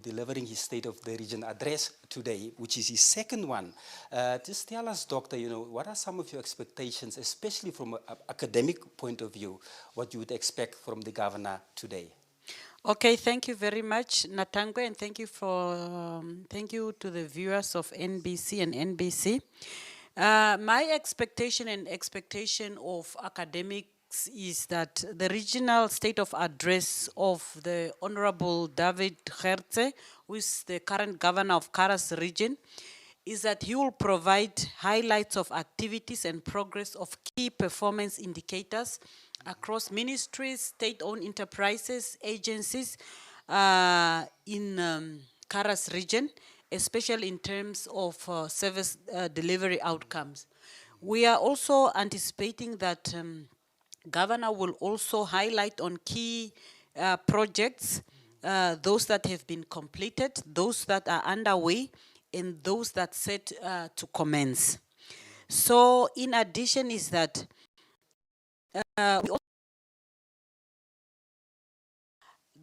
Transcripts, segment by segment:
delivering his State of the Region address today, which is his second one. Just tell us, Doctor, what are some of your expectations, especially from an academic point of view, what you would expect from the governor today? Okay, thank you very much, Natangwe, and thank you to the viewers of NBC and NBC. My expectation of academics is that the regional state of address of the Honorable Dawid Gertze, who is the current governor of Kharas region, is that he will provide highlights of activities and progress of key performance indicators across ministries, state-owned enterprises, agencies in Kharas region, especially in terms of service delivery outcomes. We are also anticipating that Governor will also highlight on key projects, those that have been completed, those that are underway, and those that set to commence. So in addition is that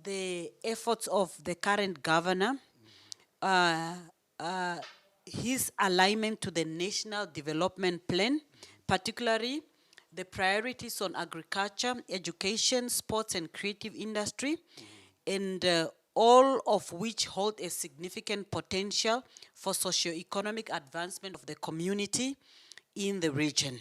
the efforts of the current governor, his alignment to the National Development Plan, particularly the priorities on agriculture, education, sports and creative industry, and all of which hold a significant potential for socio-economic advancement of the community in the region.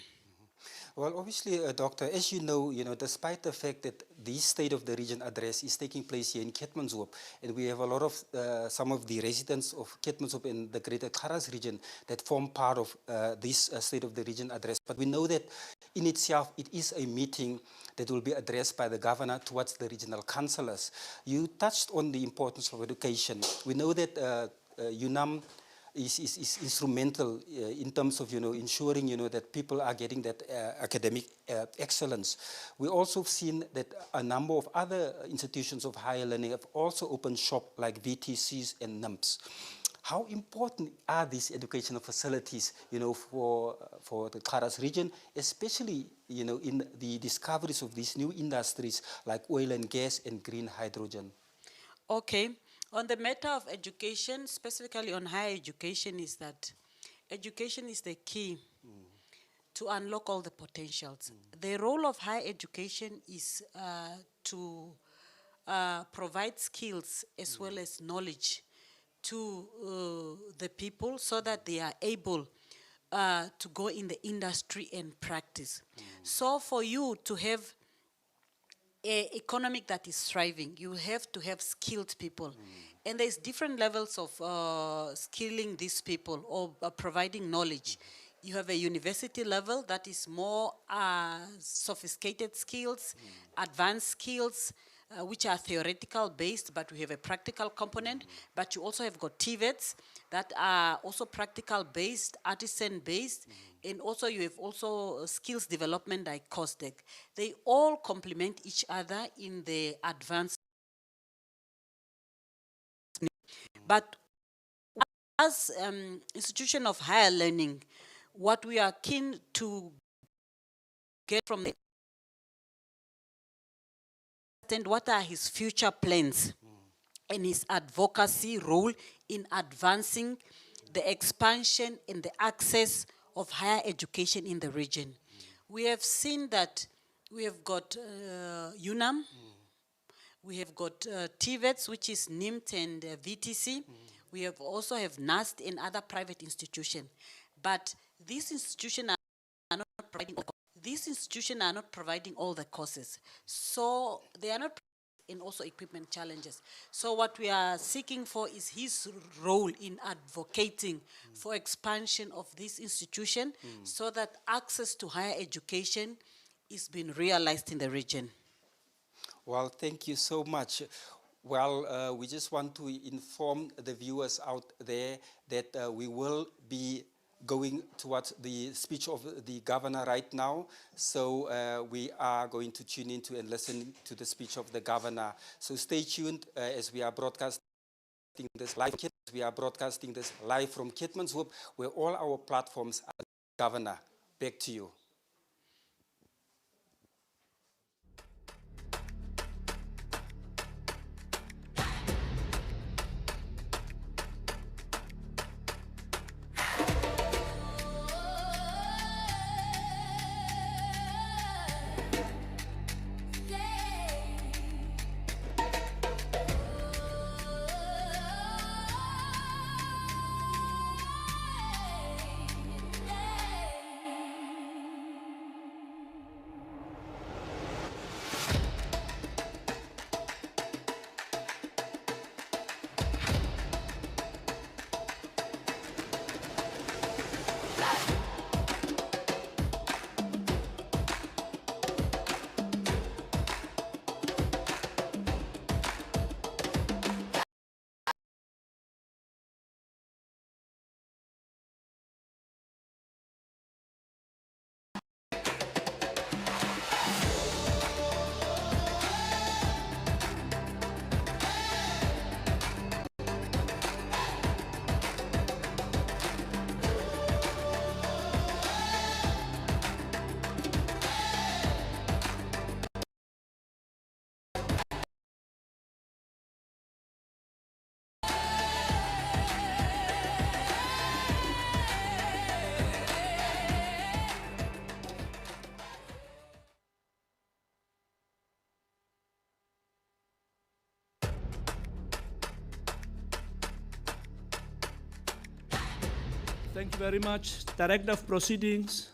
Well, obviously, Doctor, as you know, despite the fact that the State of the Region address is taking place here in Keetmanshoop, and we have a lot of, some of the residents of Keetmanshoop in the Greater Kharas region that form part of this State of the Region address. But we know that in itself, it is a meeting that will be addressed by the governor towards the regional councillors. You touched on the importance of education. We know that UNAM is instrumental in terms of, ensuring, that people are getting that academic excellence. We also have seen that a number of other institutions of higher learning have also opened shop like VTCs and NUMPs. How important are these educational facilities, for the Kharas region, especially, in the discoveries of these new industries like oil and gas and green hydrogen? Okay. On the matter of education, specifically on higher education, is that education is the key to unlock all the potentials. The role of higher education is to provide skills as well as knowledge to the people so that they are able to go in the industry and practice. So for you to have an economic that is thriving, you have to have skilled people. And there's different levels of skilling these people or providing knowledge. You have a university level that is more sophisticated skills, advanced skills, which are theoretical based, but we have a practical component. But you also have got TVETs that are also practical based, artisan based, and also you have also skills development like COSDEC. They all complement each other in the advanced. But as institution of higher learning, what we are keen to get from the and what are his future plans and his advocacy role in advancing the expansion and the access of higher education in the region. We have seen that we have got UNAM, we have got TVETs, which is NIMT and VTC. We have also have NAST and other private institutions. But these institutions are not providing all the courses. So they are not in also equipment challenges. So what we are seeking for is his role in advocating for expansion of this institution so that access to higher education is being realized in the region. Well, thank you so much. Well, we just want to inform the viewers out there that we will be going towards the speech of the governor right now. So we are going to tune into and listen to the speech of the governor. So stay tuned as we are broadcasting this live. We are broadcasting this live from Keetmanshoop, where all our platforms are. Governor, back to you. Thank you very much. Director of Proceedings,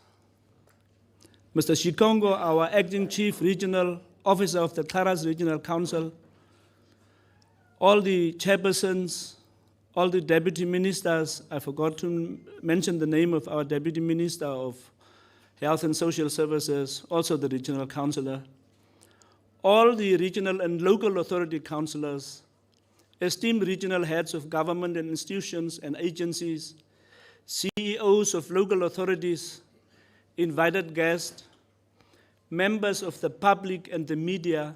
Mr. Shikongo, our Acting Chief Regional Officer of the Kharas Regional Council, all the chairpersons, all the deputy ministers. I forgot to mention the name of our Deputy Minister of Health and Social Services, also the regional councillor, all the regional and local authority councillors, esteemed regional heads of government and institutions and agencies, CEOs of local authorities, invited guests, members of the public and the media,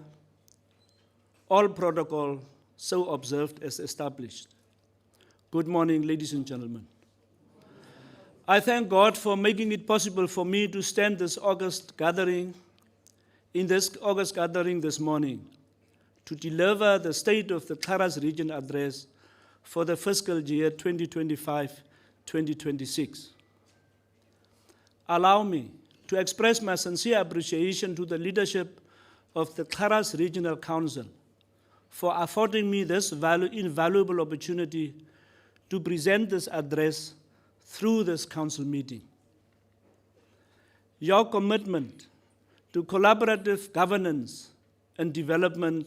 all protocol so observed as established. Good morning, ladies and gentlemen. I thank God for making it possible for me to stand in this August gathering this morning to deliver the State of the Kharas Region address for the fiscal year 2025-2026. Allow me to express my sincere appreciation to the leadership of the Kharas Regional Council for affording me this invaluable opportunity to present this address through this council meeting. Your commitment to collaborative governance and development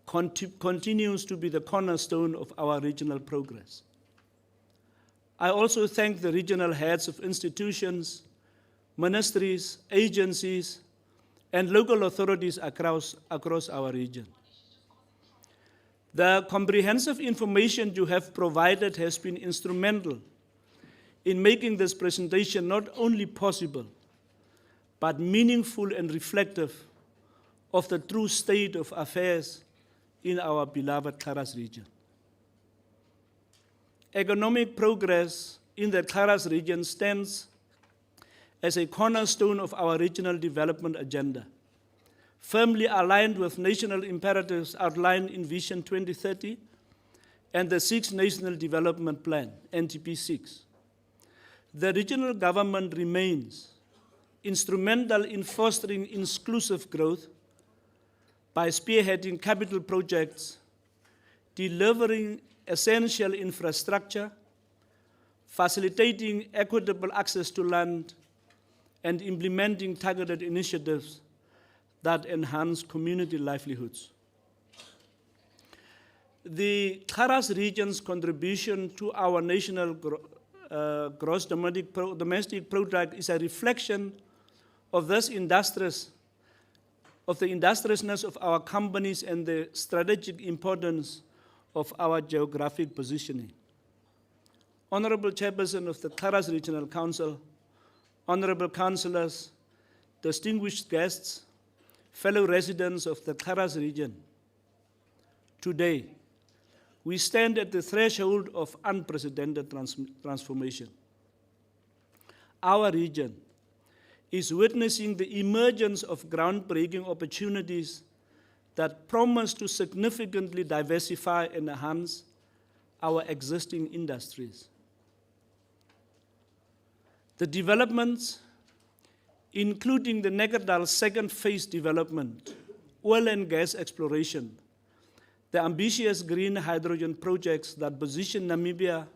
continues to be the cornerstone of our regional progress. I also thank the regional heads of institutions, ministries, agencies, and local authorities across our region. The comprehensive information you have provided has been instrumental in making this presentation not only possible, but meaningful and reflective of the true state of affairs in our beloved Kharas region. Economic progress in the Kharas region stands as a cornerstone of our regional development agenda, firmly aligned with national imperatives outlined in Vision 2030 and the 6th National Development Plan, NTP 6. The regional government remains instrumental in fostering inclusive growth by spearheading capital projects, delivering essential infrastructure, facilitating equitable access to land, and implementing targeted initiatives that enhance community livelihoods. The Kharas region's contribution to our national gross domestic product is a reflection of the industriousness of our companies and the strategic importance of our geographic positioning. Honorable Chairperson of the Kharas Regional Council, honorable councillors, distinguished guests, fellow residents of the Kharas region, today, we stand at the threshold of unprecedented transformation. Our region is witnessing the emergence of groundbreaking opportunities that promise to significantly diversify and enhance our existing industries. The developments, including the Nekerdal second phase development, oil and gas exploration, the ambitious green hydrogen projects that position Namibia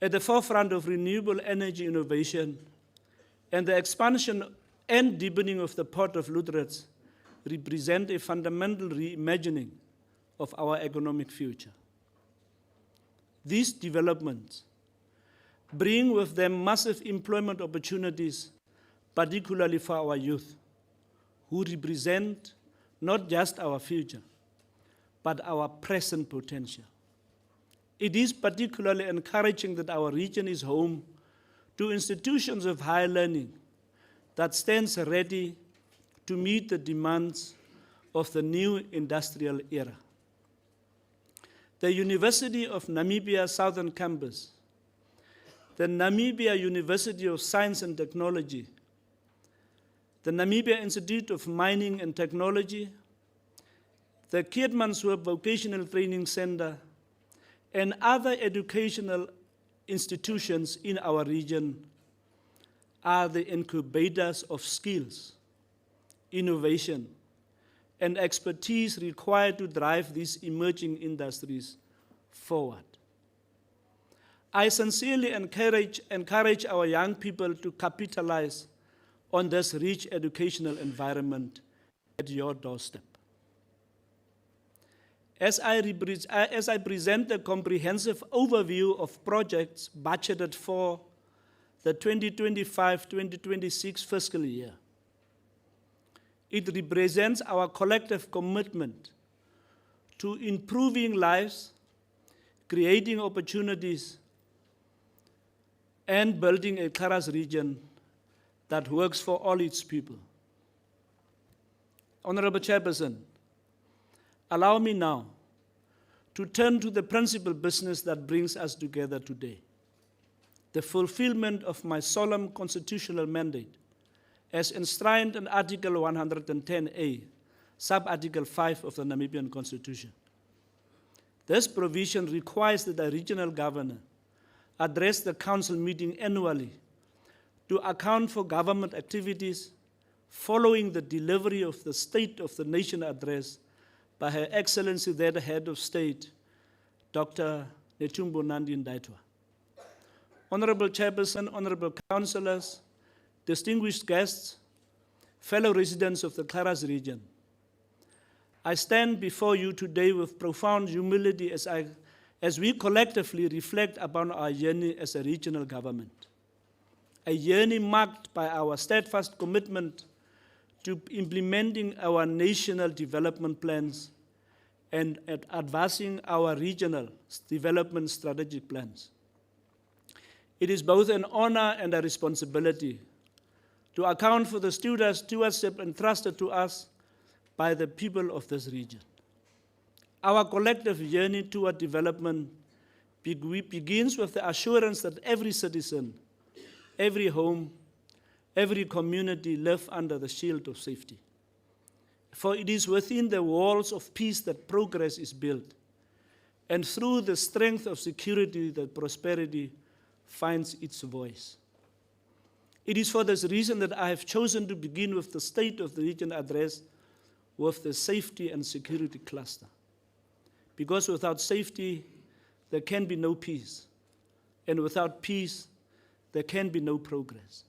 at the forefront of renewable energy innovation, and the expansion and deepening of the Port of Lüderitz represent a fundamental reimagining of our economic future. These developments bring with them massive employment opportunities, particularly for our youth, who represent not just our future, but our present potential. It is particularly encouraging that our region is home to institutions of higher learning that stands ready to meet the demands of the new industrial era. The University of Namibia Southern Campus, the Namibia University of Science and Technology, the Namibia Institute of Mining and Technology, the Keetmanshoop Vocational Training Center, and other educational institutions in our region are the incubators of skills, innovation, and expertise required to drive these emerging industries forward. I sincerely encourage our young people to capitalize on this rich educational environment at your doorstep. As I present a comprehensive overview of projects budgeted for the 2025-2026 fiscal year, it represents our collective commitment to improving lives, creating opportunities, and building a Kharas region that works for all its people. Honorable Chairperson, allow me now to turn to the principal business that brings us together today, the fulfillment of my solemn constitutional mandate as enshrined in Article 110A, Sub-Article 5 of the Namibian Constitution. This provision requires that the regional governor address the council meeting annually to account for government activities following the delivery of the State of the Nation address by Her Excellency, the Head of State, Dr. Netumbo Nandi-Ndaitwah. Honorable Chairperson, honorable councillors, distinguished guests, fellow residents of the Kharas region, I stand before you today with profound humility as we collectively reflect upon our journey as a regional government. A journey marked by our steadfast commitment to implementing our national development plans and at advancing our regional development strategic plans. It is both an honor and a responsibility to account for the stewardship entrusted to us by the people of this region. Our collective journey toward development begins with the assurance that every citizen, every home, every community live under the shield of safety. For it is within the walls of peace that progress is built, and through the strength of security that prosperity finds its voice. It is for this reason that I have chosen to begin with the State of the Region address with the safety and security cluster. Because without safety, there can be no peace. And without peace, there can be no progress.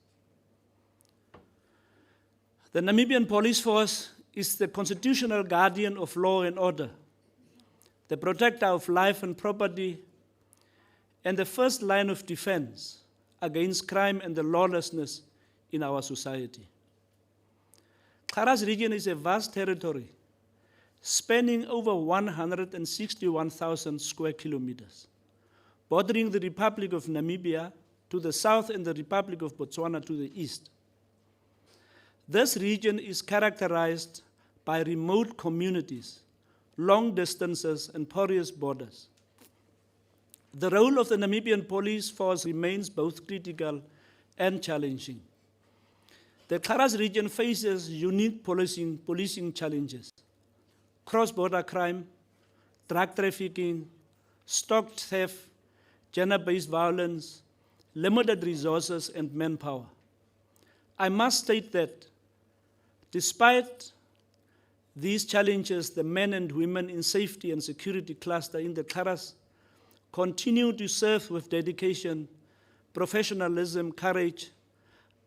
The Namibian Police Force is the constitutional guardian of law and order, the protector of life and property, and the first line of defense against crime and the lawlessness in our society. Kharas region is a vast territory spanning over 161,000 square kilometers, bordering the Republic of Namibia to the south and the Republic of Botswana to the east. This region is characterized by remote communities, long distances, and porous borders. The role of the Namibian police force remains both critical and challenging. The Kharas region faces unique policing challenges: cross-border crime, drug trafficking, stock theft, gender-based violence, limited resources, and manpower. I must state that despite these challenges, the men and women in safety and security cluster in the Kharas continue to serve with dedication, professionalism, courage,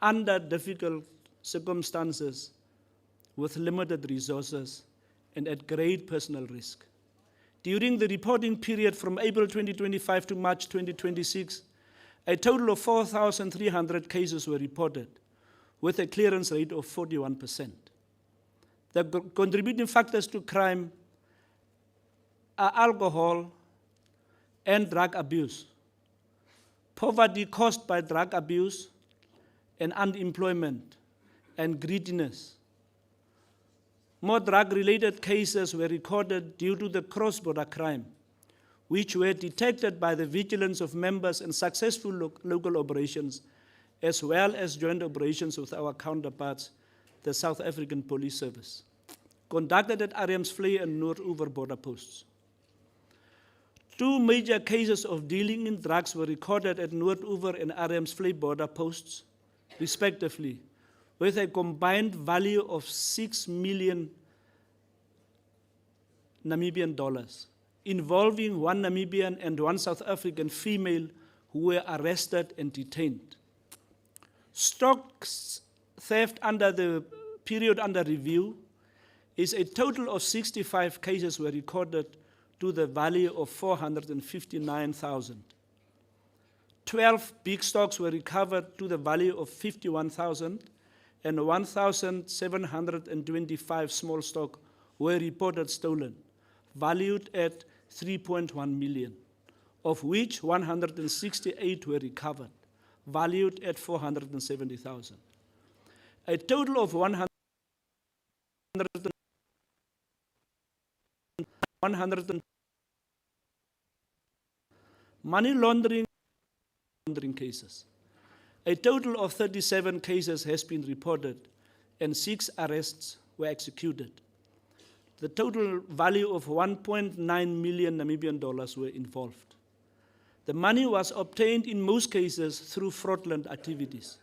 under difficult circumstances, with limited resources, and at great personal risk. During the reporting period from April 2025 to March 2026, a total of 4,300 cases were reported, with a clearance rate of 41%. The contributing factors to crime are alcohol and drug abuse, poverty caused by drug abuse and unemployment, and greediness. More drug-related cases were recorded due to the cross-border crime, which were detected by the vigilance of members and successful local operations, as well as joint operations with our counterparts, the South African Police Service, conducted at Arnhemsvlei and Noord-Oever border posts. 2 major cases of dealing in drugs were recorded at Noord-Oever and Arnhemsvlei border posts, respectively, with a combined value of 6 million Namibian dollars, involving 1 Namibian and 1 South African female who were arrested and detained. Stock theft under the period under review is a total of 65 cases were recorded to the value of 459,000. 12 big stocks were recovered to the value of 51,000, and 1,725 small stock were reported stolen, valued at 3.1 million, of which 168 were recovered, valued at 470,000. A total of 100 money laundering cases. A total of 37 cases has been reported and 6 arrests were executed. The total value of 1.9 million Namibian dollars were involved. The money was obtained in most cases through fraudulent activities.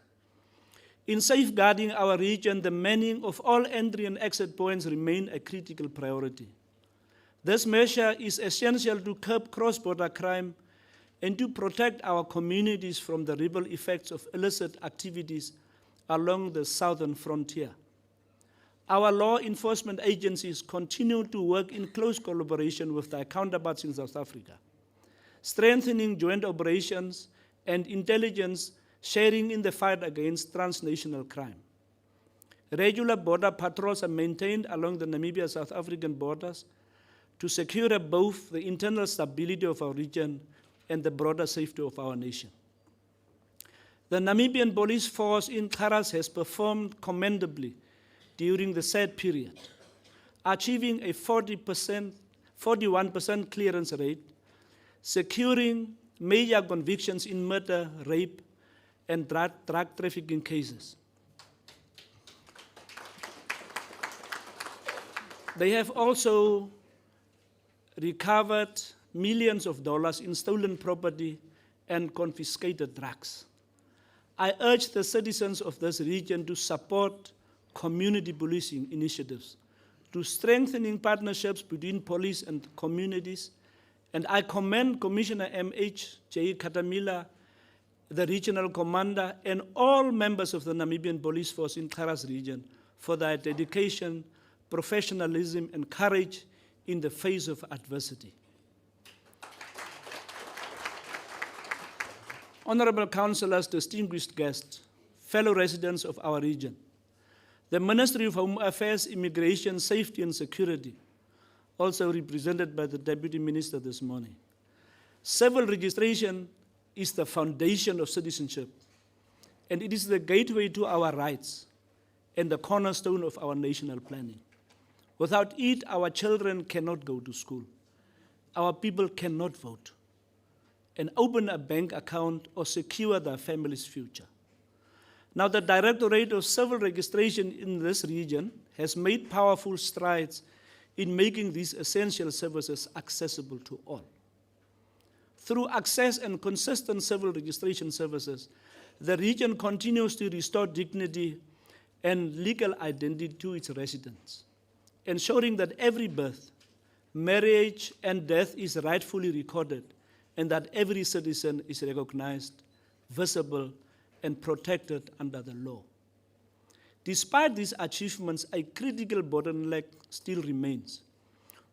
In safeguarding our region, the manning of all entry and exit points remain a critical priority. This measure is essential to curb cross-border crime and to protect our communities from the ripple effects of illicit activities along the southern frontier. Our law enforcement agencies continue to work in close collaboration with their counterparts in South Africa, strengthening joint operations and intelligence sharing in the fight against transnational crime. Regular border patrols are maintained along the Namibia-South African borders to secure both the internal stability of our region and the broader safety of our nation. The Namibian police force in Kharas has performed commendably during the said period, achieving a 41% clearance rate, securing major convictions in murder, rape, and drug trafficking cases. They have also recovered millions of dollars in stolen property and confiscated drugs. I urge the citizens of this region to support community policing initiatives, to strengthening partnerships between police and communities, and I commend Commissioner M.H. J. Katamila, the regional commander, and all members of the Namibian police force in Kharas region for their dedication, professionalism, and courage in the face of adversity. Honorable councillors, distinguished guests, fellow residents of our region, the Ministry of Home Affairs, Immigration, Safety and Security, also represented by the Deputy Minister this morning. Civil registration is the foundation of citizenship, and it is the gateway to our rights and the cornerstone of our national planning. Without it, our children cannot go to school. Our people cannot vote and open a bank account or secure their family's future. Now, the Directorate of Civil Registration in this region has made powerful strides in making these essential services accessible to all. Through access and consistent civil registration services, the region continues to restore dignity and legal identity to its residents, ensuring that every birth, marriage, and death is rightfully recorded, and that every citizen is recognized, visible, and protected under the law. Despite these achievements, a critical bottleneck still remains.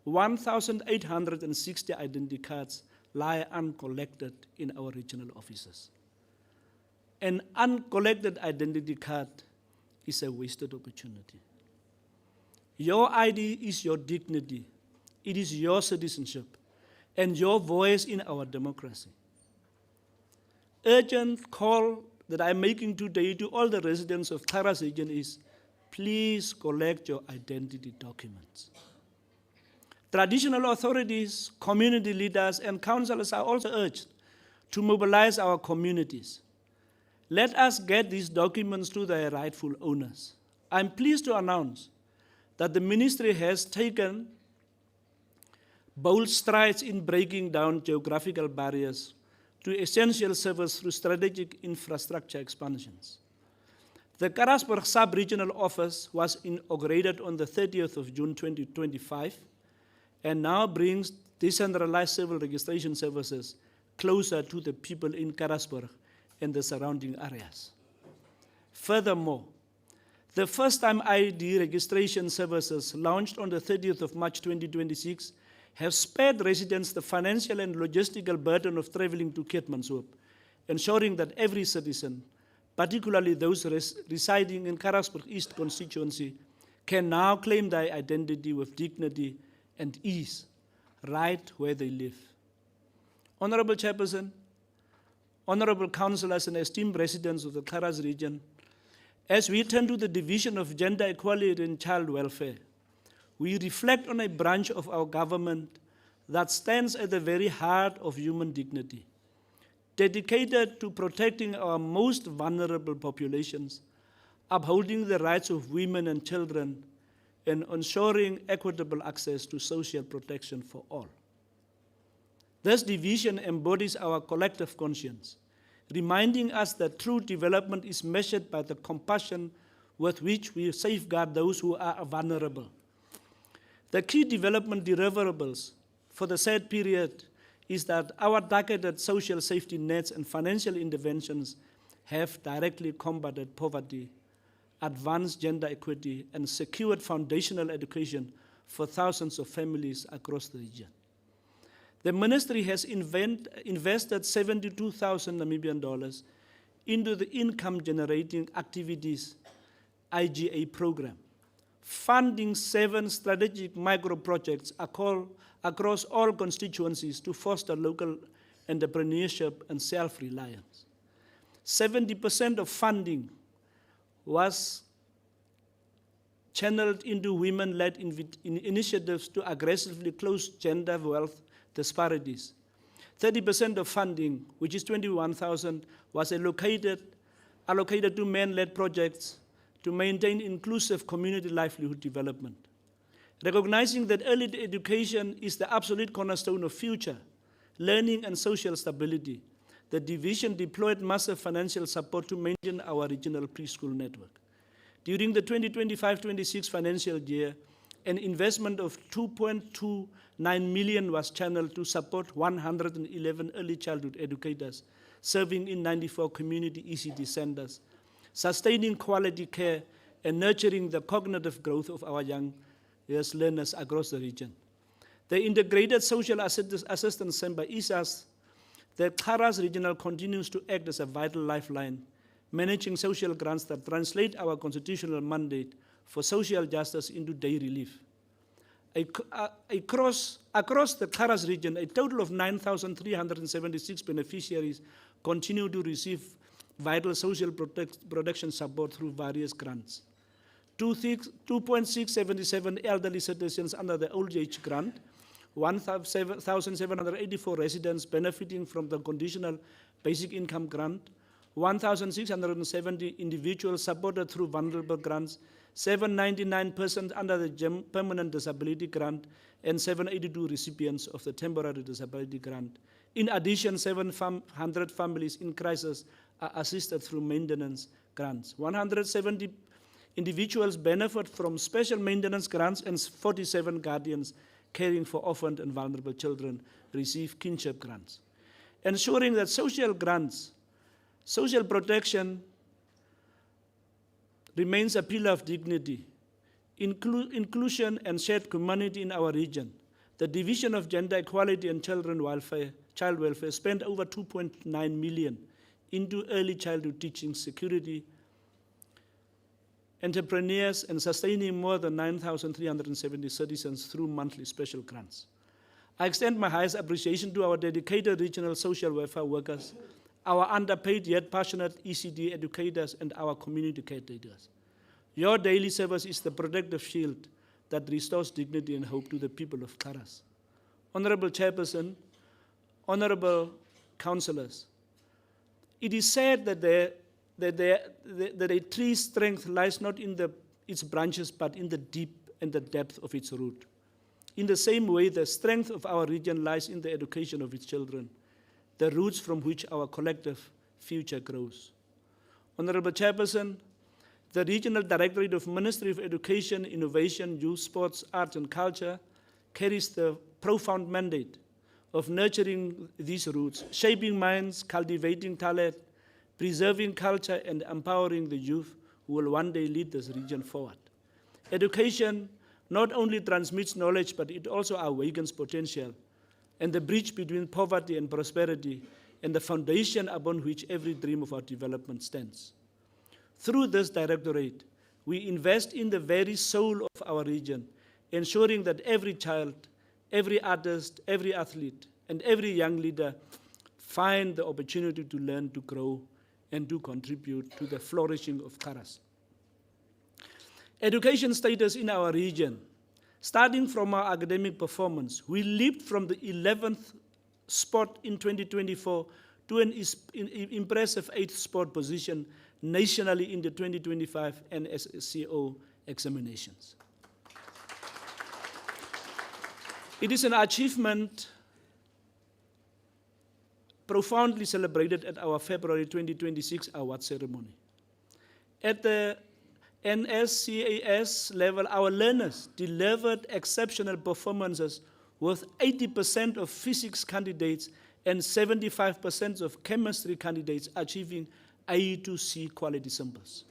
1,860 identity cards lie uncollected in our regional offices. An uncollected identity card is a wasted opportunity. Your ID is your dignity. It is your citizenship and your voice in our democracy. Urgent call that I'm making today to all the residents of Kharas region is, please collect your identity documents. Traditional authorities, community leaders, and councillors are also urged to mobilize our communities. Let us get these documents to their rightful owners. I'm pleased to announce that the ministry has taken bold strides in breaking down geographical barriers to essential service through strategic infrastructure expansions. The Karasburg Sub-Regional Office was inaugurated on the 30th of June 2025 and now brings decentralized civil registration services closer to the people in Karasburg and the surrounding areas. Furthermore, the first-time ID registration services launched on the 30th of March 2026 have spared residents the financial and logistical burden of traveling to Keetmanshoop, ensuring that every citizen, particularly those residing in Karasburg East constituency, can now claim their identity with dignity and ease, right where they live. Honorable Chairperson, honorable councillors and esteemed residents of the Kharas region, as we turn to the division of gender equality and child welfare, we reflect on a branch of our government that stands at the very heart of human dignity, dedicated to protecting our most vulnerable populations, upholding the rights of women and children, and ensuring equitable access to social protection for all. This division embodies our collective conscience, reminding us that true development is measured by the compassion with which we safeguard those who are vulnerable. The key development deliverables for the said period is that our targeted social safety nets and financial interventions have directly combated poverty, advanced gender equity, and secured foundational education for thousands of families across the region. The ministry has invested 72,000 Namibian dollars into the income generating activities IGA program, funding 7 strategic micro projects across all constituencies to foster local entrepreneurship and self-reliance. 70% of funding was channeled into women-led initiatives to aggressively close gender wealth disparities. 30% of funding, which is 21,000, was allocated to men-led projects to maintain inclusive community livelihood development. Recognizing that early education is the absolute cornerstone of future learning and social stability, the division deployed massive financial support to maintain our regional preschool network. During the 2025-26 financial year, an investment of 2.29 million was channeled to support 111 early childhood educators serving in 94 community ECD centers, sustaining quality care and nurturing the cognitive growth of our young learners across the region. The Integrated Social Assistance Center, ISAS, the Kharas Regional continues to act as a vital lifeline, managing social grants that translate our constitutional mandate for social justice into day relief. Across the Kharas region, a total of 9,376 beneficiaries continue to receive vital social protection support through various grants. 2.677 elderly citizens under the old age grant, 1,784 residents benefiting from the conditional basic income grant, 1,670 individuals supported through vulnerable grants, 799 persons under the permanent disability grant, and 782 recipients of the temporary disability grant. In addition, 700 families in crisis are assisted through maintenance grants. 170 individuals benefit from special maintenance grants, and 47 guardians caring for orphaned and vulnerable children receive kinship grants. Ensuring that social protection remains a pillar of dignity, inclusion and shared humanity in our region. The Division of Gender Equality and Child Welfare spent over 2.9 million into early childhood teaching, security, entrepreneurs, and sustaining more than 9,370 citizens through monthly special grants. I extend my highest appreciation to our dedicated regional social welfare workers, our underpaid yet passionate ECD educators, and our community caretakers. Your daily service is the protective shield that restores dignity and hope to the people of Kharas. Honorable Chairperson, honorable councillors, it is said that a tree's strength lies not in its branches, but in the deep and the depth of its root. In the same way, the strength of our region lies in the education of its children, the roots from which our collective future grows. Honorable Chairperson, the Regional Directorate of Ministry of Education, Innovation, Youth, Sports, Arts and Culture carries the profound mandate of nurturing these roots, shaping minds, cultivating talent, preserving culture, and empowering the youth who will one day lead this region forward. Education not only transmits knowledge, but it also awakens potential and the bridge between poverty and prosperity and the foundation upon which every dream of our development stands. Through this directorate, we invest in the very soul of our region, ensuring that every child, every artist, every athlete, and every young leader find the opportunity to learn, to grow, and to contribute to the flourishing of Kharas. Education status in our region, starting from our academic performance, we leaped from the 11th spot in 2024 to an impressive 8th spot position nationally in the 2025 NSCO examinations. It is an achievement profoundly celebrated at our February 2026 award ceremony. At the NSCAS level, our learners delivered exceptional performances with 80% of physics candidates and 75% of chemistry candidates achieving A to C quality samples.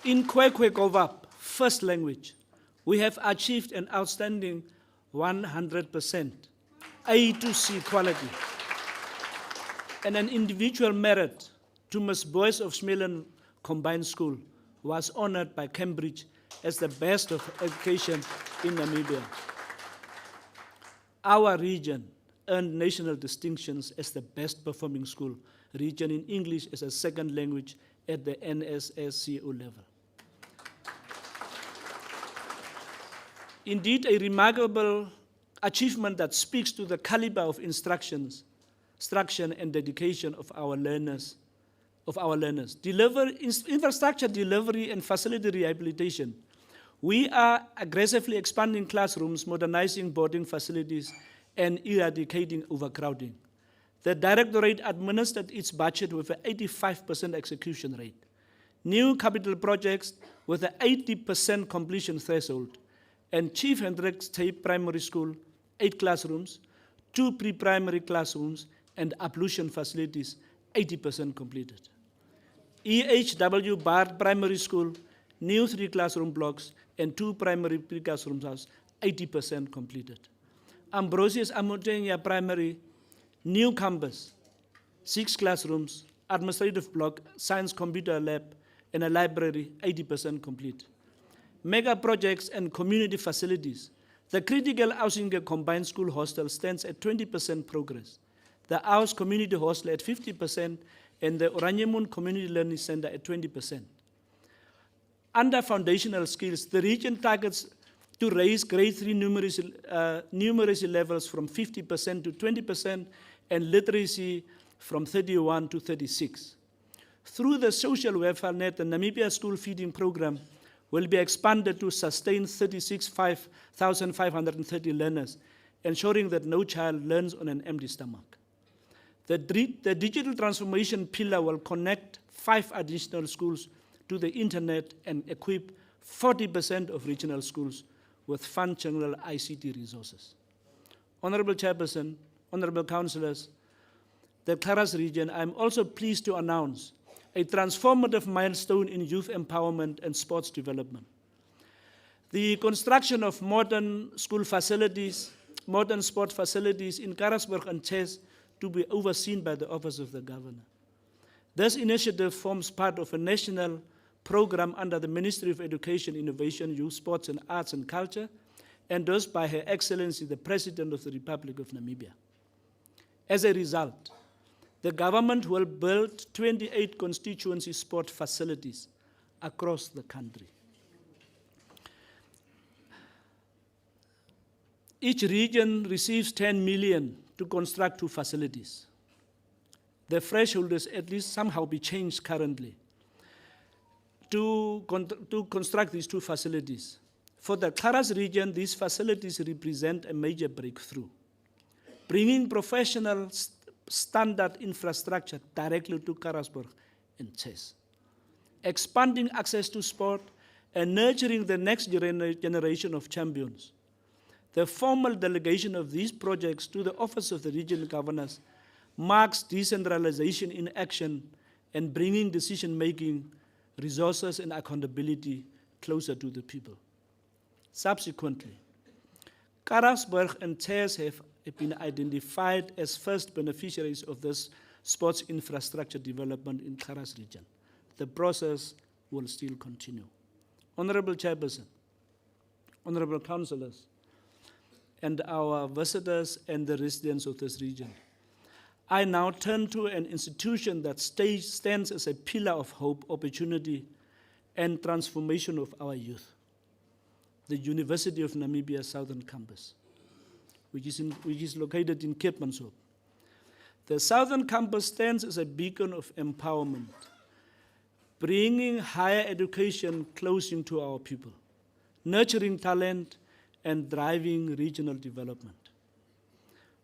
In Kwekwe Kovap, first language, we have achieved an outstanding 100% A to C quality. And an individual merit to Ms. Boyce of Smelen Combined School was honored by Cambridge as the best of education in Namibia. Our region earned national distinctions as the best performing school region in English as a second language at the NSSCO level. Indeed, a remarkable achievement that speaks to the caliber of instruction and dedication of our learners. Infrastructure delivery and facility rehabilitation. We are aggressively expanding classrooms, modernizing boarding facilities, and eradicating overcrowding. The Directorate administered its budget with an 85% execution rate. New capital projects with an 80% completion threshold, and Chief Hendricks Tape Primary School, 8 classrooms, 2 pre-primary classrooms, and ablution facilities, 80% completed. EHW Bard Primary School, new 3 classroom blocks, and 2 primary pre-classroom houses, 80% completed. Ambrosius Amotenya Primary, new campus, 6 classrooms, administrative block, science computer lab, and a library, 80% complete. Mega projects and community facilities. The critical Ausinge Combined School Hostel stands at 20% progress. The Aus Community Hostel at 50%, and the Oranjemun Community Learning Center at 20%. Under foundational skills, the region targets to raise grade 3 numeracy levels from 50% to 20% and literacy from 31 to 36. Through the social welfare net, the Namibia School Feeding Program will be expanded to sustain 36,530 learners, ensuring that no child learns on an empty stomach. The digital transformation pillar will connect 5 additional schools to the internet and equip 40% of regional schools with functional ICT resources. Honorable Chairperson, Honorable Councillors, the Kharas region, I'm also pleased to announce a transformative milestone in youth empowerment and sports development. The construction of modern school facilities, modern sport facilities in Karasburg and Chess to be overseen by the Office of the Governor. This initiative forms part of a national program under the Ministry of Education, Innovation, Youth, Sports and Arts and Culture, endorsed by Her Excellency, the President of the Republic of Namibia. As a result, the government will build 28 constituency sport facilities across the country. Each region receives 10 million to construct 2 facilities. The threshold is at least somehow be changed currently to construct these 2 facilities. For the Kharas region, these facilities represent a major breakthrough, bringing professional standard infrastructure directly to Karasburg and Chess, expanding access to sport and nurturing the next generation of champions. The formal delegation of these projects to the Office of the Regional Governors marks decentralization in action and bringing decision-making, resources, and accountability closer to the people. Subsequently, Karasburg and Ters have been identified as first beneficiaries of this sports infrastructure development in Kharas region. The process will still continue. Honorable Chairperson, honorable councillors, and our visitors and the residents of this region, I now turn to an institution that stands as a pillar of hope, opportunity, and transformation of our youth, the University of Namibia Southern Campus, which is located in Keetmanshoop. The Southern Campus stands as a beacon of empowerment, bringing higher education closer to our people, nurturing talent, and driving regional development.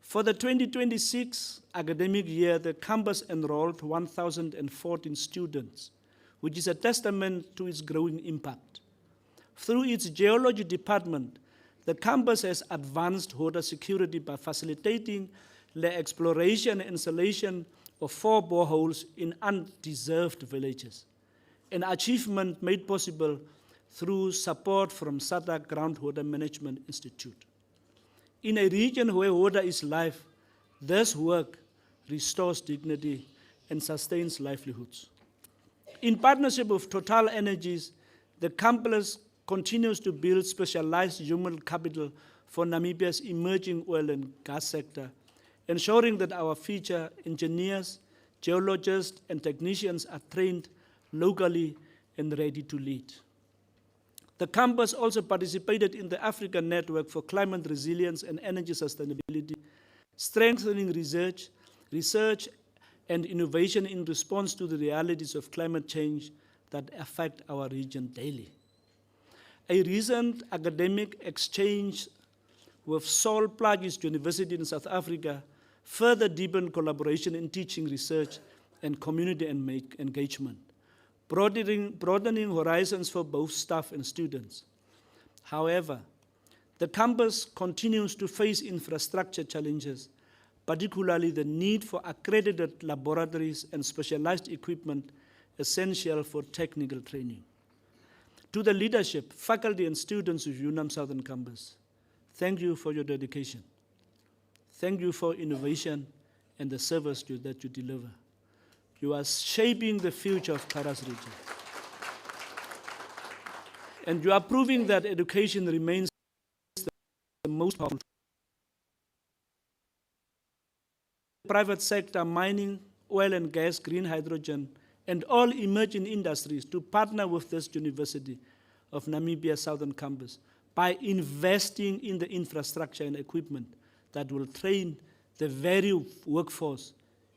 For the 2026 academic year, the campus enrolled 1,014 students, which is a testament to its growing impact. Through its geology department, the campus has advanced water security by facilitating the exploration and installation of 4 boreholes in undeserved villages, an achievement made possible through support from SADC Groundwater Management Institute. In a region where water is life, this work restores dignity and sustains livelihoods. In partnership with Total Energies, the campus continues to build specialized human capital for Namibia's emerging oil and gas sector, ensuring that our future engineers, geologists, and technicians are trained locally and ready to lead. The campus also participated in the African Network for Climate Resilience and Energy Sustainability, strengthening research and innovation in response to the realities of climate change that affect our region daily. A recent academic exchange with Sol Plaatjes University in South Africa further deepened collaboration in teaching, research, and community engagement, broadening horizons for both staff and students. However, the campus continues to face infrastructure challenges, particularly the need for accredited laboratories and specialized equipment essential for technical training. To the leadership, faculty, and students of UNAM Southern Campus, thank you for your dedication. Thank you for innovation and the service that you deliver. You are shaping the future of Kharas region. And you are proving that education remains the most powerful. Private sector, mining, oil and gas, green hydrogen, and all emerging industries to partner with this University of Namibia Southern Campus by investing in the infrastructure and equipment that will train the very workforce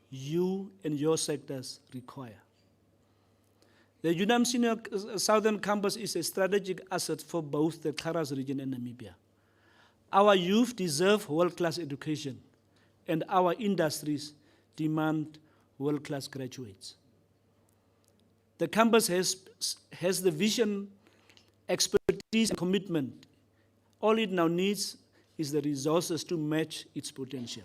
you and your sectors require. The UNAM Senior Southern Campus is a strategic asset for both the Kharas region and Namibia. Our youth deserve world-class education, and our industries demand world-class graduates. The campus has the vision, expertise, and commitment. All it now needs is the resources to match its potential.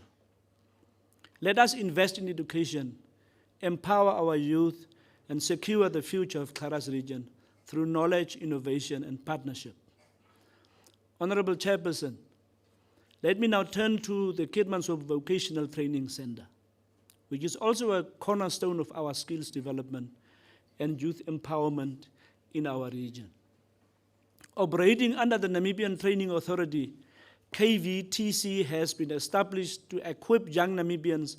Let us invest in education, empower our youth, and secure the future of Kharas region through knowledge, innovation, and partnership. Honorable Chairperson, let me now turn to the Keetmanshoop Vocational Training Center, which is also a cornerstone of our skills development and youth empowerment in our region. Operating under the Namibian Training Authority, KVTC has been established to equip young Namibians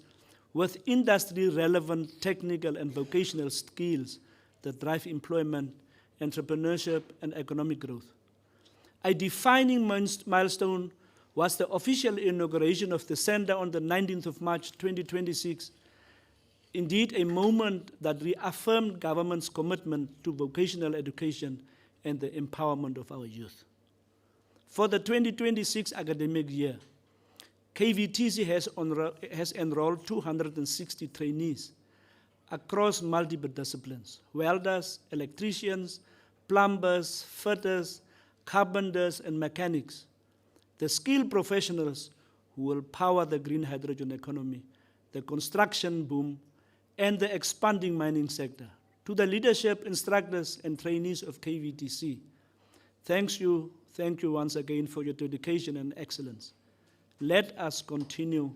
with industry-relevant technical and vocational skills that drive employment, entrepreneurship, and economic growth. A defining milestone was the official inauguration of the center on the 19th of March 2026, indeed a moment that reaffirmed government's commitment to vocational education and the empowerment of our youth. For the 2026 academic year, KVTC has enrolled 260 trainees across multiple disciplines: welders, electricians, plumbers, fitters, carpenters, and mechanics. the skilled professionals who will power the green hydrogen economy, the construction boom, and the expanding mining sector. To the leadership, instructors, and trainees of KVTC, thank you once again for your dedication and excellence. Let us continue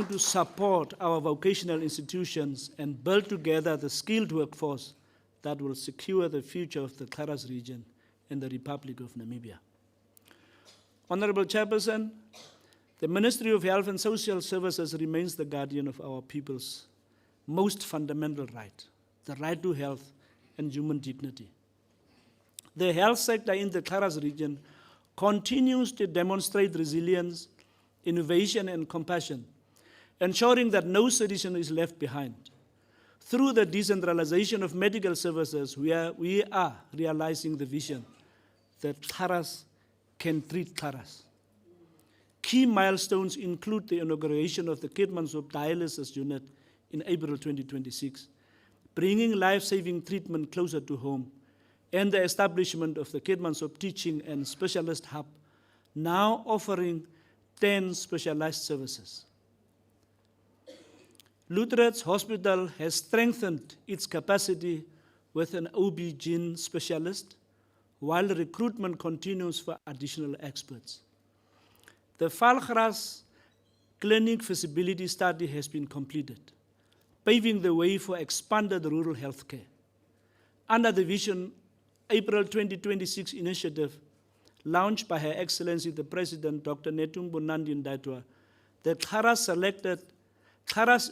to support our vocational institutions and build together the skilled workforce that will secure the future of the Kharas region and the Republic of Namibia. Honorable Chairperson, the Ministry of Health and Social Services remains the guardian of our people's most fundamental right, the right to health and human dignity. The health sector in the Kharas region continues to demonstrate resilience, innovation, and compassion, ensuring that no citizen is left behind. Through the decentralization of medical services, we are realizing the vision that Kharas can treat Kharas. Key milestones include the inauguration of the Keetmanshoop dialysis unit in April 2026, bringing life-saving treatment closer to home, and the establishment of the Keetmanshoop Teaching and Specialist Hub, now offering 10 specialized services. Lutheran's Hospital has strengthened its capacity with an OB-GYN specialist, while recruitment continues for additional experts. The Kharas clinic feasibility study has been completed, paving the way for expanded rural health care. Under the Vision April 2026 initiative, launched by Her Excellency the President, Dr. Netumbo Nandi Ndaitwah, the Kharas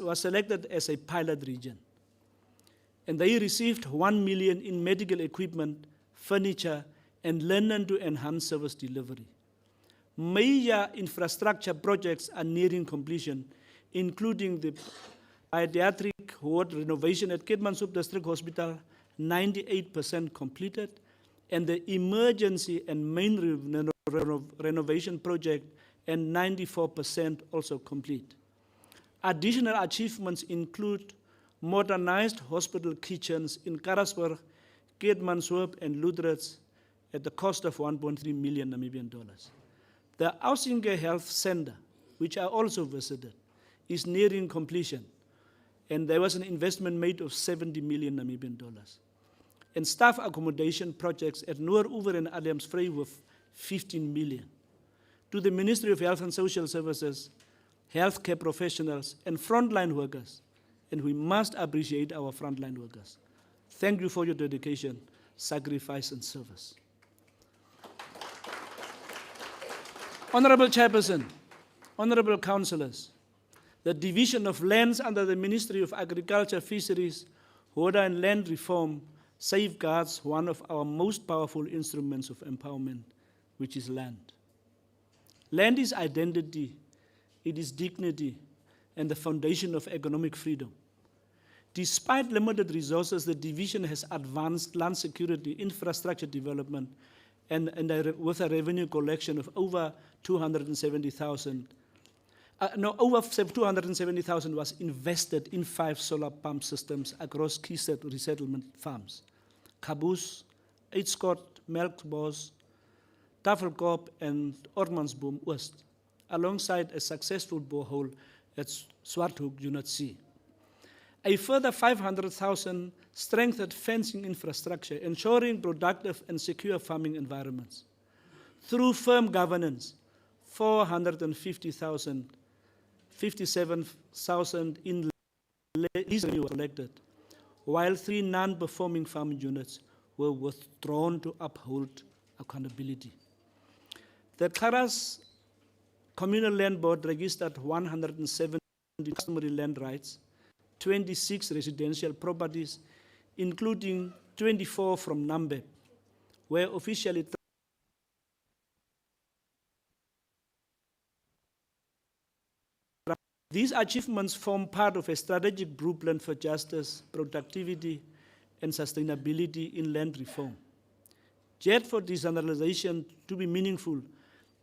was selected as a pilot region, and they received 1 million in medical equipment, furniture, and linen to enhance service delivery. Major infrastructure projects are nearing completion, including the pediatric ward renovation at Keetmanshoop District Hospital, 98% completed, and the emergency and main renovation project, and 94% also complete. Additional achievements include modernized hospital kitchens in Karasburg, Keetmanshoop, and Ludrats at the cost of 1.3 million Namibian dollars. The Ausinge Health Center, which I also visited, is nearing completion, and there was an investment made of 70 million Namibian dollars. And staff accommodation projects at Noor-Oever and Adamsvry with 15 million. To the Ministry of Health and Social Services, healthcare professionals, and frontline workers, and we must appreciate our frontline workers. Thank you for your dedication, sacrifice, and service. Honorable Chairperson, honorable councillors, the division of lands under the Ministry of Agriculture, Fisheries, Water and Land Reform safeguards one of our most powerful instruments of empowerment, which is land. Land is identity, it is dignity, and the foundation of economic freedom. Despite limited resources, the division has advanced land security, infrastructure development, and with a revenue collection of over 270,000. Over 270,000 was invested in 5 solar pump systems across key resettlement farms: Caboose, Uitskot, Melkbos, Tafelkop, and Ormansboom West, alongside a successful borehole at Swarthoek Unit C. A further 500,000 strengthened fencing infrastructure, ensuring productive and secure farming environments. Through firm governance, 57,000 in lease revenue were collected, while 3 non-performing farming units were withdrawn to uphold accountability. The Kharas Communal Land Board registered 170 customary land rights, 26 residential properties, including 24 from Nambe, where officially these achievements form part of a strategic blueprint for justice, productivity, and sustainability in land reform. Yet for decentralization to be meaningful,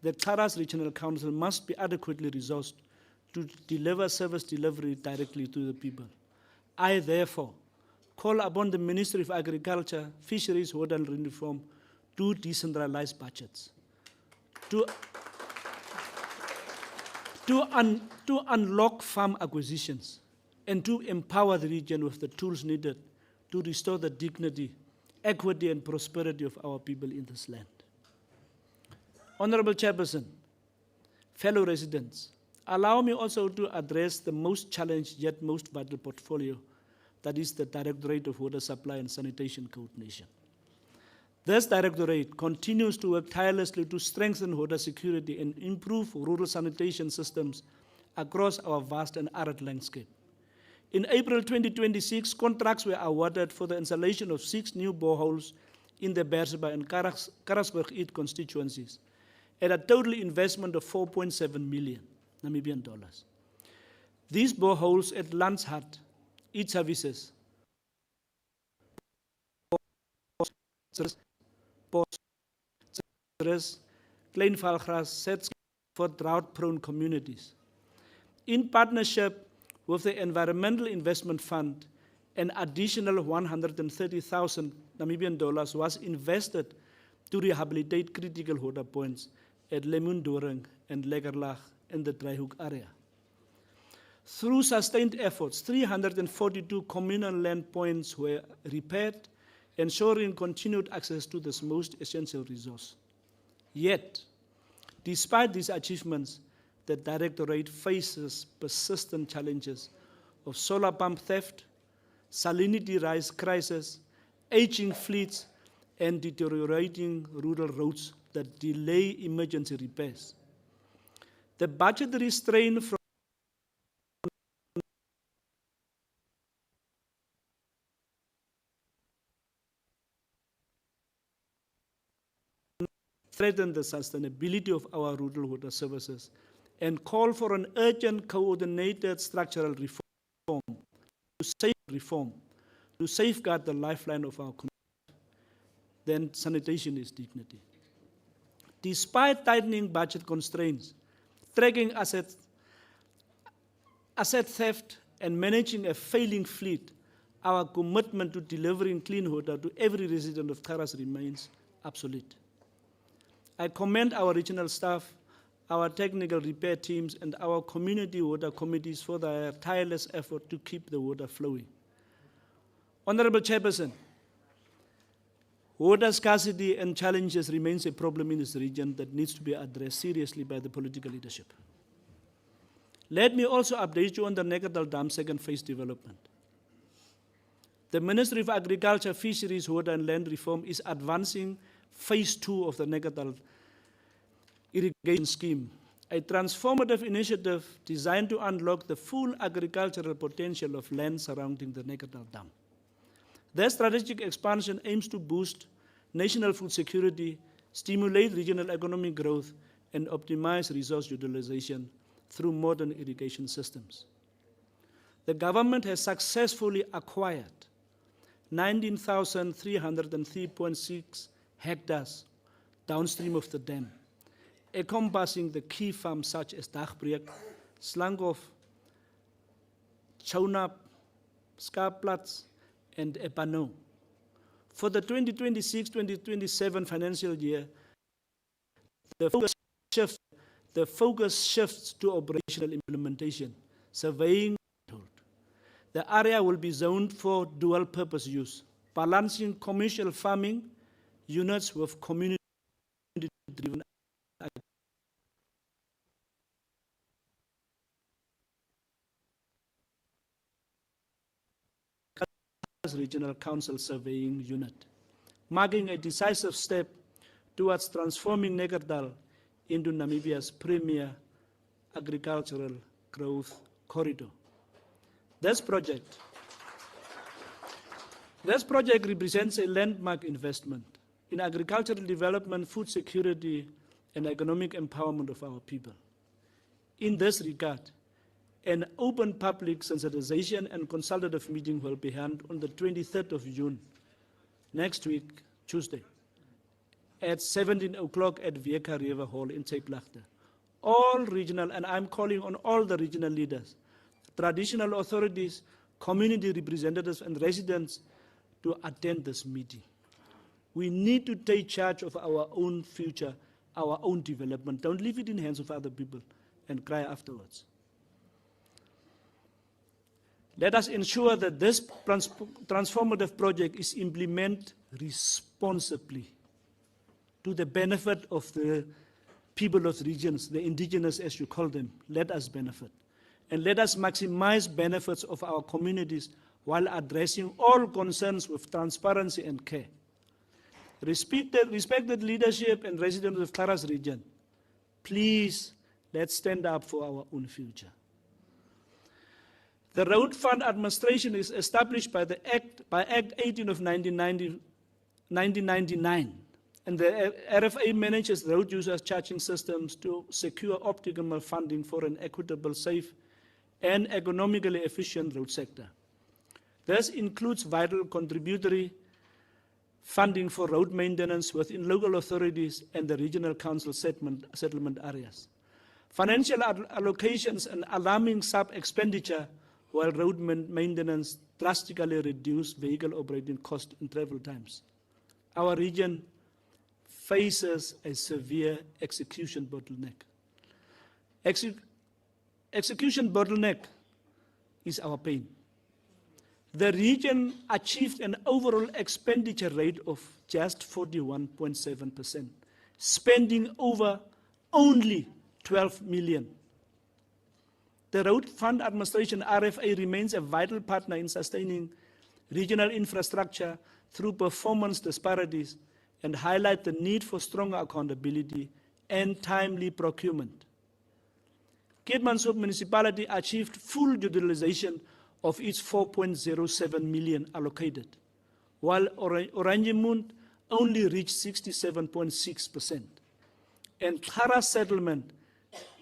the Kharas Regional Council must be adequately resourced to deliver service delivery directly to the people. I therefore call upon the Ministry of Agriculture, Fisheries, Water and Reform to decentralized budgets, to unlock farm acquisitions, and to empower the region with the tools needed to restore the dignity, equity, and prosperity of our people in this land. Honorable Chairperson, fellow residents, allow me also to address the most challenged yet most vital portfolio, that is the Directorate of Water Supply and Sanitation Coordination. This Directorate continues to work tirelessly to strengthen water security and improve rural sanitation systems across our vast and arid landscape. In April 2026, contracts were awarded for the installation of 6 new boreholes in the Berseba and Karasburg East constituencies at a total investment of 4.7 million Namibian dollars. These boreholes at Landshut, East Services, Kleinvalgras, sets for drought-prone communities. In partnership with the Environmental Investment Fund, an additional 130,000 Namibian dollars was invested to rehabilitate critical water points at Lemundoreng and Legerlach in the Dryhoek area. Through sustained efforts, 342 communal land points were repaired, ensuring continued access to this most essential resource. Yet, despite these achievements, the Directorate faces persistent challenges of solar pump theft, salinity rise crisis, aging fleets, and deteriorating rural roads that delay emergency repairs. The budgetary strain from threaten the sustainability of our rural water services and call for an urgent coordinated structural reform to safeguard the lifeline of our community. Then sanitation is dignity. Despite tightening budget constraints, tracking asset theft, and managing a failing fleet, our commitment to delivering clean water to every resident of Kharas remains obsolete. I commend our regional staff, our technical repair teams, and our community water committees for their tireless effort to keep the water flowing. Honorable Chairperson, water scarcity and challenges remains a problem in this region that needs to be addressed seriously by the political leadership. Let me also update you on the Nekerdal Dam second phase development. The Ministry of Agriculture, Fisheries, Water and Land Reform is advancing phase 2 of the Nekerdal irrigation scheme, a transformative initiative designed to unlock the full agricultural potential of land surrounding the Nekerdal Dam. Their strategic expansion aims to boost national food security, stimulate regional economic growth, and optimize resource utilization through modern irrigation systems. The government has successfully acquired 19,303.6 hectares downstream of the dam, encompassing the key farms such as Dagbreek, Slanghof, Chaunap, Skarplatz, and Epano. For the 2026-2027 financial year, the focus shifts to operational implementation, surveying. The area will be zoned for dual-purpose use, balancing commercial farming units with community-driven Regional Council Surveying Unit, marking a decisive step towards transforming Nekerdal into Namibia's premier agricultural growth corridor. This project represents a landmark investment in agricultural development, food security, and economic empowerment of our people. In this regard, an open public sensitization and consultative meeting will be held on the 23rd of June, next week, Tuesday, at 17 o'clock at Vieka River Hall in Tseplachte. All regional, and I'm calling on all the regional leaders, traditional authorities, community representatives, and residents to attend this meeting. We need to take charge of our own future, our own development. Don't leave it in the hands of other people and cry afterwards. Let us ensure that this transformative project is implemented responsibly to the benefit of the people of the regions, the indigenous as you call them. Let us benefit. And let us maximize benefits of our communities while addressing all concerns with transparency and care. Respected leadership and residents of Kharas region, please, let's stand up for our own future. The Road Fund Administration is established by Act 18 of 1999, and the RFA manages road users' charging systems to secure optimal funding for an equitable, safe, and economically efficient road sector. This includes vital contributory funding for road maintenance within local authorities and the regional council settlement areas. Financial allocations and alarming sub-expenditure while road maintenance drastically reduce vehicle operating costs and travel times. Our region faces a severe execution bottleneck. Execution bottleneck is our pain. The region achieved an overall expenditure rate of just 41.7%, spending over only 12 million. The Road Fund Administration, RFA, remains a vital partner in sustaining regional infrastructure through performance disparities and highlight the need for stronger accountability and timely procurement. Keetmanshoop municipality achieved full utilization of its 4.07 million allocated, while Oranjemund only reached 67.6%, and Kharas settlement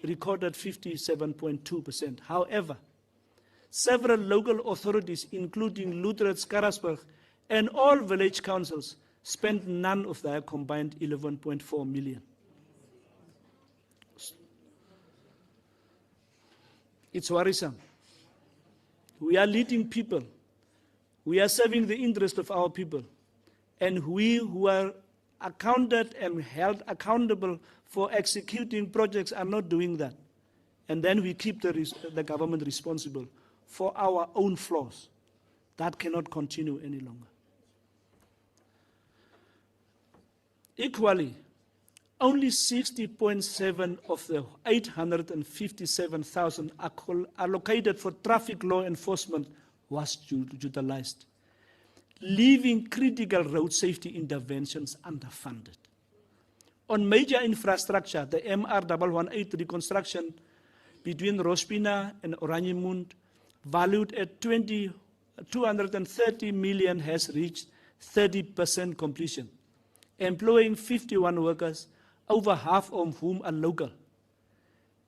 recorded 57.2%. However, several local authorities, including Lutheran Karasburg and all village councils, spent none of their combined 11.4 million. It's worrisome. We are leading people. We are serving the interest of our people. And we who are accounted and held accountable for executing projects are not doing that. And then we keep the government responsible for our own flaws. That cannot continue any longer. Equally, only 60.7 of the 857,000 allocated for traffic law enforcement was utilized, leaving critical road safety interventions underfunded. On major infrastructure, the MR118 reconstruction between Rospina and Oranjemund, valued at 230 million, has reached 30% completion, employing 51 workers, over half of whom are local.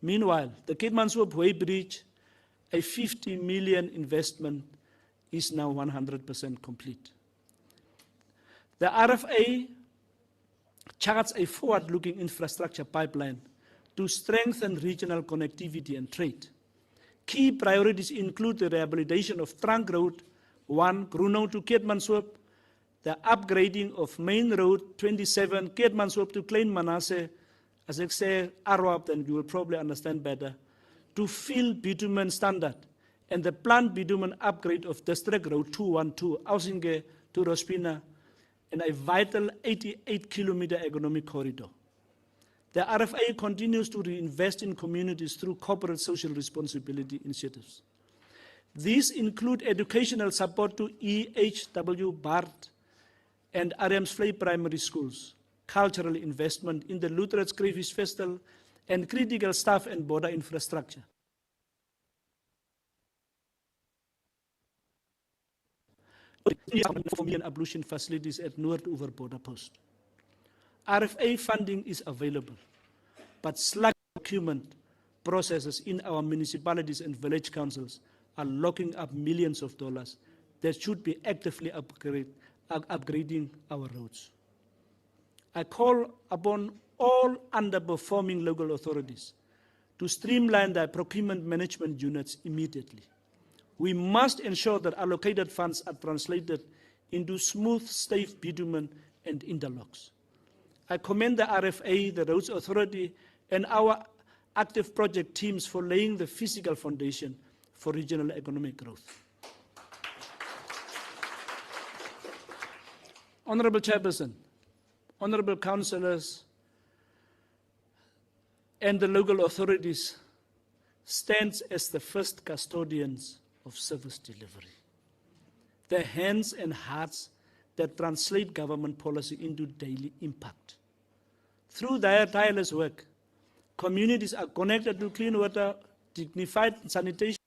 Meanwhile, the Keetmanshoop Way Bridge, a 50 million investment, is now 100% complete. The RFA charts a forward-looking infrastructure pipeline to strengthen regional connectivity and trade. Key priorities include the rehabilitation of Trunk Road 1, Grunau to Keetmanshoop, the upgrading of Main Road 27, Keetmanshoop to Klein Manasseh, as I say, Arwab, then you will probably understand better, to fill bitumen standard, and the planned bitumen upgrade of District Road 212, Ausinge to Rospina, and a vital 88-kilometer economic corridor. The RFA continues to reinvest in communities through corporate social responsibility initiatives. These include educational support to EHW BART and Adamsvlei primary schools, cultural investment in the Lutheran Crayfish Festival, and critical staff and border infrastructure. And ablution facilities at Noordoever border post. RFA funding is available, but slack procurement processes in our municipalities and village councils are locking up millions of dollars that should be actively upgrading our roads. I call upon all underperforming local authorities to streamline their procurement management units immediately. We must ensure that allocated funds are translated into smooth, safe bitumen and interlocks. I commend the RFA, the Roads Authority, and our active project teams for laying the physical foundation for regional economic growth. Honorable Chairperson, honorable councillors, and the local authorities stands as the first custodians of service delivery, the hands and hearts that translate government policy into daily impact. Through their tireless work, communities are connected to clean water, dignified sanitation.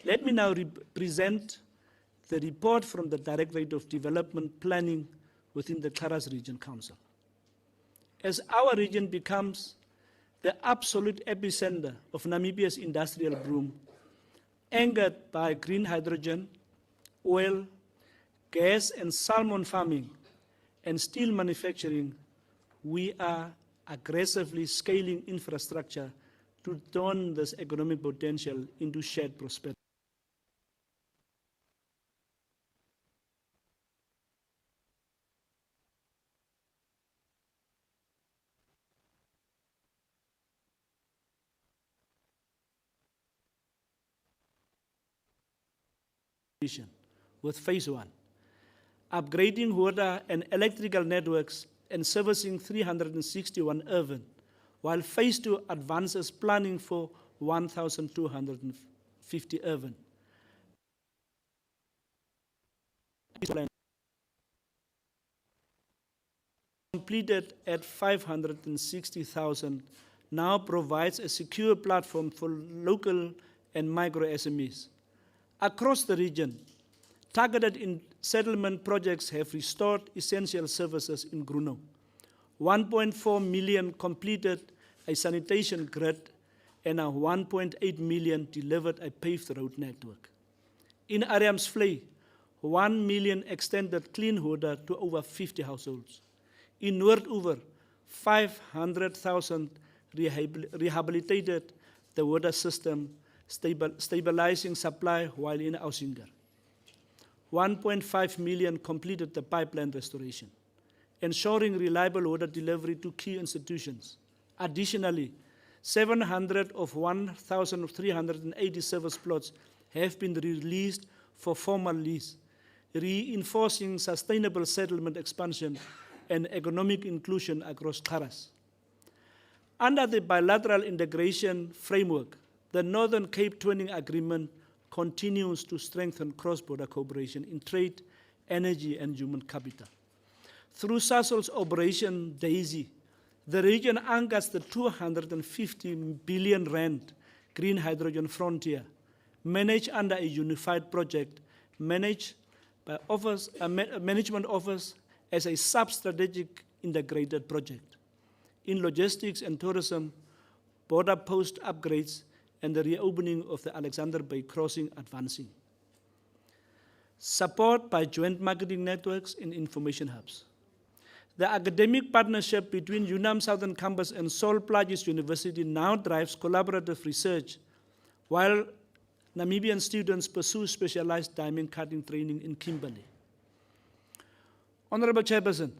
Let me now present the report from the Directorate of Development Planning within the Kharas Region Council. As our region becomes the absolute epicenter of Namibia's industrial boom, anchored by green hydrogen, oil, gas and salmon farming, and steel manufacturing, we are aggressively scaling infrastructure to turn this economic potential into shared prosperity. With phase 1, upgrading water and electrical networks and servicing 361 urban, while phase 2 advances planning for 1,250 urban. Completed at 560,000, now provides a secure platform for local and micro SMEs. Across the region, targeted in settlement projects have restored essential services in Gruno. 1.4 million completed a sanitation grid and a 1.8 million delivered a paved road network. In Ariamsvlei, 1 million extended clean water to over 50 households. In Noordoever, 500,000 rehabilitated the water system, stabilizing supply while in Ausinger. 1.5 million completed the pipeline restoration, ensuring reliable water delivery to key institutions. Additionally, 700 of 1,380 service plots have been released for formal lease, reinforcing sustainable settlement expansion and economic inclusion across Kharas. Under the bilateral integration framework, the Northern Cape Twinning Agreement continues to strengthen cross-border cooperation in trade, energy, and human capital. Through Sasol's Operation Daisy, the region anchors the 250 billion rand green hydrogen frontier, managed under a unified project, managed by management office as a sub-strategic integrated project. In logistics and tourism, border post upgrades, and the reopening of the Alexander Bay crossing advancing. Support by joint marketing networks and information hubs. The academic partnership between UNAM Southern Campus and Sol Plaatjes University now drives collaborative research, while Namibian students pursue specialized diamond cutting training in Kimberley. Honorable Chairperson,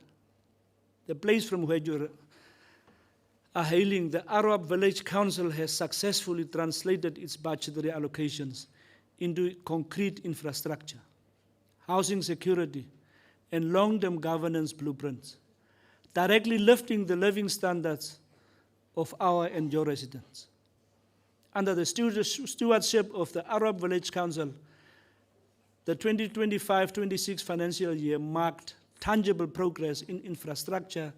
the place from where you are hailing, the Arab Village Council has successfully translated its budgetary allocations into concrete infrastructure, housing security, and long-term governance blueprints, directly lifting the living standards of our and your residents. Under the stewardship of the Arab Village Council, the 2025-26 financial year marked tangible progress in infrastructure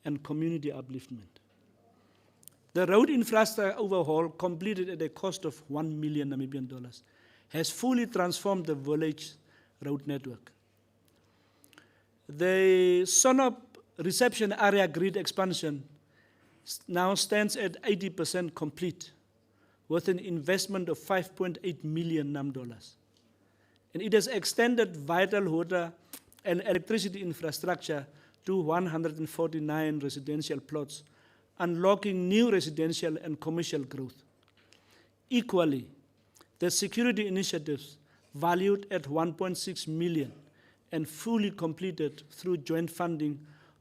and community upliftment. The road infrastructure overhaul, completed at a cost of 1 million Namibian dollars, has fully transformed the village road network. The Sonop reception area grid expansion now stands at 80% complete, with an investment of 5.8 million NAM dollars. And it has extended vital water and electricity infrastructure to 149 residential plots, unlocking new residential and commercial growth. Equally, the security initiatives, valued at 1.6 million and fully completed through joint funding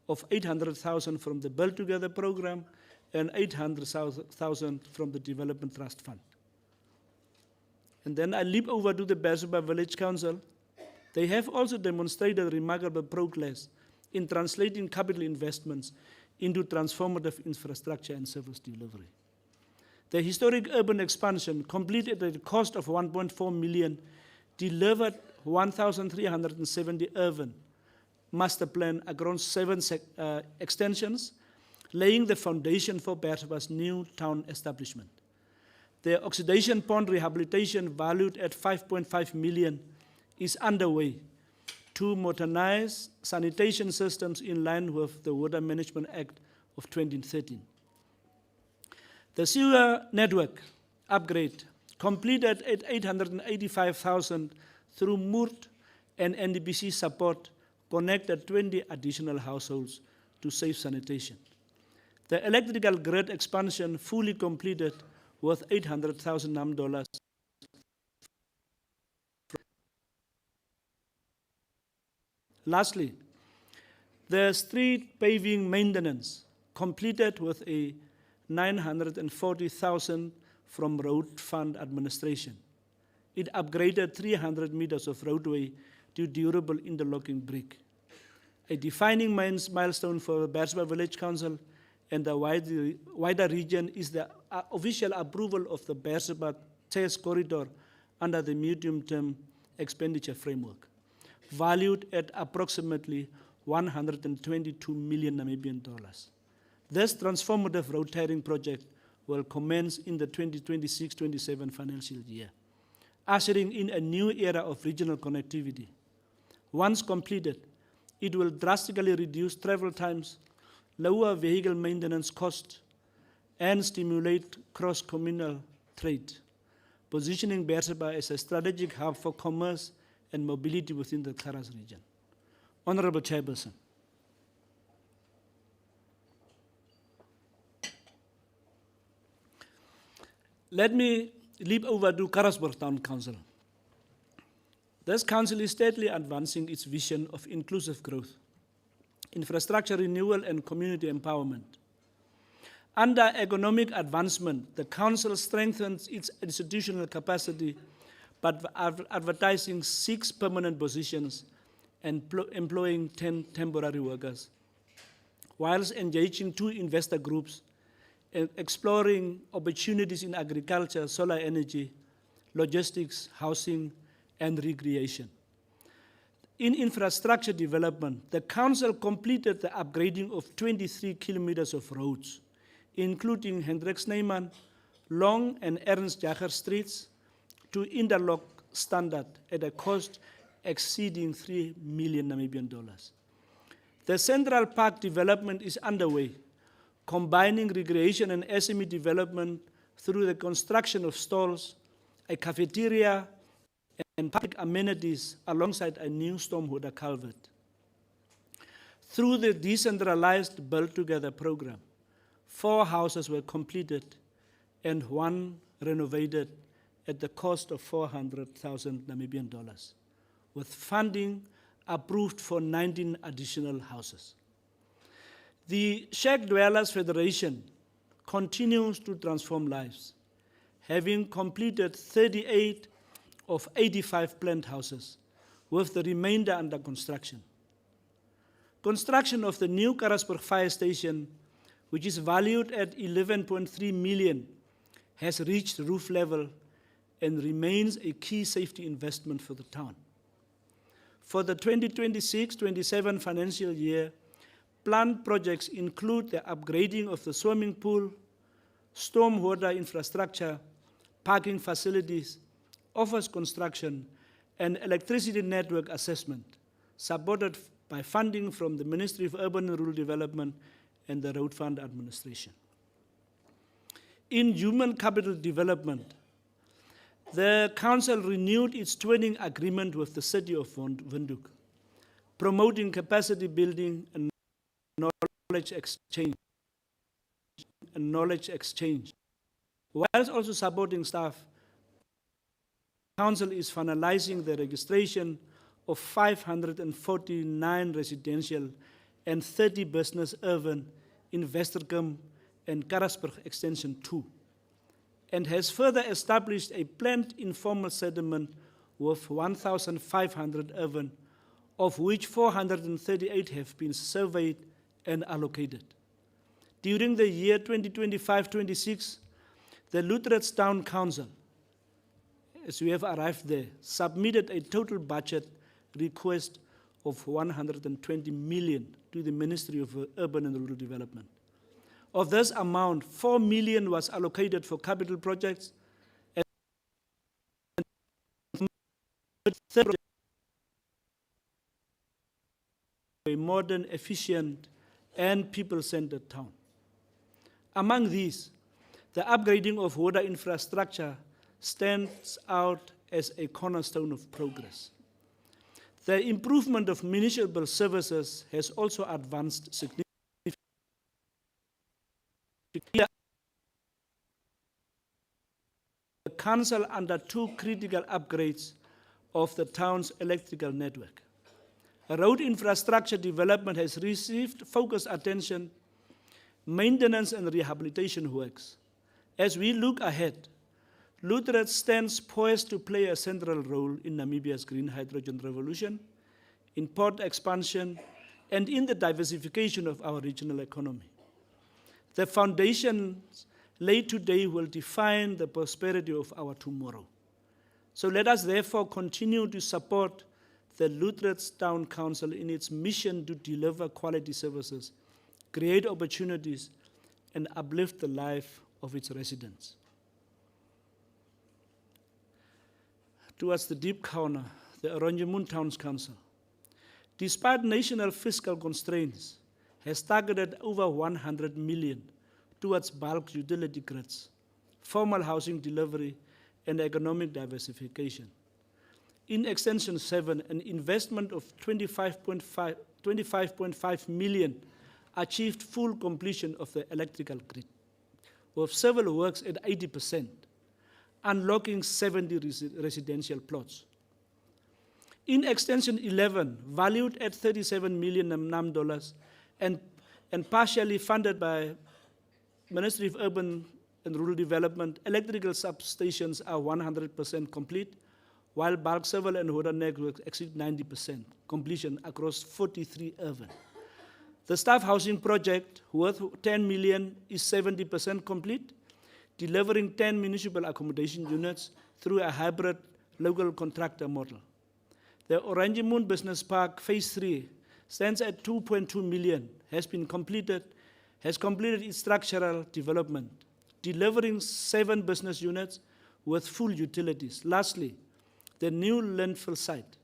of 800,000 from the Build Together program and 800,000 from the Development Trust Fund. And then I leap over to the Berseba Village Council. They have also demonstrated remarkable progress in translating capital investments into transformative infrastructure and service delivery. The historic urban expansion, completed at a cost of 1.4 million, delivered 1,370 urban master plan across 7 extensions, laying the foundation for Berseba's new town establishment. The oxidation pond rehabilitation, valued at 5.5 million, is underway to modernize sanitation systems in line with the Water Management Act of 2013. The sewer network upgrade, completed at 885,000 through MURT and NDBC support, connected 20 additional households to safe sanitation. The electrical grid expansion, fully completed, worth $800,000. Lastly, the street paving maintenance, completed with a 940,000 from Road Fund Administration. It upgraded 300 meters of roadway to durable interlocking brick. A defining milestone for Berseba Village Council and the wider region is the official approval of the Berseba Chess Corridor under the medium-term expenditure framework, valued at approximately 122 million Namibian dollars. This transformative road tiering project will commence in the 2026-27 financial year, ushering in a new era of regional connectivity. Once completed, it will drastically reduce travel times, lower vehicle maintenance costs, and stimulate cross-communal trade, positioning Berseba as a strategic hub for commerce and mobility within the Kharas region. Honorable Chairperson, let me leap over to Karasburg Town Council. This council is steadily advancing its vision of inclusive growth, infrastructure renewal, and community empowerment. Under economic advancement, the council strengthens its institutional capacity by advertising 6 permanent positions and employing 10 temporary workers, whilst engaging 2 investor groups and exploring opportunities in agriculture, solar energy, logistics, housing, and recreation. In infrastructure development, the council completed the upgrading of 23 kilometers of roads, including Hendrik Snyman, Long and Ernst Jager streets, to interlock standard at a cost exceeding 3 million Namibian dollars. The Central Park development is underway, combining recreation and SME development through the construction of stalls, a cafeteria, and public amenities alongside a new stormwater culvert. Through the decentralized Build Together program, 4 houses were completed and 1 renovated at the cost of 400,000 Namibian dollars, with funding approved for 19 additional houses. The Shack Dwellers Federation continues to transform lives, having completed 38 of 85 planned houses, with the remainder under construction. Construction of the new Karasburg Fire Station, which is valued at 11.3 million, has reached roof level and remains a key safety investment for the town. For the 2026-27 financial year, planned projects include the upgrading of the swimming pool, stormwater infrastructure, parking facilities, office construction, and electricity network assessment, supported by funding from the Ministry of Urban and Rural Development and the Road Fund Administration. In human capital development, the council renewed its twinning agreement with the city of Windhoek, promoting capacity building and knowledge exchange, whilst also supporting staff Council is finalizing the registration of 549 residential and 30 business urban in Westerkamp and Karasburg Extension 2, and has further established a planned informal settlement with 1,500 urban, of which 438 have been surveyed and allocated. During the year 2025-26, the Lutheran Town Council, as we have arrived there, submitted a total budget request of 120 million to the Ministry of Urban and Rural Development. Of this amount, 4 million was allocated for capital projects and a modern, efficient, and people-centered town. Among these, the upgrading of water infrastructure stands out as a cornerstone of progress. The improvement of municipal services has also advanced significantly. The council undertook critical upgrades of the town's electrical network. Road infrastructure development has received focused attention, maintenance and rehabilitation works. As we look ahead, Lutheran stands poised to play a central role in Namibia's green hydrogen revolution, in port expansion, and in the diversification of our regional economy. The foundations laid today will define the prosperity of our tomorrow. So let us therefore continue to support the Lutheran Town Council in its mission to deliver quality services, create opportunities, and uplift the life of its residents. Towards the deep corner, the Oranjemund Towns Council, despite national fiscal constraints, has targeted over 100 million towards bulk utility grids, formal housing delivery, and economic diversification. In Extension 7, an investment of 25.5 million achieved full completion of the electrical grid, with civil works at 80%, unlocking 70 residential plots. In Extension 11, valued at 37 million NAM dollars and partially funded by Ministry of Urban and Rural Development, electrical substations are 100% complete, while bulk civil and water networks exceed 90% completion across 43 urban. The staff housing project, worth 10 million, is 70% complete, delivering 10 municipal accommodation units through a hybrid local contractor model. The Oranjemund Business Park Phase 3 stands at 2.2 million, has completed its structural development, delivering 7 business units with full utilities. Lastly, the new landfill site,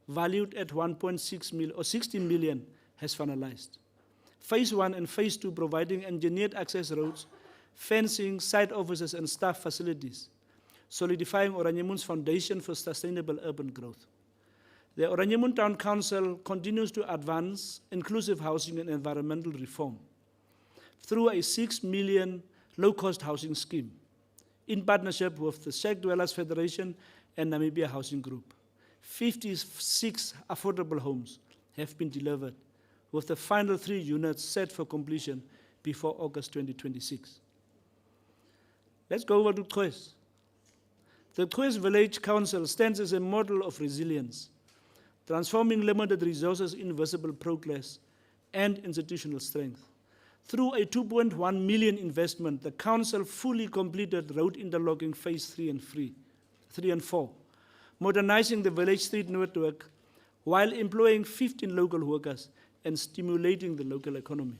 valued at 1.6 million or 16 million, has finalized. Phase 1 and Phase 2 providing engineered access roads, fencing, site offices, and staff facilities, solidifying Oranjemund's foundation for sustainable urban growth. The Oranjemund Town Council continues to advance inclusive housing and environmental reform through a 6 million low-cost housing scheme in partnership with the Shack Dwellers Federation and Namibia Housing Group. 56 affordable homes have been delivered, with the final 3 units set for completion before August 2026. Let's go over to Gertze. The Gertze Village Council stands as a model of resilience, transforming limited resources in visible progress and institutional strength. Through a 2.1 million investment, the council fully completed road interlocking Phase 3 and 4, modernizing the village street network while employing 15 local workers and stimulating the local economy.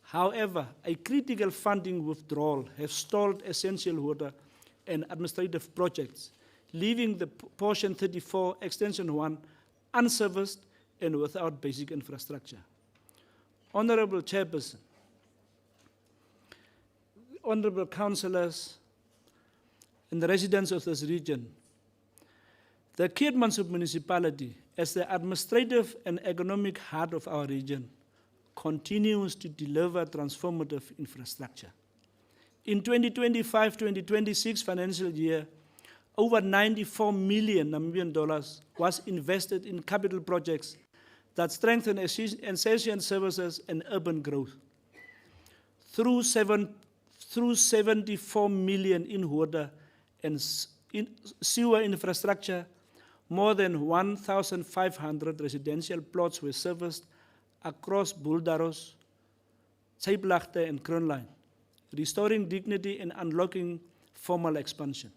However, a critical funding withdrawal has stalled essential water and administrative projects, leaving the portion 34, Extension 1, unserviced and without basic infrastructure. Honorable Chairperson, honorable councillors, and the residents of this region, the Keetmanshoop municipality, as the administrative and economic heart of our region, continues to deliver transformative infrastructure. In 2025-2026 financial year, over 94 million Namibian dollars was invested in capital projects that strengthen essential services and urban growth. Through 74 million in water and sewer infrastructure, more than 1,500 residential plots were serviced across Buldaros, Zeeplachte and Kroonlyn, restoring dignity and unlocking formal expansion.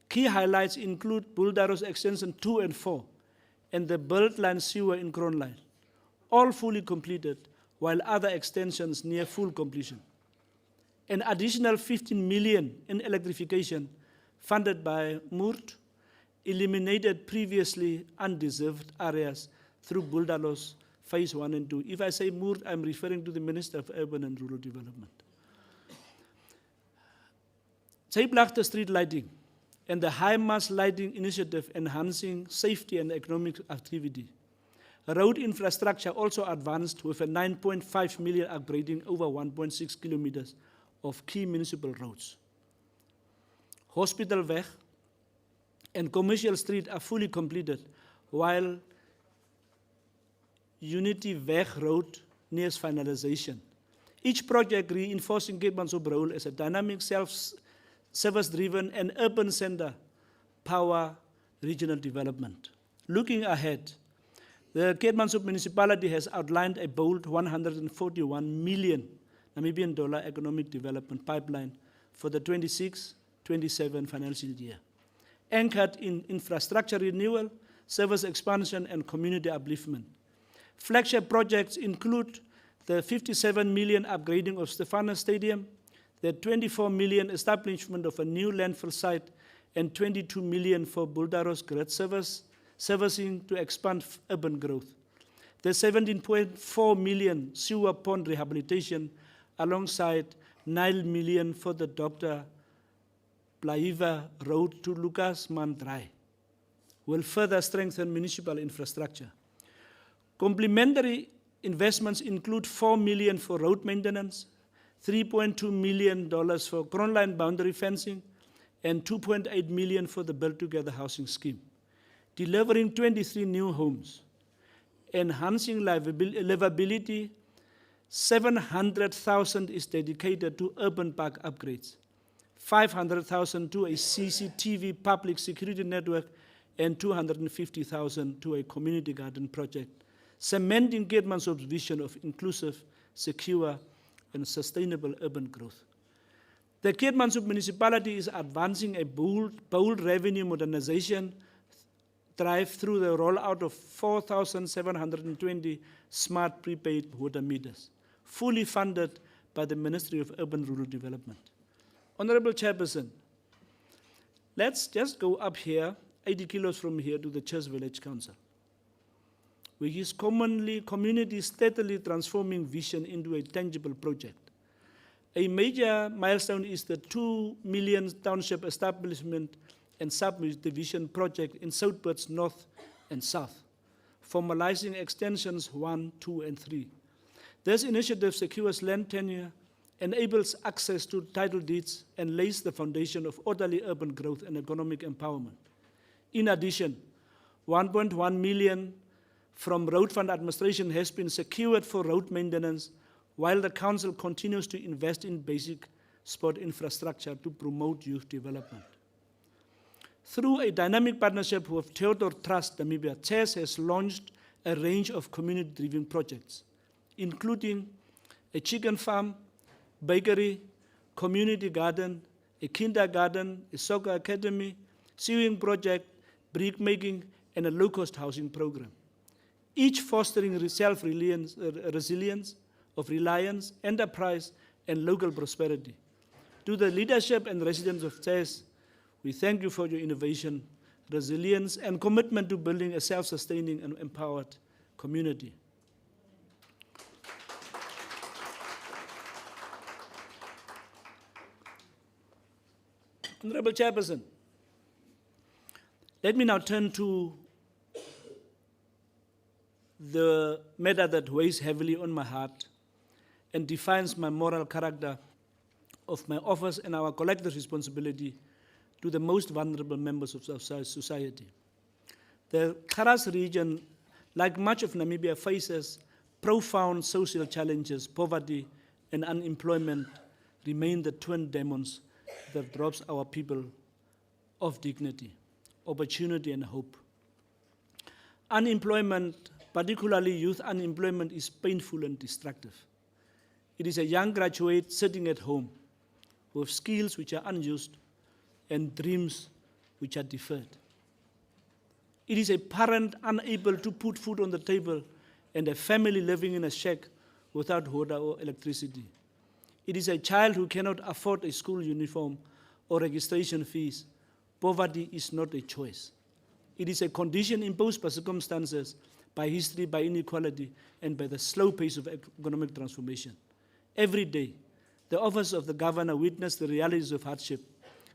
Key highlights include Buldaros Extension 2 and 4 and the Beltline sewer in Kroonlyn, all fully completed, while other extensions near full completion. An additional 15 million in electrification funded by MURT eliminated previously undeserved areas through Buldaros Phase 1 and 2. If I say MURT, I'm referring to the Minister of Urban and Rural Development. Zeeplachte street lighting and the high mass lighting initiative enhancing safety and economic activity. Road infrastructure also advanced with a 9.5 million upgrading over 1.6 kilometers of key municipal roads. Hospitalweg and Commercial Street are fully completed, while Unity Weg Road nears finalization. Each project reinforcing Keetmanshoop role as a dynamic, service-driven and urban center power regional development. Looking ahead, the Keetmanshoop municipality has outlined a bold 141 million Namibian dollar economic development pipeline for the 26-27 financial year, anchored in infrastructure renewal, service expansion, and community upliftment. Flagship projects include the 57 million upgrading of Stephanus Stadium, the 24 million establishment of a new landfill site, and 22 million for Buldaros grid servicing to expand urban growth. The 17.4 million sewer pond rehabilitation alongside 9 million for the Dr. Plaiva Road to Lucas Mandrai will further strengthen municipal infrastructure. Complementary investments include 4 million for road maintenance, $3.2 million for Kroonlyn boundary fencing, and 2.8 million for the Build Together housing scheme, delivering 23 new homes, enhancing livability. 700,000 is dedicated to urban park upgrades, 500,000 to a CCTV public security network, and 250,000 to a community garden project, cementing Keetmanshoop's vision of inclusive, secure, and sustainable urban growth. The Keetmanshoop municipality is advancing a bold revenue modernization drive through the rollout of 4,720 smart prepaid water meters, fully funded by the Ministry of Urban Rural Development. Honorable Chairperson, let's just go up here, 80 kilos from here to the Church Village Council, which is community steadily transforming vision into a tangible project. A major milestone is the 2 million township establishment and subdivision project in Southport's north and south, formalizing extensions 1, 2, and 3. This initiative secures land tenure, enables access to title deeds, and lays the foundation of orderly urban growth and economic empowerment. In addition, 1.1 million from Road Fund Administration has been secured for road maintenance, while the Council continues to invest in basic sport infrastructure to promote youth development. Through a dynamic partnership with Theodore Trust Namibia, CHES has launched a range of community-driven projects, including a chicken farm, bakery, community garden, a kindergarten, a soccer academy, sewing project, brick making, and a low-cost housing program, each fostering self-resilience, of reliance, enterprise, and local prosperity. To the leadership and residents of CHES, we thank you for your innovation, resilience, and commitment to building a self-sustaining and empowered community. Honorable Chairperson, let me now turn to the matter that weighs heavily on my heart and defines my moral character of my office and our collective responsibility to the most vulnerable members of society. The Kharas region, like much of Namibia, faces profound social challenges. Poverty and unemployment remain the twin demons that robs our people of dignity, opportunity, and hope. Unemployment, particularly youth unemployment, is painful and destructive. It is a young graduate sitting at home with skills which are unused and dreams which are deferred. It is a parent unable to put food on the table and a family living in a shack without water or electricity. It is a child who cannot afford a school uniform or registration fees. Poverty is not a choice. It is a condition imposed by circumstances, by history, by inequality, and by the slow pace of economic transformation. Every day, the office of the governor witnessed the realities of hardship.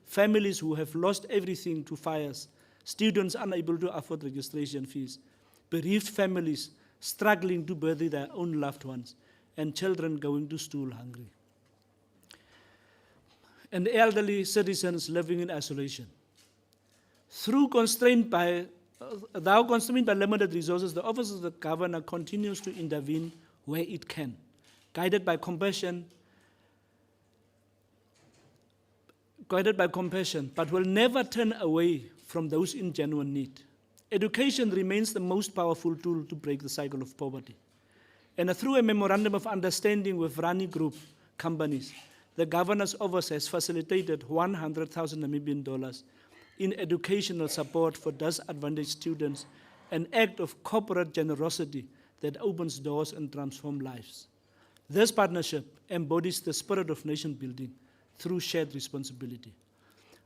Families who have lost everything to fires, students unable to afford registration fees, bereaved families struggling to bury their own loved ones, and children going to school hungry. And elderly citizens living in isolation. Thou constrained by limited resources, the office of the governor continues to intervene where it can, guided by compassion, but will never turn away from those in genuine need. Education remains the most powerful tool to break the cycle of poverty. And through a memorandum of understanding with Rani Group companies, the governor's office has facilitated 100,000 Namibian dollars in educational support for disadvantaged students, an act of corporate generosity that opens doors and transforms lives. This partnership embodies the spirit of nation building through shared responsibility.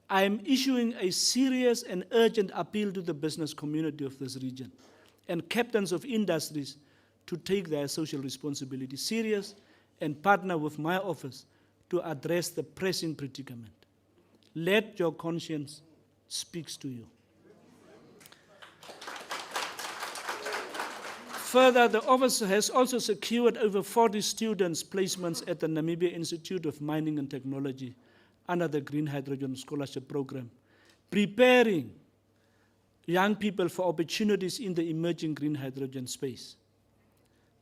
I am issuing a serious and urgent appeal to the business community of this region and captains of industries to take their social responsibility serious and partner with my office to address the pressing predicament. Let your conscience speak to you. Further, the office has also secured over 40 students' placements at the Namibia Institute of Mining and Technology under the Green Hydrogen Scholarship Program, preparing young people for opportunities in the emerging green hydrogen space.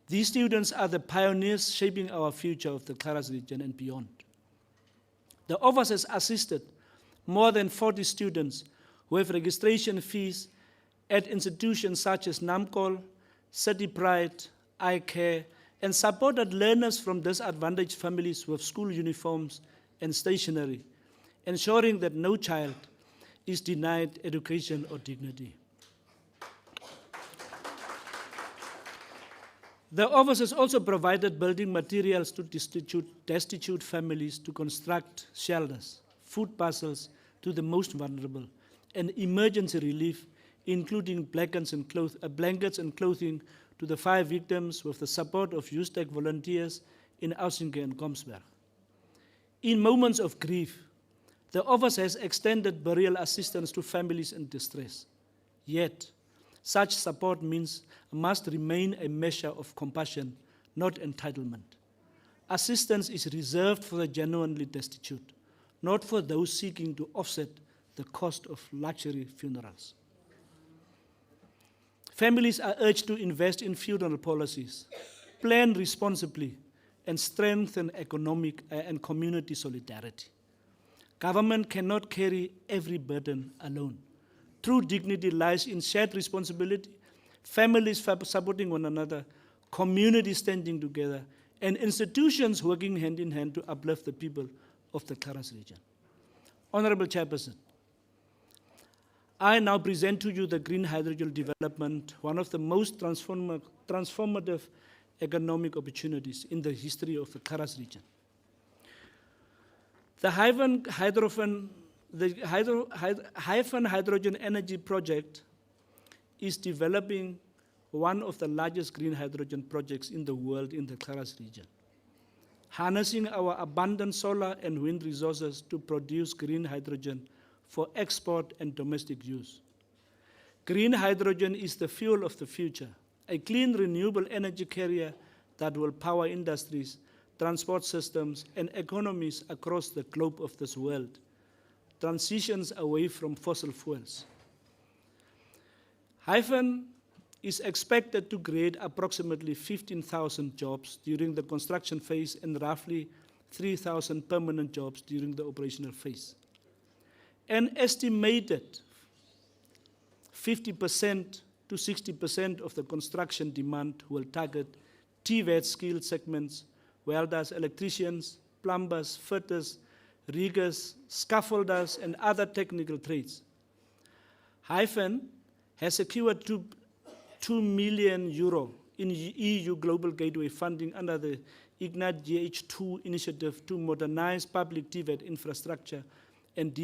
These students are the pioneers shaping our future of the Kharas region and beyond. The office has assisted more than 40 students who have registration fees at institutions such as NAMCOL, City Pride, iCare, and supported learners from disadvantaged families with school uniforms and stationery, ensuring that no child is denied education or dignity. The office has also provided building materials to destitute families to construct shelters, food parcels to the most vulnerable, and emergency relief, including blankets and clothing to the 5 victims with the support of USTEC volunteers in Ausinke and Komsberg. In moments of grief, the office has extended burial assistance to families in distress. Yet, such support must remain a measure of compassion, not entitlement. Assistance is reserved for the genuinely destitute, not for those seeking to offset the cost of luxury funerals. Families are urged to invest in funeral policies, plan responsibly, and strengthen economic and community solidarity. Government cannot carry every burden alone. True dignity lies in shared responsibility, families supporting one another, communities standing together, and institutions working hand in hand to uplift the people of the Kharas region. Honorable Chairperson, I now present to you the green hydrogen development, one of the most transformative economic opportunities in the history of the Kharas region. The Hyphen Hydrogen Energy Project is developing one of the largest green hydrogen projects in the world in the Kharas region, harnessing our abundant solar and wind resources to produce green hydrogen for export and domestic use. Green hydrogen is the fuel of the future, a clean, renewable energy carrier that will power industries, transport systems, and economies across the globe of this world. transitions away from fossil fuels. Hyphen is expected to create approximately 15,000 jobs during the construction phase and roughly 3,000 permanent jobs during the operational phase. An estimated 50% to 60% of the construction demand will target TVET skilled segments, welders, electricians, plumbers, fitters, riggers, scaffolders, and other technical trades. Hyphen has secured 2 million euro in EU Global Gateway funding under the Ignite GH2 initiative to modernize public TVET infrastructure and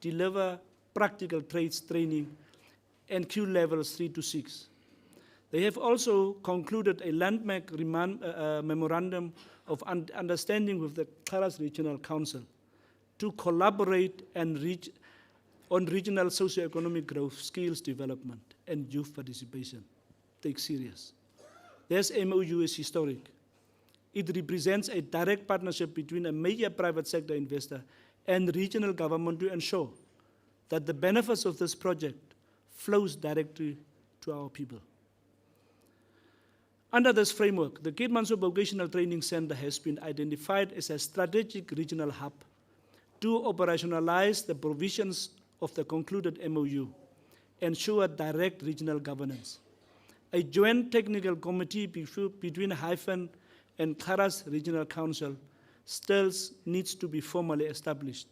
deliver practical trades training and Q levels 3 to 6. They have also concluded a landmark memorandum of understanding with the Kharas Regional Council to collaborate and on regional socio-economic growth, skills development, and youth participation. Take serious. This MOU is historic. It represents a direct partnership between a major private sector investor and regional government to ensure that the benefits of this project flows directly to our people. Under this framework, the Keetmanshoop Vocational Training Center has been identified as a strategic regional hub to operationalize the provisions of the concluded MOU, ensure direct regional governance. A joint technical committee between Hyphen and Kharas Regional Council still needs to be formally established.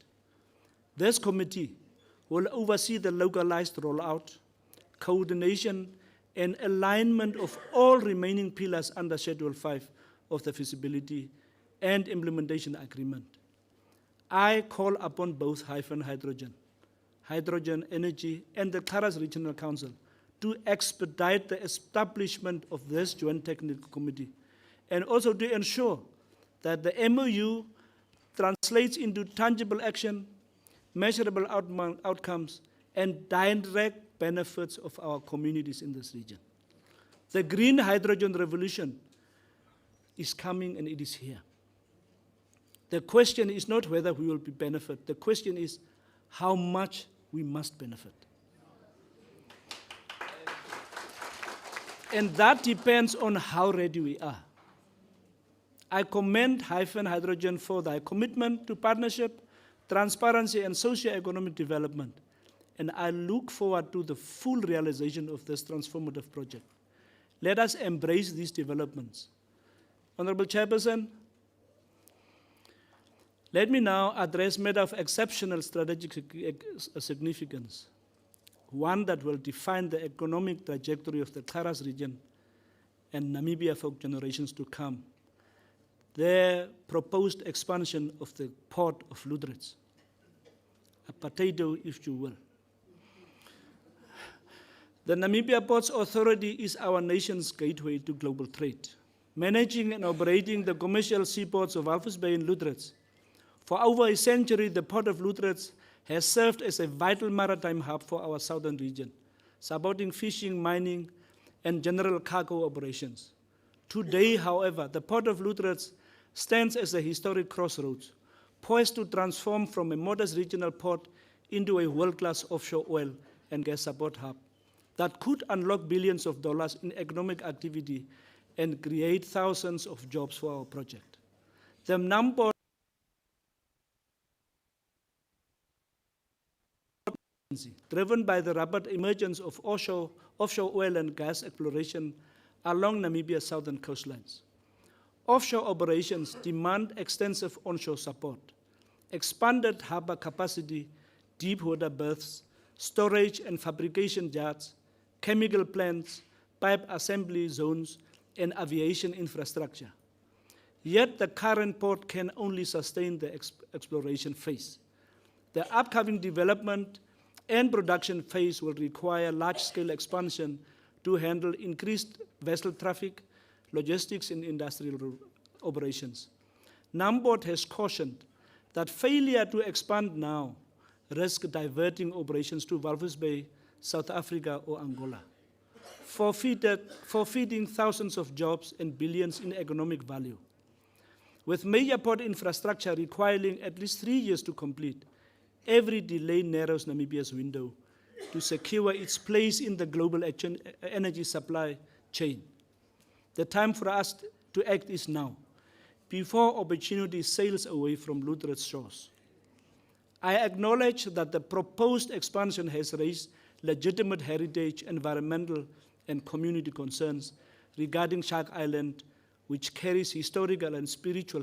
This committee will oversee the localized rollout, coordination, and alignment of all remaining pillars under Schedule 5 of the Feasibility and Implementation Agreement. I call upon both Hyphen Hydrogen Energy, and the Kharas Regional Council to expedite the establishment of this joint technical committee, and also to ensure that the MOU translates into tangible action, measurable outcomes, and direct benefits of our communities in this region. The green hydrogen revolution is coming and it is here. The question is not whether we will be benefit. The question is how much we must benefit. And that depends on how ready we are. I commend Hyphen Hydrogen for their commitment to partnership, transparency, and socio-economic development. And I look forward to the full realization of this transformative project. Let us embrace these developments. Honorable Chairperson, let me now address a matter of exceptional strategic significance, one that will define the economic trajectory of the Kharas region and Namibia for generations to come. The proposed expansion of the port of Lüderitz, a potato if you will. The Namibia Ports Authority is our nation's gateway to global trade, managing and operating the commercial seaports of Walvis Bay and Lüderitz. For over a century, the port of Lüderitz has served as a vital maritime hub for our southern region, supporting fishing, mining, and general cargo operations. Today, however, the port of Lüderitz stands as a historic crossroads, poised to transform from a modest regional port into a world-class offshore oil and gas support hub that could unlock billions of dollars in economic activity and create thousands of jobs for our project. The number driven by the rapid emergence of offshore oil and gas exploration along Namibia's southern coastlines. Offshore operations demand extensive onshore support, expanded harbor capacity, deep water berths, storage and fabrication yards, chemical plants, pipe assembly zones, and aviation infrastructure. Yet the current port can only sustain the exploration phase. The upcoming development and production phase will require large-scale expansion to handle increased vessel traffic, logistics, and industrial operations. NAMPORT has cautioned that failure to expand now risks diverting operations to Walvis Bay, South Africa, or Angola, forfeiting thousands of jobs and billions in economic value. With major port infrastructure requiring at least 3 years to complete, Every delay narrows Namibia's window to secure its place in the global energy supply chain. The time for us to act is now, before opportunity sails away from Lutheran's shores. I acknowledge that the proposed expansion has raised legitimate heritage, environmental, and community concerns regarding Shark Island, which carries historical and spiritual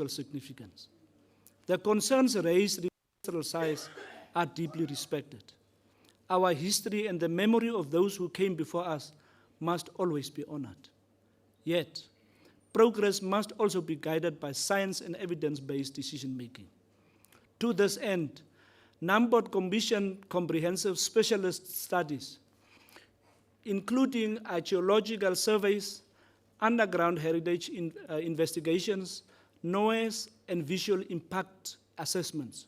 significance. The concerns raised regarding cultural size are deeply respected. Our history and the memory of those who came before us must always be honored. Yet, progress must also be guided by science and evidence-based decision-making. To this end, NAMBOD commissioned comprehensive specialist studies, including archaeological surveys, underground heritage investigations, noise, and visual impact assessments.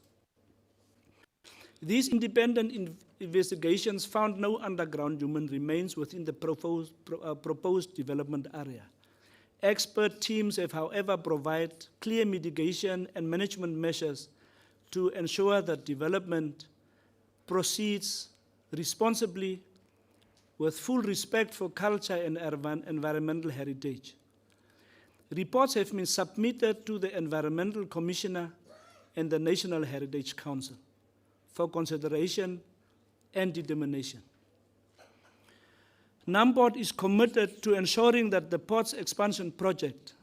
These independent investigations found no underground human remains within the proposed development area. Expert teams have, however, provided clear mitigation and management measures to ensure that development proceeds responsibly with full respect for culture and environmental heritage. Reports have been submitted to the Environmental Commissioner and the National Heritage Council for consideration and determination. NAMBOD is committed to ensuring that the port's expansion project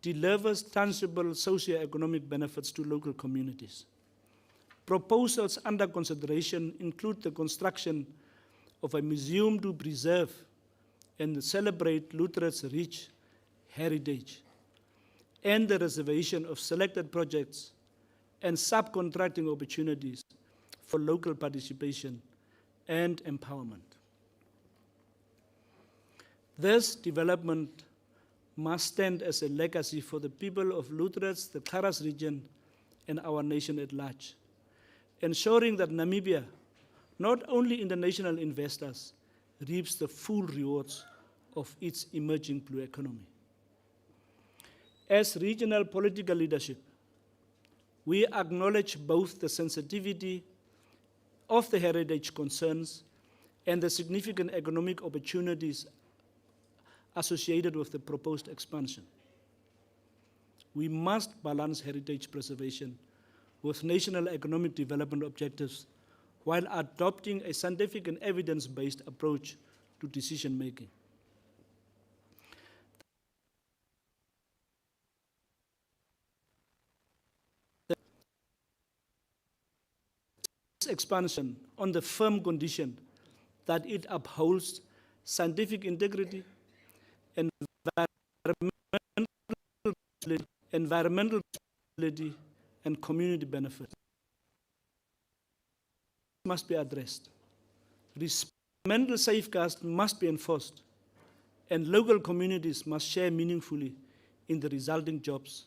delivers tangible socio-economic benefits to local communities. Proposals under consideration include the construction of a museum to preserve and celebrate Lutheran's rich heritage, and the reservation of selected projects and subcontracting opportunities for local participation and empowerment. This development must stand as a legacy for the people of Lutheran's, the Kharas region, and our nation at large, ensuring that Namibia, not only international investors, reaps the full rewards of its emerging blue economy. As regional political leadership, we acknowledge both the sensitivity of the heritage concerns and the significant economic opportunities associated with the proposed expansion. We must balance heritage preservation with national economic development objectives while adopting a scientific and evidence-based approach to decision-making. This expansion on the firm condition that it upholds scientific integrity, environmental responsibility, and community benefit must be addressed. Environmental safeguards must be enforced, and local communities must share meaningfully in the resulting jobs,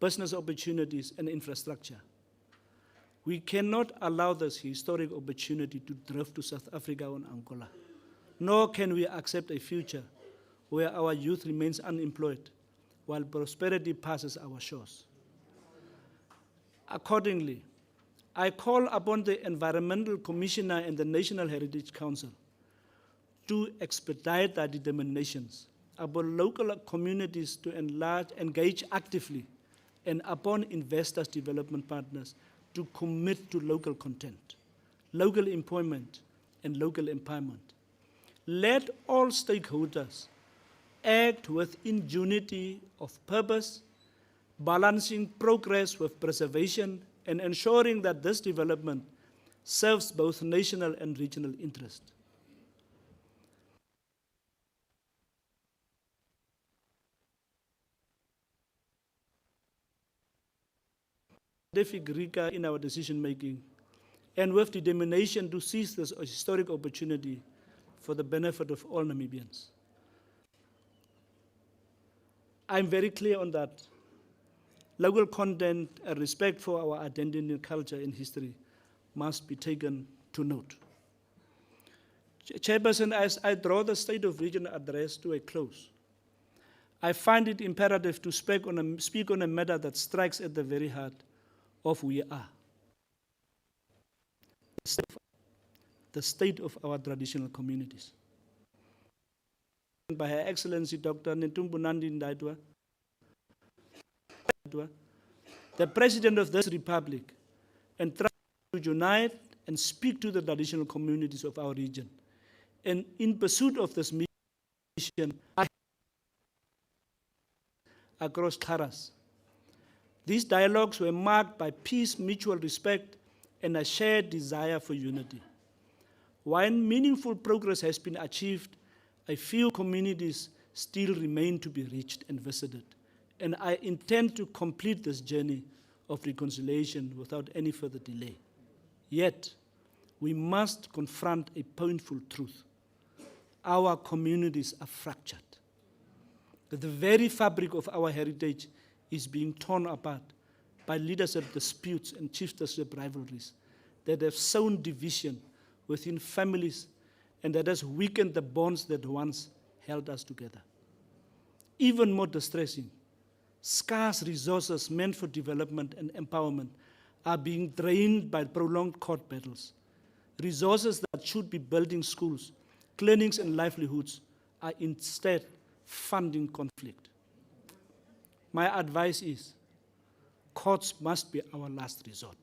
business opportunities, and infrastructure. We cannot allow this historic opportunity to drift to South Africa or Angola, nor can we accept a future where our youth remains unemployed while prosperity passes our shores. Accordingly, I call upon the Environmental Commissioner and the National Heritage Council to expedite their determinations, upon local communities to engage actively, and upon investors, development partners, to commit to local content, local employment, and local empowerment. Let all stakeholders act with unity of purpose, balancing progress with preservation, and ensuring that this development serves both national and regional interest. Scientific rigor in our decision-making, and with determination to seize this historic opportunity for the benefit of all Namibians. I'm very clear on that. Local content and respect for our identity, culture, and history must be taken to note. Chairperson, as I draw the State of Region address to a close, I find it imperative to speak on a matter that strikes at the very heart of who we are. the state of our traditional communities. By Her Excellency Dr. Netumbo Nandi Ndaitwah, the President of this Republic, and try to unite and speak to the traditional communities of our region. And in pursuit of this mission, across Kharas. These dialogues were marked by peace, mutual respect, and a shared desire for unity. While meaningful progress has been achieved, I feel communities still remain to be reached and visited, and I intend to complete this journey of reconciliation without any further delay. Yet, we must confront a painful truth. Our communities are fractured. The very fabric of our heritage is being torn apart by leadership disputes and chieftainship rivalries that have sown division within families and that has weakened the bonds that once held us together. Even more distressing, scarce resources meant for development and empowerment are being drained by prolonged court battles. Resources that should be building schools, clinics, and livelihoods are instead funding conflict. My advice is, courts must be our last resort.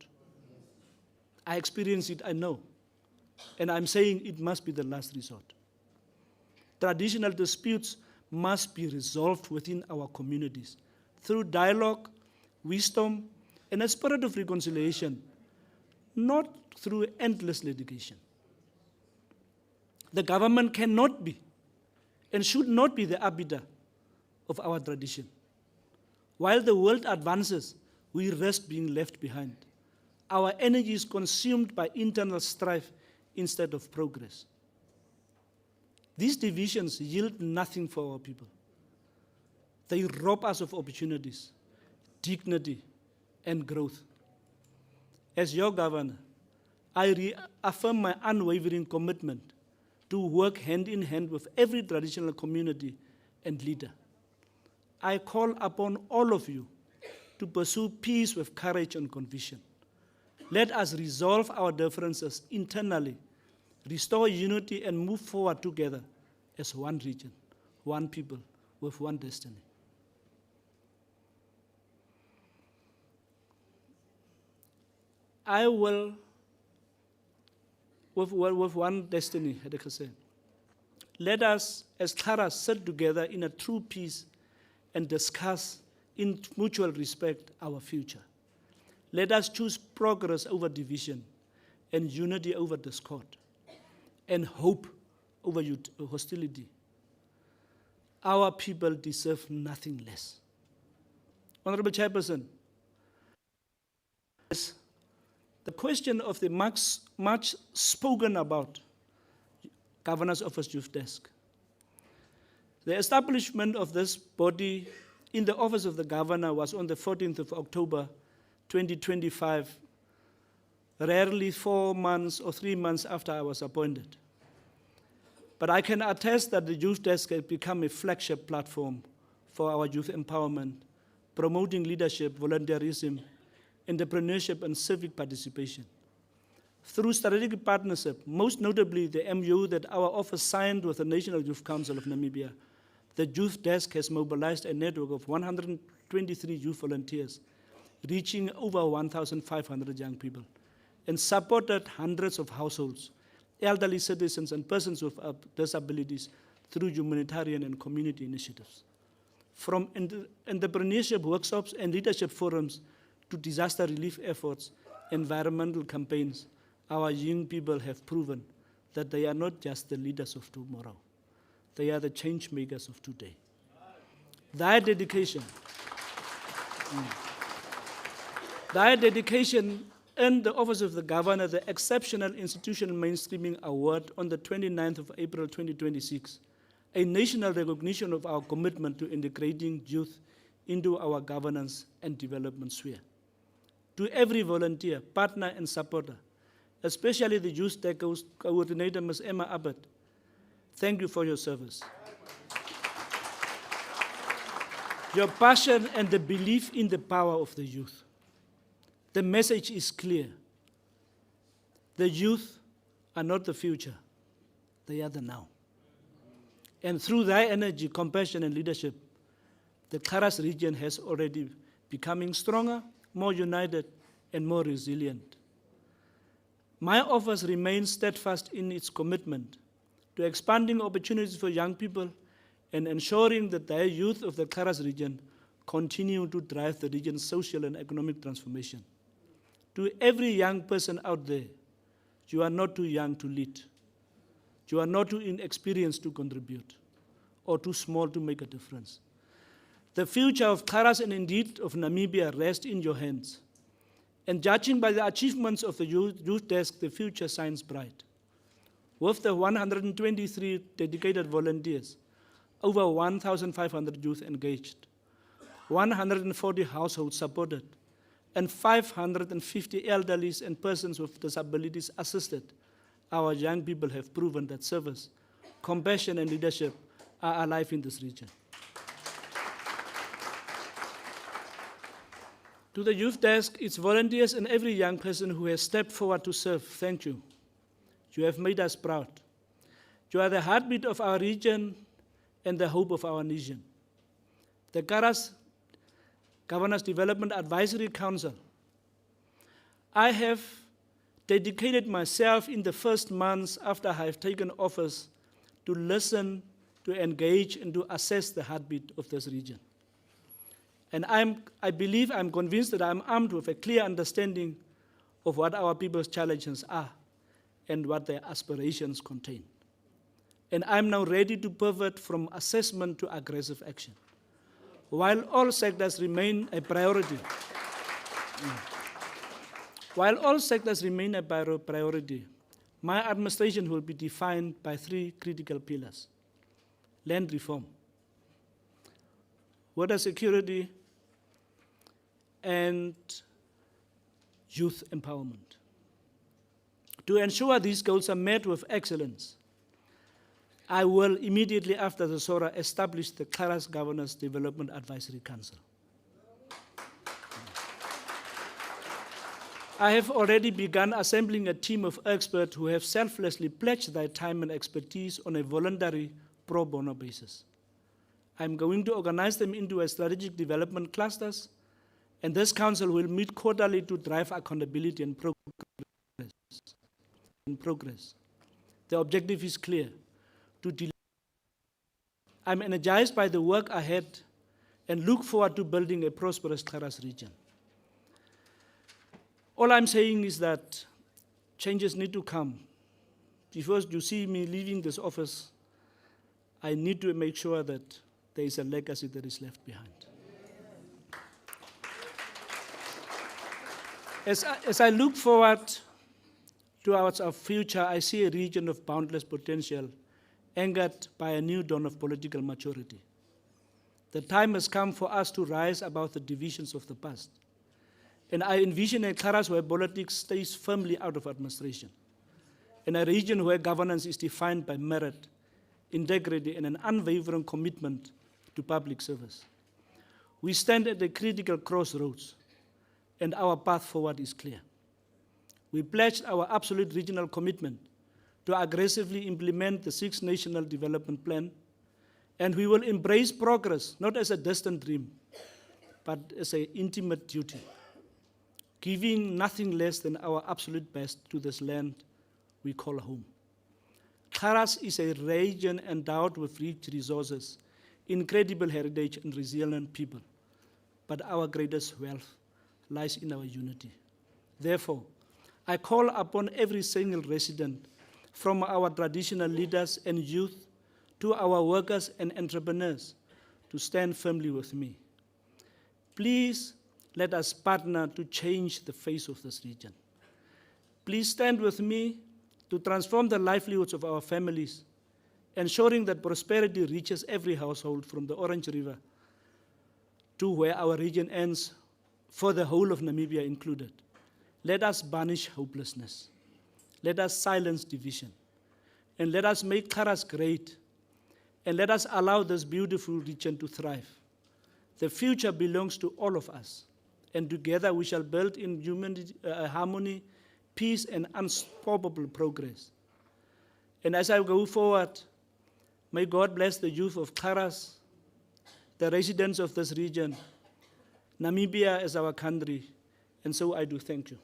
I experience it, I know, and I'm saying it must be the last resort. Traditional disputes must be resolved within our communities through dialogue, wisdom, and a spirit of reconciliation, not through endless litigation. The government cannot be and should not be the arbiter of our tradition. While the world advances, we risk being left behind. Our energy is consumed by internal strife instead of progress. These divisions yield nothing for our people. They rob us of opportunities, dignity, and growth. As your governor, I reaffirm my unwavering commitment to work hand in hand with every traditional community and leader. I call upon all of you to pursue peace with courage and conviction. Let us resolve our differences internally, restore unity, and move forward together as one region, one people, with one destiny. I will, with one destiny, like I said. Let us, as Kharas, sit together in a true peace and discuss in mutual respect our future. Let us choose progress over division and unity over discord and hope over hostility. Our people deserve nothing less. Honorable Chairperson, the question of the much spoken about Governor's Office Youth Desk. The establishment of this body in the Office of the Governor was on the 14th of October, 2025, rarely 4 months or 3 months after I was appointed. But I can attest that the Youth Desk has become a flagship platform for our youth empowerment, promoting leadership, volunteerism, entrepreneurship, and civic participation. Through strategic partnership, most notably the MOU that our office signed with the National Youth Council of Namibia, the Youth Desk has mobilized a network of 123 youth volunteers, reaching over 1,500 young people, and supported hundreds of households, elderly citizens, and persons with disabilities through humanitarian and community initiatives. From entrepreneurship workshops and leadership forums to disaster relief efforts, environmental campaigns, our young people have proven that they are not just the leaders of tomorrow. They are the change makers of today. Their dedication earned the Office of the Governor the Exceptional Institutional Mainstreaming Award on the 29th of April 2026, a national recognition of our commitment to integrating youth into our governance and development sphere. To every volunteer, partner, and supporter, especially the Youth Desk coordinator, Ms. Emma Abbott, thank you for your service. Your passion and the belief in the power of the youth. The message is clear. The youth are not the future, they are the now. And through their energy, compassion, and leadership, the Kharas region has already becoming stronger, more united, and more resilient. My office remains steadfast in its commitment to expanding opportunities for young people and ensuring that the youth of the Kharas region continue to drive the region's social and economic transformation. To every young person out there, you are not too young to lead. You are not too inexperienced to contribute or too small to make a difference. The future of Kharas and indeed of Namibia rests in your hands. And judging by the achievements of the youth desk, the future shines bright. With the 123 dedicated volunteers, over 1,500 youth engaged, 140 households supported, and 550 elderlies and persons with disabilities assisted, our young people have proven that service, compassion, and leadership are alive in this region. To the youth desk, its volunteers, and every young person who has stepped forward to serve, thank you. You have made us proud. You are the heartbeat of our region and the hope of our nation. The Kharas Governors Development Advisory Council. I have dedicated myself in the first months after I have taken office to listen, to engage, and to assess the heartbeat of this region. And I'm convinced that I'm armed with a clear understanding of what our people's challenges are and what their aspirations contain. And I'm now ready to pivot from assessment to aggressive action. While all sectors remain a priority, my administration will be defined by three critical pillars: land reform, water security, and youth empowerment. To ensure these goals are met with excellence, I will immediately after the SORA establish the Kharas Governors Development Advisory Council. I have already begun assembling a team of experts who have selflessly pledged their time and expertise on a voluntary pro bono basis. I'm going to organize them into a strategic development clusters, and this council will meet quarterly to drive accountability and progress. The objective is clear: to deliver. I'm energized by the work ahead and look forward to building a prosperous Kharas region. All I'm saying is that changes need to come. Before you see me leaving this office, I need to make sure that there is a legacy that is left behind. As I look forward towards our future, I see a region of boundless potential anchored by a new dawn of political maturity. The time has come for us to rise above the divisions of the past. And I envision a Kharas where politics stays firmly out of administration, in a region where governance is defined by merit, integrity, and an unwavering commitment to public service. We stand at a critical crossroads, and our path forward is clear. We pledged our absolute regional commitment to aggressively implement the 6th National Development Plan, and we will embrace progress not as a distant dream, but as an intimate duty, giving nothing less than our absolute best to this land we call home. Kharas is a region endowed with rich resources, incredible heritage, and resilient people, but our greatest wealth lies in our unity. Therefore, I call upon every single resident, from our traditional leaders and youth to our workers and entrepreneurs, to stand firmly with me. Please let us partner to change the face of this region. Please stand with me to transform the livelihoods of our families, ensuring that prosperity reaches every household from the Orange River to where our region ends, for the whole of Namibia included. Let us banish hopelessness. Let us silence division. And let us make Kharas great. And let us allow this beautiful region to thrive. The future belongs to all of us. And together we shall build in harmony peace and unstoppable progress. And as I go forward, may God bless the youth of Kharas, the residents of this region, Namibia as our country, and so I do thank you.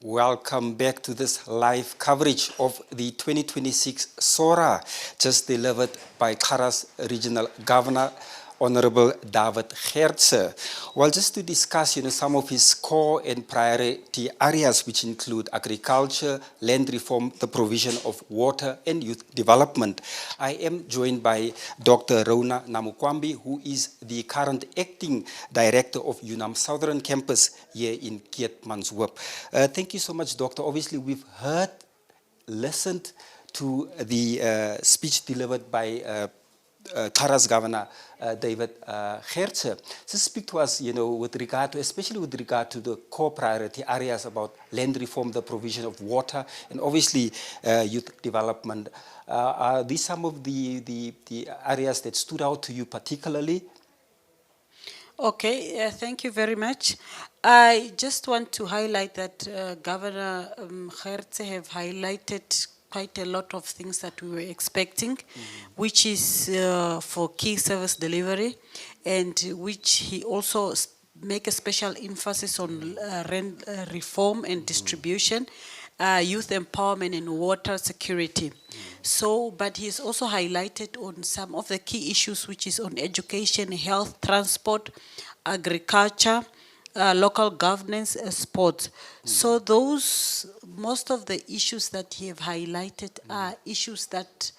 Welcome back to this live coverage of the 2026 SORA, just delivered by Kharas Regional Governor, Honorable Dawid Gertze. Well, just to discuss, some of his core and priority areas, which include agriculture, land reform, the provision of water, and youth development. I am joined by Dr. Rona Namukwambi, who is the current acting director of UNAM Southern Campus here in Keetmanshoop. Thank you so much, Doctor. Obviously, we've listened to the speech delivered by Kharas Governor Dawid Gertze. Just speak to us, with regard to, especially with regard to the core priority areas about land reform, the provision of water, and obviously youth development. Are these some of the areas that stood out to you particularly? Okay, thank you very much. I just want to highlight that Governor Gertze have highlighted quite a lot of things that we were expecting, which is for key service delivery, and which he also make a special emphasis on rent reform and distribution, youth empowerment and water security. So, but he's also highlighted on some of the key issues, which is on education, health, transport, agriculture, local governance, sports. So those, most of the issues that he have highlighted are issues that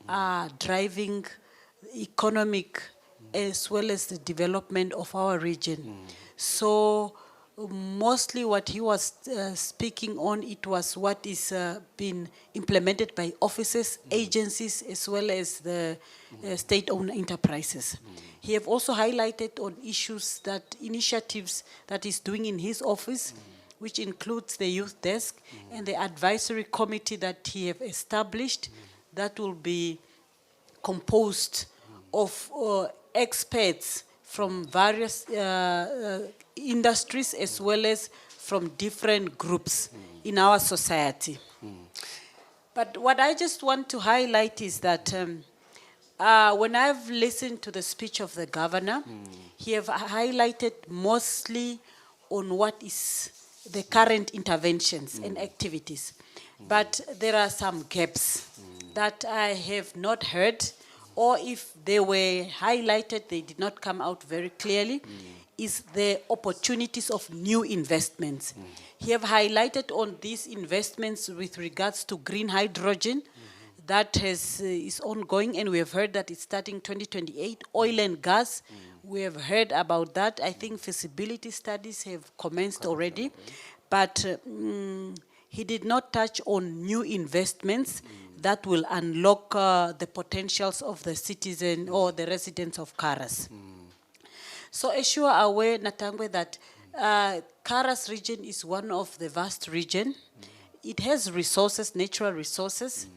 are driving economic as well as the development of our region. So mostly what he was speaking on, it was what is being implemented by offices, agencies, as well as the state-owned enterprises. He have also highlighted on issues that, initiatives that he's doing in his office, which includes the youth desk and the advisory committee that he have established that will be composed of experts from various industries as well as from different groups in our society. But what I just want to highlight is that when I've listened to the speech of the governor, he have highlighted mostly on what is the current interventions and activities. But there are some gaps that I have not heard, or if they were highlighted, they did not come out very clearly, is the opportunities of new investments. He have highlighted on these investments with regards to green hydrogen, that is ongoing, and we have heard that it's starting 2028. Oil and gas, we have heard about that. I think feasibility studies have commenced already. But He did not touch on new investments that will unlock the potentials of the citizen or the residents of Kharas. So as you are aware, Natangwe, that Kharas region is one of the vast region. It has resources, natural resources,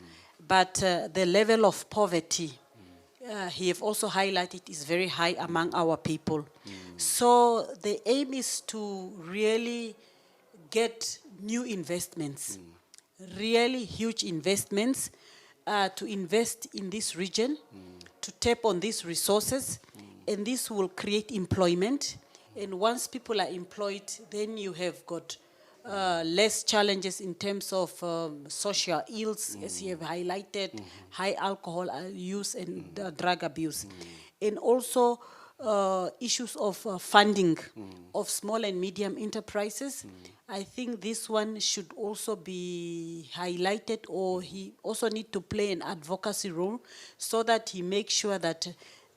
but the level of poverty, he have also highlighted, is very high among our people. So the aim is to really get new investments, really huge investments, to invest in this region, to tap on these resources, and this will create employment. And once people are employed, then you have got less challenges in terms of social ills, as you have highlighted, high alcohol use and drug abuse. And also issues of funding of small and medium enterprises. I think this one should also be highlighted, or he also need to play an advocacy role so that he makes sure that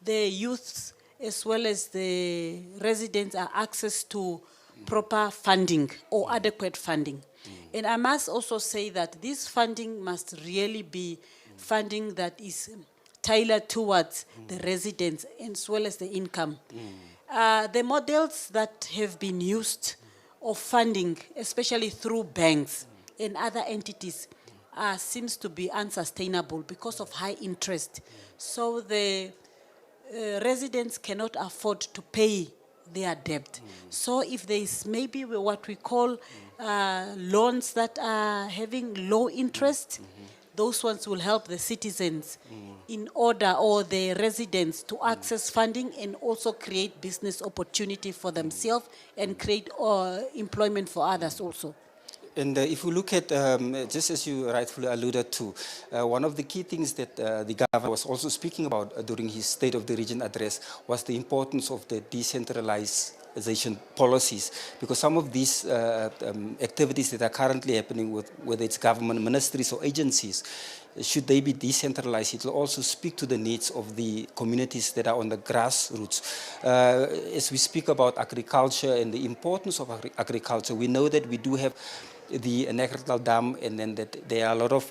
the youths as well as the residents are access to proper funding or adequate funding. And I must also say that this funding must really be funding that is tailored towards the residents as well as the income. The models that have been used of funding, especially through banks and other entities, seems to be unsustainable because of high interest. So the residents cannot afford to pay their debt. So if there is maybe what we call loans that are having low interest, those ones will help the citizens in order, or the residents, to access funding and also create business opportunity for themselves and create employment for others also. And if we look at, just as you rightfully alluded to, one of the key things that the governor was also speaking about during his State of the Region address was the importance of the decentralization policies, because some of these activities that are currently happening with, whether it's government ministries or agencies, should they be decentralized, it will also speak to the needs of the communities that are on the grassroots. As we speak about agriculture and the importance of agriculture, we know that we do have the Neckartal Dam, and then that there are a lot of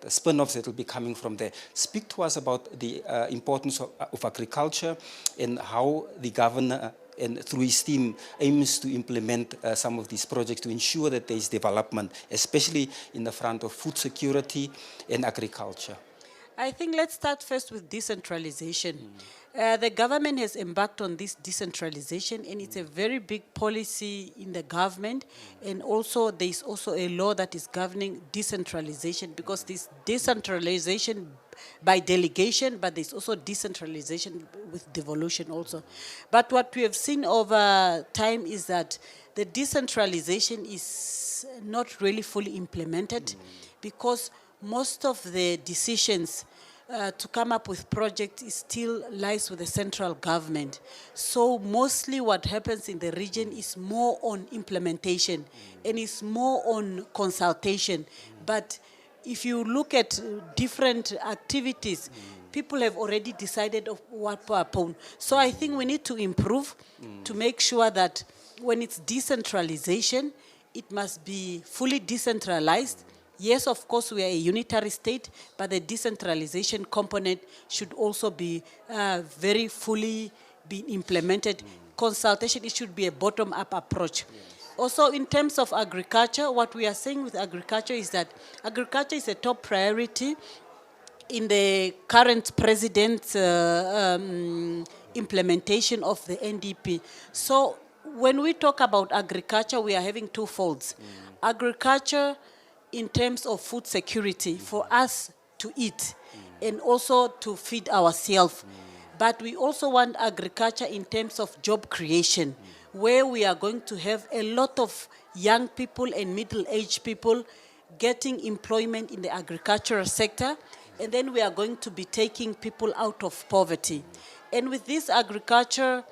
spin-offs that will be coming from there. Speak to us about the importance of agriculture and how the governor, and through his team, aims to implement some of these projects to ensure that there is development, especially in the front of food security and agriculture. I think let's start first with decentralization. The government has embarked on this decentralization, and it's a very big policy in the government. And also there's also a law that is governing decentralization, because this decentralization by delegation, but there's also decentralization with devolution also. But what we have seen over time is that the decentralization is not really fully implemented, because most of the decisions to come up with projects still lies with the central government. So mostly what happens in the region is more on implementation and is more on consultation. But if you look at different activities, people have already decided of what upon. So I think we need to improve to make sure that when it's decentralization, it must be fully decentralized. Yes, of course, we are a unitary state, but the decentralization component should also be very fully be implemented. Consultation, it should be a bottom-up approach. Also, in terms of agriculture, what we are saying with agriculture is that agriculture is a top priority in the current president's implementation of the NDP. So when we talk about agriculture, we are having two folds. Agriculture in terms of food security for us to eat and also to feed ourselves. But we also want agriculture in terms of job creation, where we are going to have a lot of young people and middle-aged people getting employment in the agricultural sector, and then we are going to be taking people out of poverty. And with these agriculture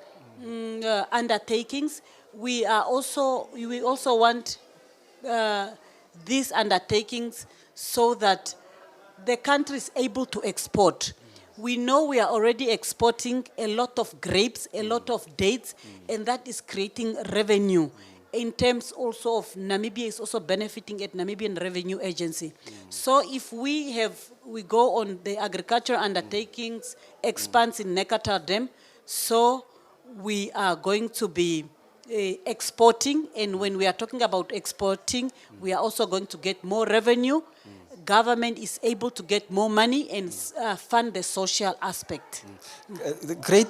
undertakings, we also want these undertakings so that the country is able to export. We know we are already exporting a lot of grapes, a lot of dates, and that is creating revenue. in terms also of Namibia is also benefiting at Namibian Revenue Agency. So if we go on the agricultural undertakings, expands in Nekata Dam, so we are going to be exporting, and when we are talking about exporting, we are also going to get more revenue. Government is able to get more money and fund the social aspect. Great,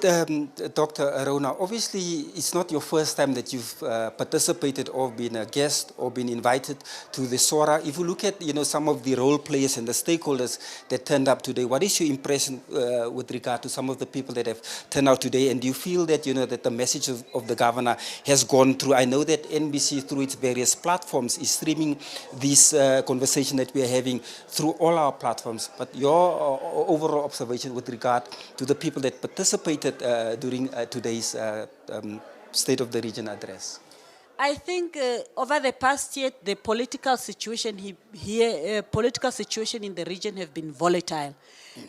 Dr. Arona. Obviously, it's not your first time that you've participated or been a guest or been invited to the SORA. If you look at, some of the role players and the stakeholders that turned up today, what is your impression with regard to some of the people that have turned out today? And do you feel that, that the message of the governor has gone through? I know that NBC, through its various platforms, is streaming this conversation that we are having through all our platforms. But your overall observation with regard to the people that participated during today's State of the Region address? I think over the past year, the political situation political situation in the region have been volatile,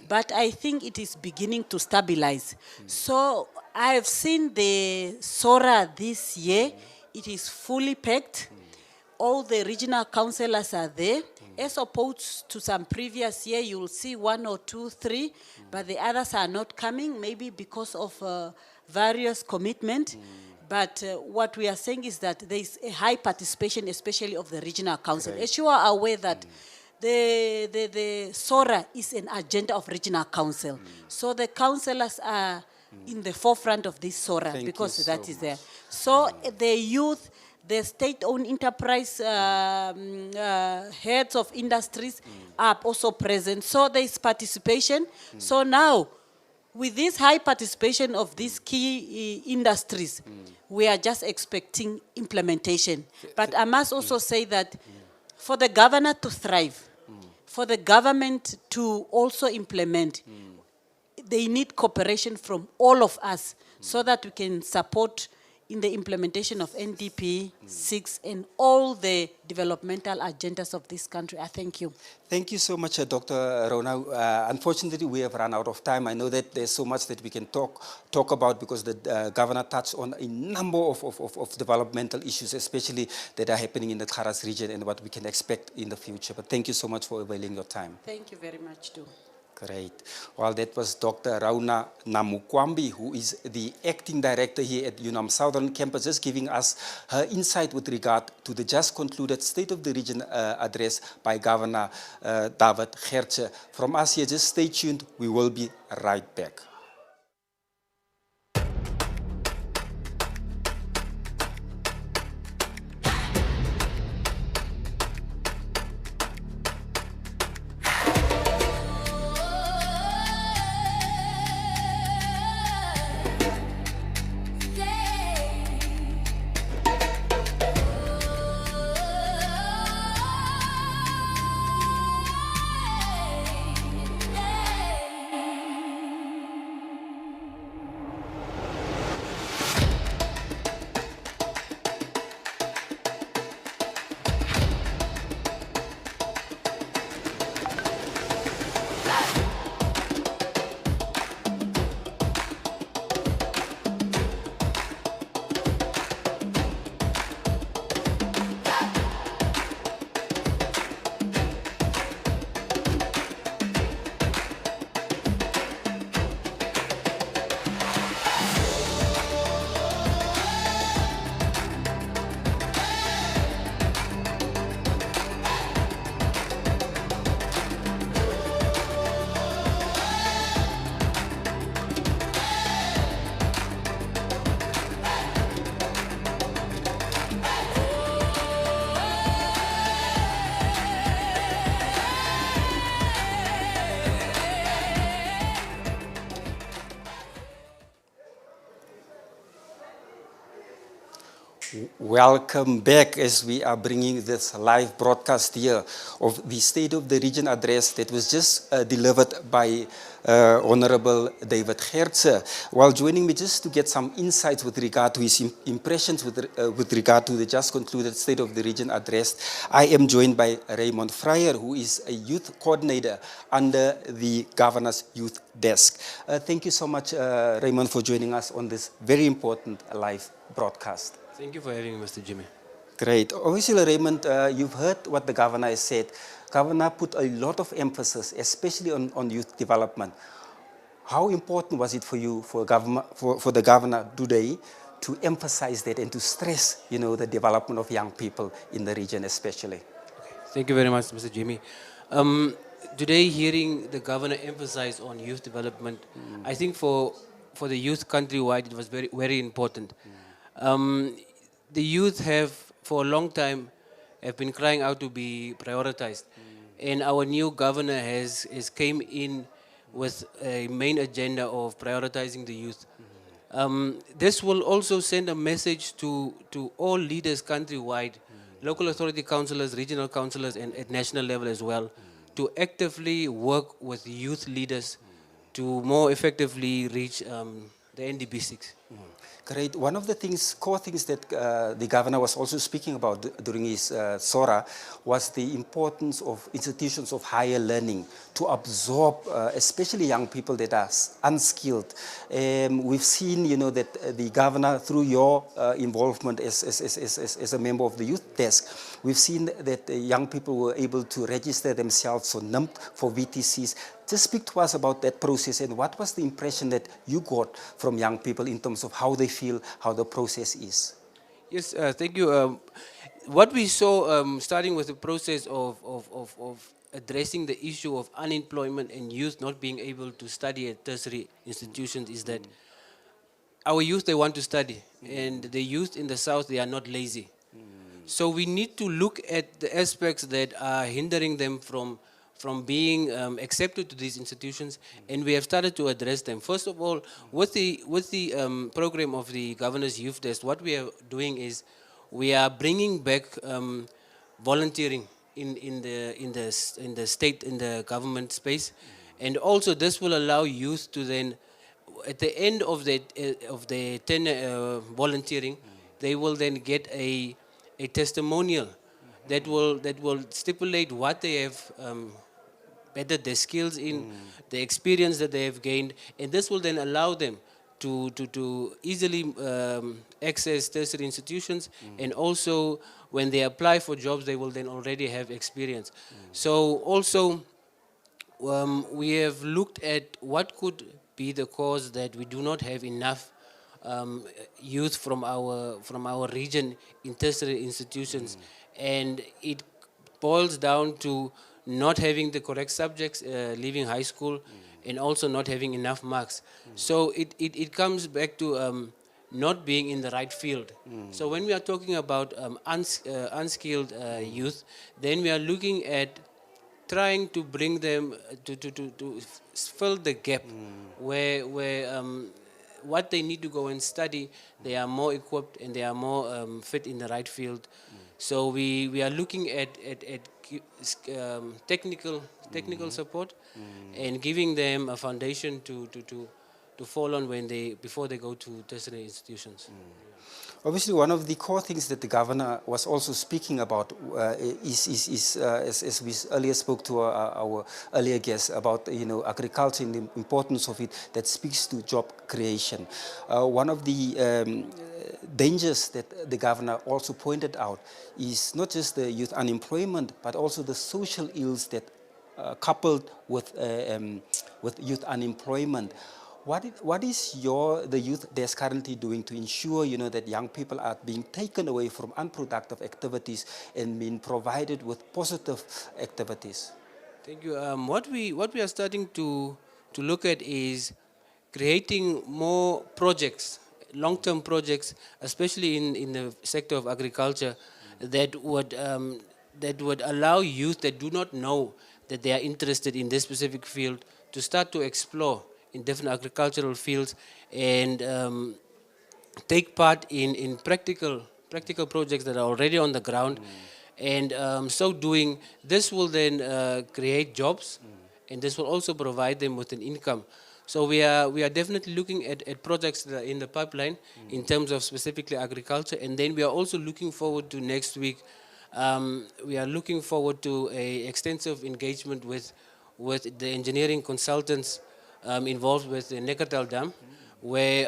but I think it is beginning to stabilize. So I have seen the SORA this year; it is fully packed. All the regional councillors are there. As opposed to some previous year, you will see 1 or 2, 3, but the others are not coming, maybe because of various commitment. But what we are saying is that there is a high participation, especially of the regional council. As you are aware that the SORA is an agenda of regional council. So the councillors are in the forefront of this SORA because that is there. So the youth, the state-owned enterprise heads of industries are also present. So there is participation. So now, with this high participation of these key industries, we are just expecting implementation. But I must also say that for the governor to thrive, for the government to also implement, they need cooperation from all of us so that we can support in the implementation of NDP 6 and all the developmental agendas of this country. I thank you. Thank you so much, Dr. Rona. Unfortunately, we have run out of time. I know that there's so much that we can talk about because the governor touched on a number of developmental issues, especially that are happening in the Kharas region and what we can expect in the future. But thank you so much for availing your time. Thank you very much, too. Great. Well, that was Dr. Rauna Namukwambi, who is the acting director here at UNAM Southern Campus, just giving us her insight with regard to the just concluded State of the Region address by Governor Dawid Gertze. From us here, just stay tuned. We will be right back. Welcome back as we are bringing this live broadcast here of the State of the Region address that was just delivered by Honorable Dawid Gertze. While joining me just to get some insights with regard to his impressions with regard to the just concluded State of the Region address, I am joined by Raymond Fryer, who is a youth coordinator under the Governor's Youth Desk. Thank you so much, Raymond, for joining us on this very important live broadcast. Thank you for having me, Mr. Jimmy. Great. Obviously, Raymond, you've heard what the governor has said. Governor put a lot of emphasis, especially on youth development. How important was it for you, for the governor today, to emphasize that and to stress, the development of young people in the region, especially? Thank you very much, Mr. Jimmy. Um, Today, hearing the governor emphasize on youth development, I think for the youth countrywide, it was very, very important. The youth have, for a long time, have been crying out to be prioritized. And our new governor has came in with a main agenda of prioritizing the youth. This will also send a message to all leaders countrywide, local authority councillors, regional councillors, and at national level as well, to actively work with youth leaders to more effectively reach the NDB6. Great. One of the core things that the governor was also speaking about during his SORA was the importance of institutions of higher learning to absorb, especially young people that are unskilled. We've seen, that the governor, through your involvement as a member of the youth desk, we've seen that young people were able to register themselves for NIMP, for VTCs. Just speak to us about that process and what was the impression that you got from young people in terms of how they feel, how the process is. Yes, thank you. What we saw, starting with the process of addressing the issue of unemployment and youth not being able to study at tertiary institutions, is that our youth, they want to study, and the youth in the south, they are not lazy. So we need to look at the aspects that are hindering them from being accepted to these institutions, and we have started to address them. First of all, with the program of the Governor's Youth Desk, what we are doing is we are bringing back volunteering in the state, in the government space, and also this will allow youth to then, at the end of the tenure volunteering, they will then get a testimonial that will stipulate what they have bettered their skills in, the experience that they have gained, and this will then allow them to easily access tertiary institutions, and also when they apply for jobs, they will then already have experience. So also, we have looked at what could be the cause that we do not have enough youth from our region in tertiary institutions, and it boils down to not having the correct subjects leaving high school, and also not having enough marks. So it comes back to not being in the right field. So when we are talking about unskilled youth, then we are looking at trying to bring them to fill the gap where what they need to go and study, they are more equipped and they are more fit in the right field. So we are looking at technical support and giving them a foundation to fall on before they go to tertiary institutions. Obviously, one of the core things that the governor was also speaking about is as we earlier spoke to our earlier guests about agriculture and the importance of it, that speaks to job creation. One of the dangers that the governor also pointed out is not just the youth unemployment, but also the social ills that coupled with youth unemployment. What is the youth desk currently doing to ensure that young people are being taken away from unproductive activities and being provided with positive activities? Thank you. What we are starting to look at is creating more projects, long-term projects, especially in the sector of agriculture, that would allow youth that do not know that they are interested in this specific field to start to explore in different agricultural fields and take part in practical projects that are already on the ground. And so doing, this will then create jobs, and this will also provide them with an income. So we are definitely looking at projects that are in the pipeline in terms of specifically agriculture, and then we are also looking forward to next week. We are looking forward to a extensive engagement with the engineering consultants involved with the Neckartal Dam, where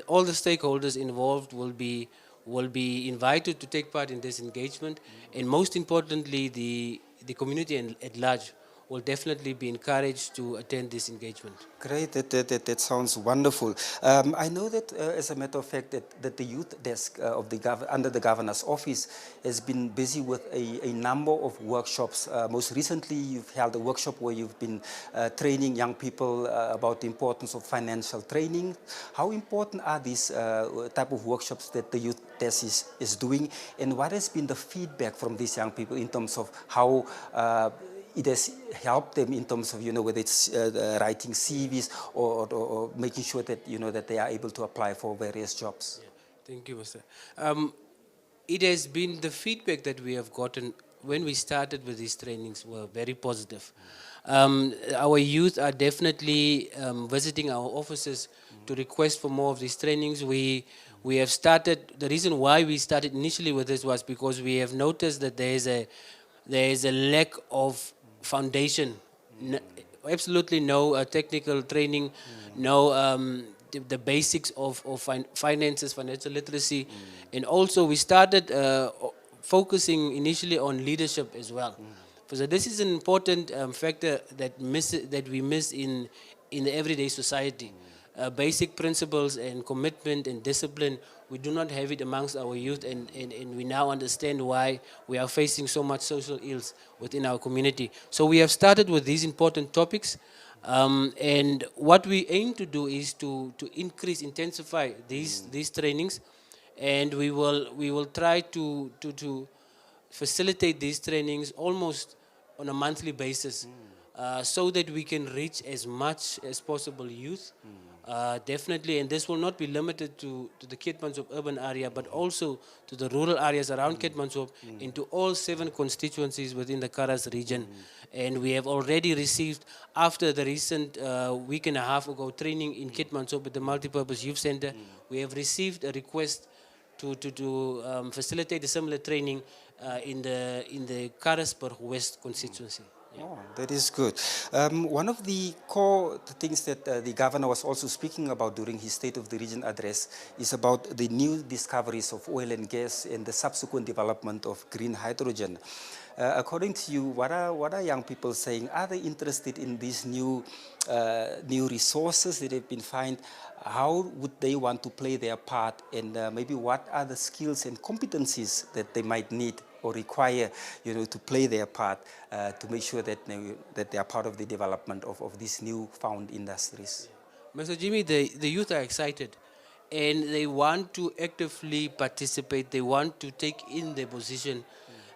all the stakeholders involved will be will be invited to take part in this engagement, and most importantly, the community at large will definitely be encouraged to attend this engagement. Great, that sounds wonderful. I know that, as a matter of fact, that the youth desk of under the governor's office has been busy with a number of workshops. Most recently, you've held a workshop where you've been training young people about the importance of financial training. How important are these type of workshops that the youth desk is doing, and what has been the feedback from these young people in terms of how it has helped them in terms of, whether it's writing CVs or making sure that, that they are able to apply for various jobs? Yeah. Thank you, Mr. It has been the feedback that we have gotten when we started with these trainings were very positive. Our youth are definitely visiting our offices to request for more of these trainings. We have started, the reason why we started initially with this was because we have noticed that there is a lack of foundation, absolutely no technical training, no the basics of finances, financial literacy, and also we started focusing initially on leadership as well. So this is an important factor that we miss in the everyday society. Basic principles and commitment and discipline, we do not have it amongst our youth, and we now understand why we are facing so much social ills within our community. So we have started with these important topics, and what we aim to do is to intensify these trainings, and we will try to facilitate these trainings almost on a monthly basis, so that we can reach as much as possible youth. Definitely, and this will not be limited to the Keetmanshoop urban area, but also to the rural areas around Keetmanshoop, into all 7 constituencies within the Kharas region. And we have already received, after the recent week and a half ago training in Keetmanshoop at the Multipurpose Youth Center, we have received a request to facilitate a similar training in the Karasburg West constituency. Oh, that is good. One of the core things that the governor was also speaking about during his State of the Region address is about the new discoveries of oil and gas and the subsequent development of green hydrogen. According to you, what are young people saying? Are they interested in these new resources that have been found? How would they want to play their part, and maybe what are the skills and competencies that they might need or require, to play their part to make sure that they are part of the development of these new found industries? Mr. Jimmy, the youth are excited, and they want to actively participate. They want to take in their position.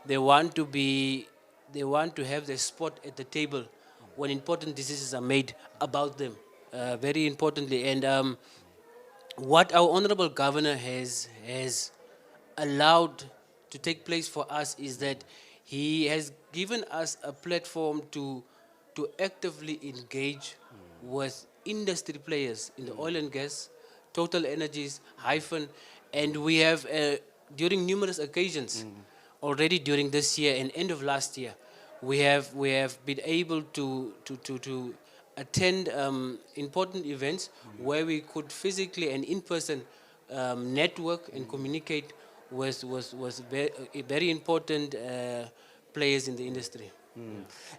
They want to have their spot at the table when important decisions are made about them. Very importantly, and what our honorable governor has allowed to take place for us is that he has given us a platform to actively engage with industry players in the oil and gas, Total Energies, Hyphen, and we have during numerous occasions already during this year and end of last year, we have been able to attend important events where we could physically and in person network and communicate with very important players in the industry.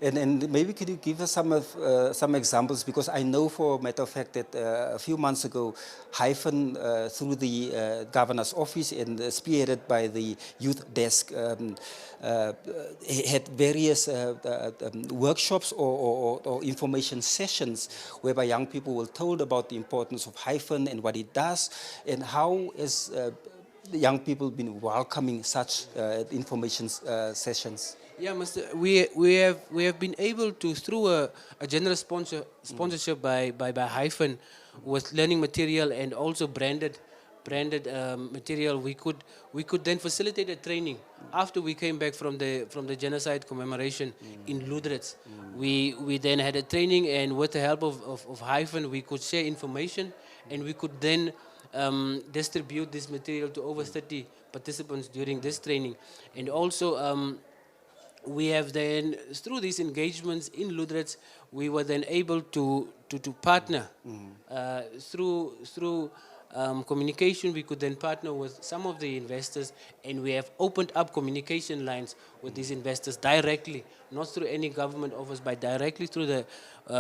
And maybe could you give us some examples, because I know for a matter of fact that a few months ago, Hyphen through the governor's office and spearheaded by the youth desk had various workshops or information sessions whereby young people were told about the importance of Hyphen and what it does, and how has the young people been welcoming such information sessions. Yeah, Mr. We have been able to, through a generous sponsorship by Hyphen, with learning material and also branded material, we could then facilitate a training after we came back from the genocide commemoration in Ludrets. We then had a training, and with the help of Hyphen, we could share information, and we could then distribute this material to over 30 participants during this training. And also we have then, through these engagements in Ludrets, we were then able to partner through communication, we could then partner with some of the investors, and we have opened up communication lines with these investors directly, not through any government office, but directly through the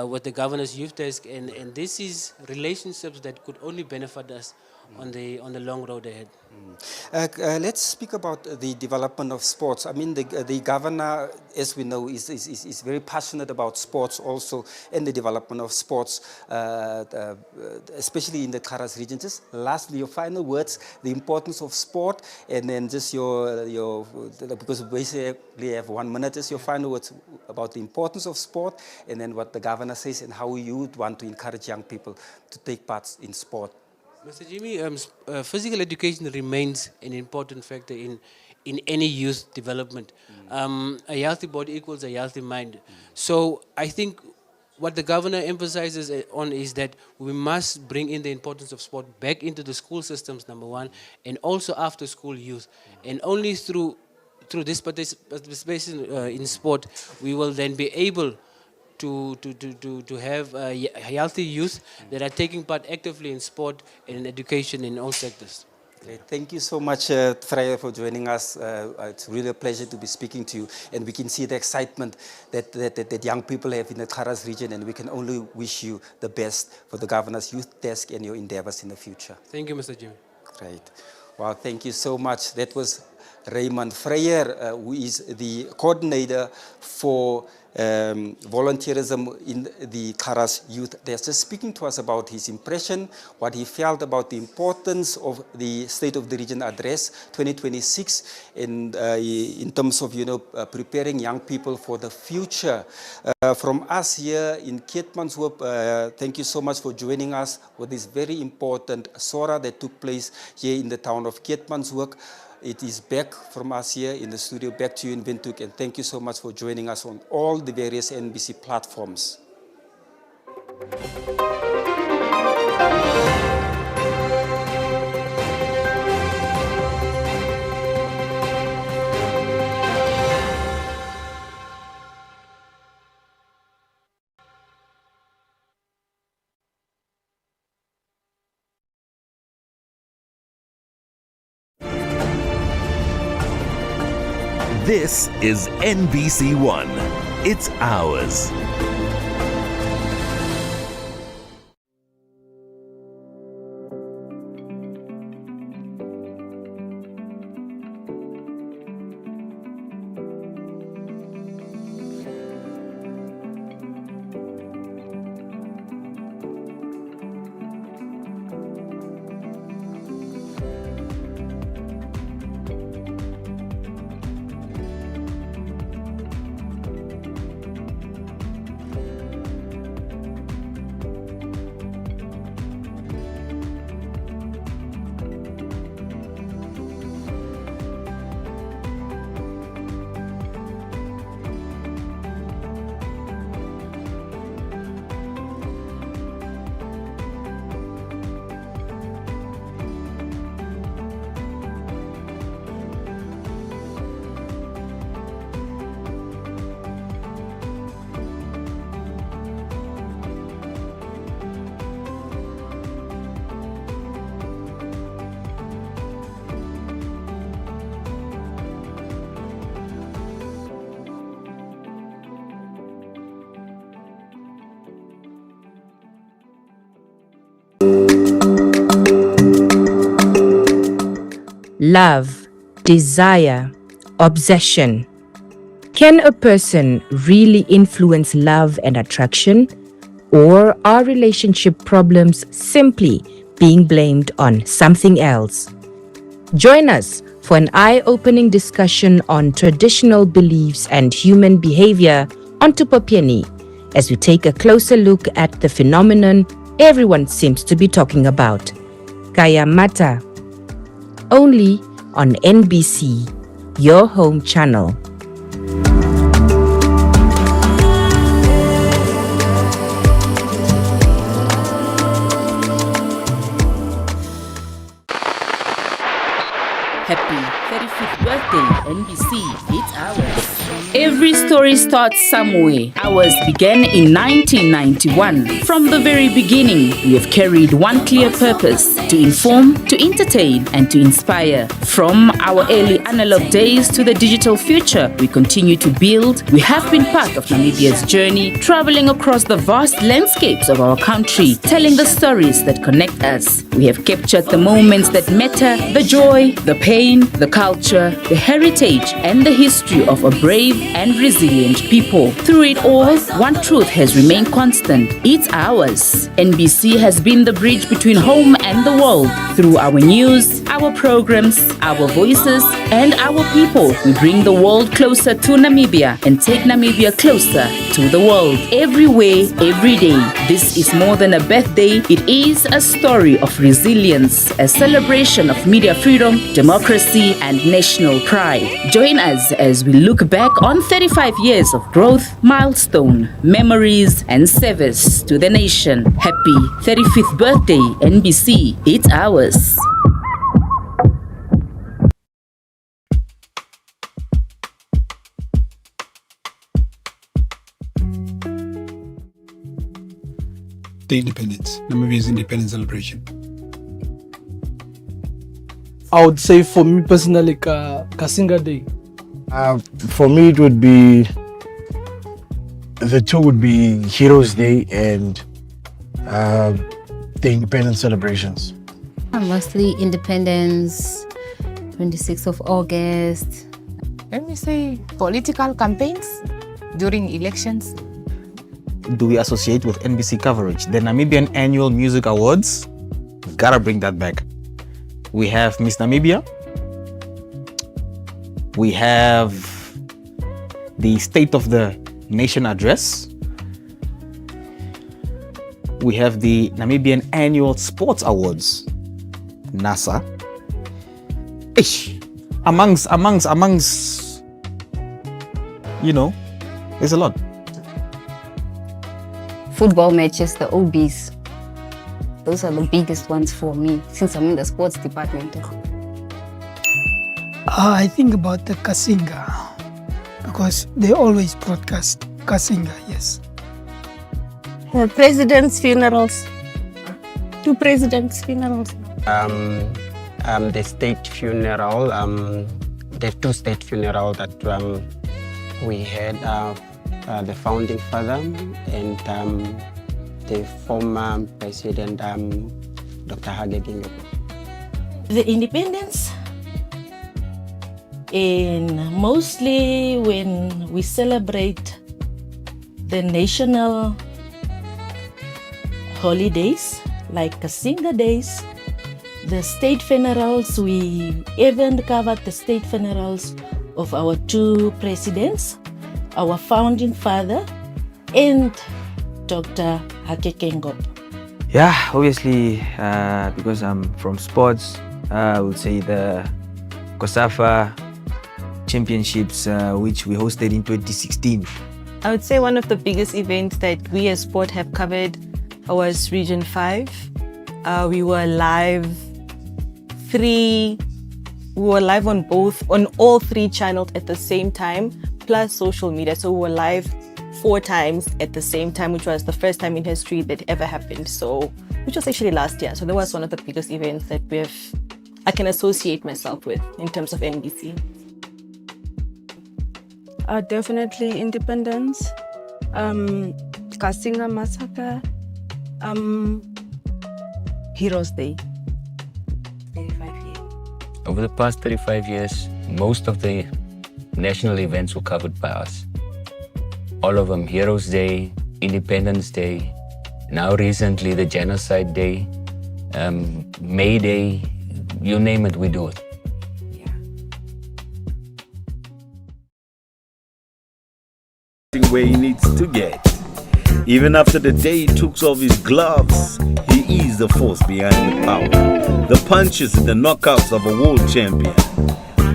with the governor's youth desk, and this is relationships that could only benefit us on the long road ahead. Let's speak about the development of sports. I mean, the governor, as we know, is very passionate about sports also, and the development of sports, especially in the Kharas region. Just lastly, your final words, the importance of sport, and then just your because we basically have 1 minute, just your final words about the importance of sport, and then what the governor says and how you would want to encourage young people to take part in sport. Mr. Jimmy, physical education remains an important factor in any youth development. A healthy body equals a healthy mind. So I think what the governor emphasizes on is that we must bring in the importance of sport back into the school systems, number one, and also after school youth. And only through this participation in sport, we will then be able to have healthy youth that are taking part actively in sport and in education in all sectors. Great. Thank you so much, Freya, for joining us. It's really a pleasure to be speaking to you, and we can see the excitement that young people have in the Kharas region, and we can only wish you the best for the Governor's Youth Desk and your endeavors in the future. Thank you, Mr. Jimmy. Great. Well, thank you so much. That was Raymond Freyer, who is the coordinator for volunteerism in the Kharas Youth. They're just speaking to us about his impression, what he felt about the importance of the State of the Region Address 2026 in terms of, preparing young people for the future. From us here in Keetmanshoop, thank you so much for joining us with this very important SORA that took place here in the town of Keetmanshoop. It is back from us here in the studio, back to you in Windhoek, and thank you so much for joining us on all the various NBC platforms. This is NBC One. It's ours. Love, desire, obsession. Can a person really influence love and attraction? Or are relationship problems simply being blamed on something else? Join us for an eye-opening discussion on traditional beliefs and human behavior on Tupopiani as we take a closer look at the phenomenon everyone seems to be talking about, Kaya Mata. Only on NBC, your home channel. Happy 35th birthday, NBC, it's ours. Every Every story starts somewhere. Ours began in 1991. From the very beginning, we have carried one clear purpose: to inform, to entertain, and to inspire. From our early analog days to the digital future, we continue to build. We have been part of Namibia's journey, traveling across the vast landscapes of our country, telling the stories that connect us. We have captured the moments that matter, the joy, the pain, the culture, the heritage, and the history of a brave and resilient people. Through it all, one truth has remained constant: it's ours. NBC has been the bridge between home and the world. Through our news, our programs, our voices, and our people, we bring the world closer to Namibia and take Namibia closer to the world. Everywhere, every day. This is more than a birthday. It is a story of resilience, a celebration of media freedom, democracy, and national pride. Join us as we look back on 35 years of growth, milestone, memories, and service to the nation. Happy 35th birthday, NBC. It's ours. The independence, Namibia's independence celebration. I would say for me personally, Kasinga Day. For me, it would be, the two would be Heroes Day and the independence celebrations. Mostly Independence, 26th of August. Let me say political campaigns during elections. Do we associate with NBC coverage? The Namibian Annual Music Awards, gotta bring that back. We have Miss Namibia. We have the State of the Nation Address. We have the Namibian Annual Sports Awards, NASA. Amongst, you know, there's a lot. Football matches, the OBs. Those are the biggest ones for me, since I'm in the sports department. I think about the Kasinga, because they always broadcast Kasinga, yes. President's funerals. 2 presidents' funerals. The state funeral, the 2 state funeral that we had, the founding father and the former president, Dr. Hage. The independence, and mostly when we celebrate the national holidays like Kasinga Days, the state funerals. We even covered the state funerals of our 2 presidents, our founding father and Dr. Hakekengop. Yeah, obviously, because I'm from sports, I would say the COSAFA Championships, which we hosted in 2016. I would say one of the biggest events that we as sport have covered was Region 5. We were live on all 3 channels at the same time, plus social media. So we were live 4 times at the same time, which was the first time in history that ever happened. So, which was actually last year. So that was one of the biggest events that I can associate myself with in terms of NBC. Definitely Independence, Kasinga Massacre, Heroes Day. 35 years. Over the past 35 years, most of the national events were covered by us. All of them: Heroes Day, Independence Day, now recently the Genocide Day, May Day, you name it, we do it. Where he needs to get. Even after the day he took off his gloves, he is the force behind the power. The punches and the knockouts of a world champion.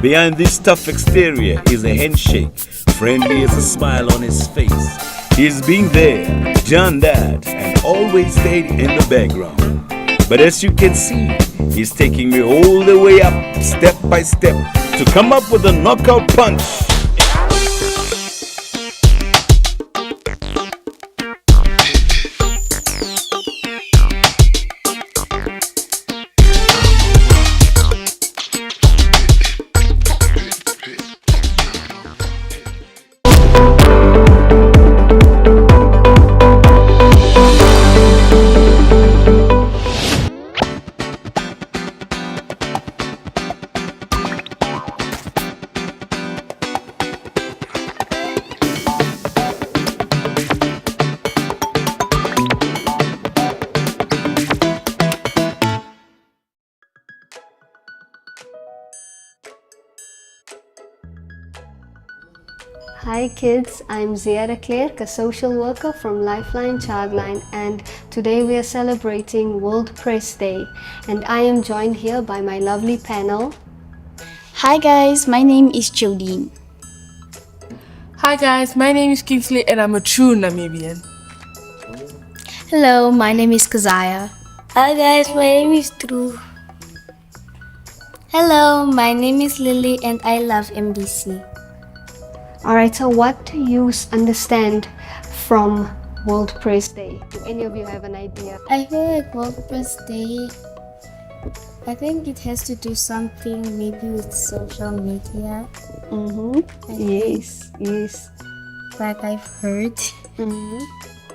Behind this tough exterior is a handshake, friendly as a smile on his face. He's been there, done that, and always stayed in the background. But as you can see, he's taking me all the way up, step by step, to come up with a knockout punch. Hi kids, I'm Ziada Clerk, a social worker from Lifeline Childline, and today we are celebrating World Press Day, and I am joined here by my lovely panel. Hi guys, my name is Jodine. Hi guys, my name is Kingsley and I'm a true Namibian. Hello, my name is Kazaya. Hi guys, my name is Drew. Hello, my name is Lily and I love MDC. Alright, so what do you understand from World Press Day? Do any of you have an idea? I feel like World Press Day, I think it has to do something maybe with social media. Yes, yes. Like I've heard.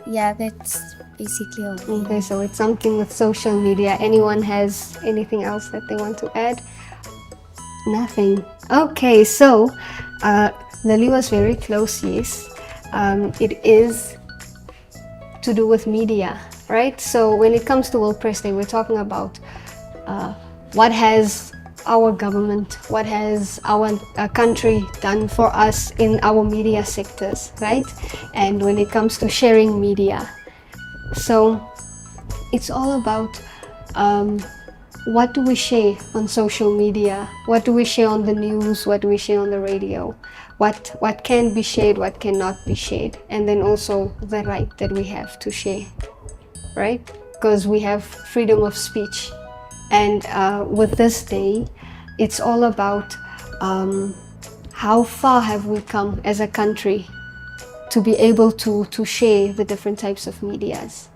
Yeah, that's basically all. Okay, so it's something with social media. Anyone has anything else that they want to add? Nothing. Okay, so Lily was very close, yes. It is to do with media, right? So when it comes to World Press Day, we're talking about what has our government, what has our country done for us in our media sectors, right? And when it comes to sharing media. So it's all about what do we share on social media? What do we share on the news? What do we share on the radio? What can be shared, what cannot be shared? And then also the right that we have to share, right? Because we have freedom of speech. And with this day, it's all about how far have we come as a country to be able to share the different types of medias.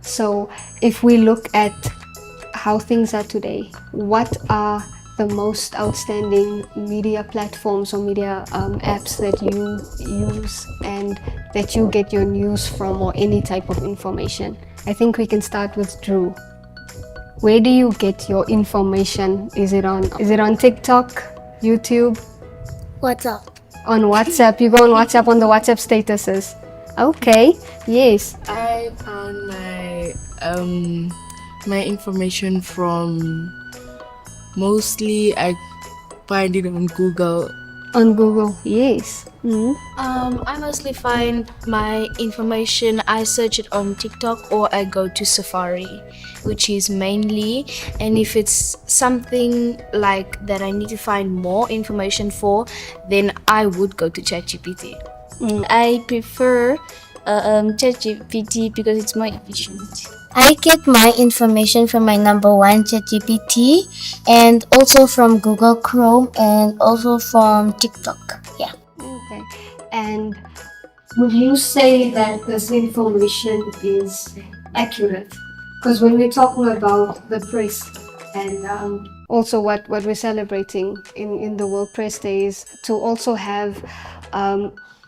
So if we look at how things are today, what are the most outstanding media platforms or media apps that you use and that you get your news from, or any type of information? I think we can start with Drew. Where do you get your information? Is it on TikTok, YouTube? WhatsApp. On WhatsApp, you go on WhatsApp on the WhatsApp statuses. Okay, yes. I found my information from, mostly I find it on Google. On Google, yes. I mostly find my information, I search it on TikTok or I go to Safari, which is mainly, and if it's something like that I need to find more information for, then I would go to ChatGPT. I prefer ChatGPT because it's more efficient. I get my information from my number one, ChatGPT, and also from Google Chrome, and also from TikTok. Yeah. Okay. And would you say that this information is accurate? Because when we're talking about the press and also what we're celebrating in the World Press Day is to also have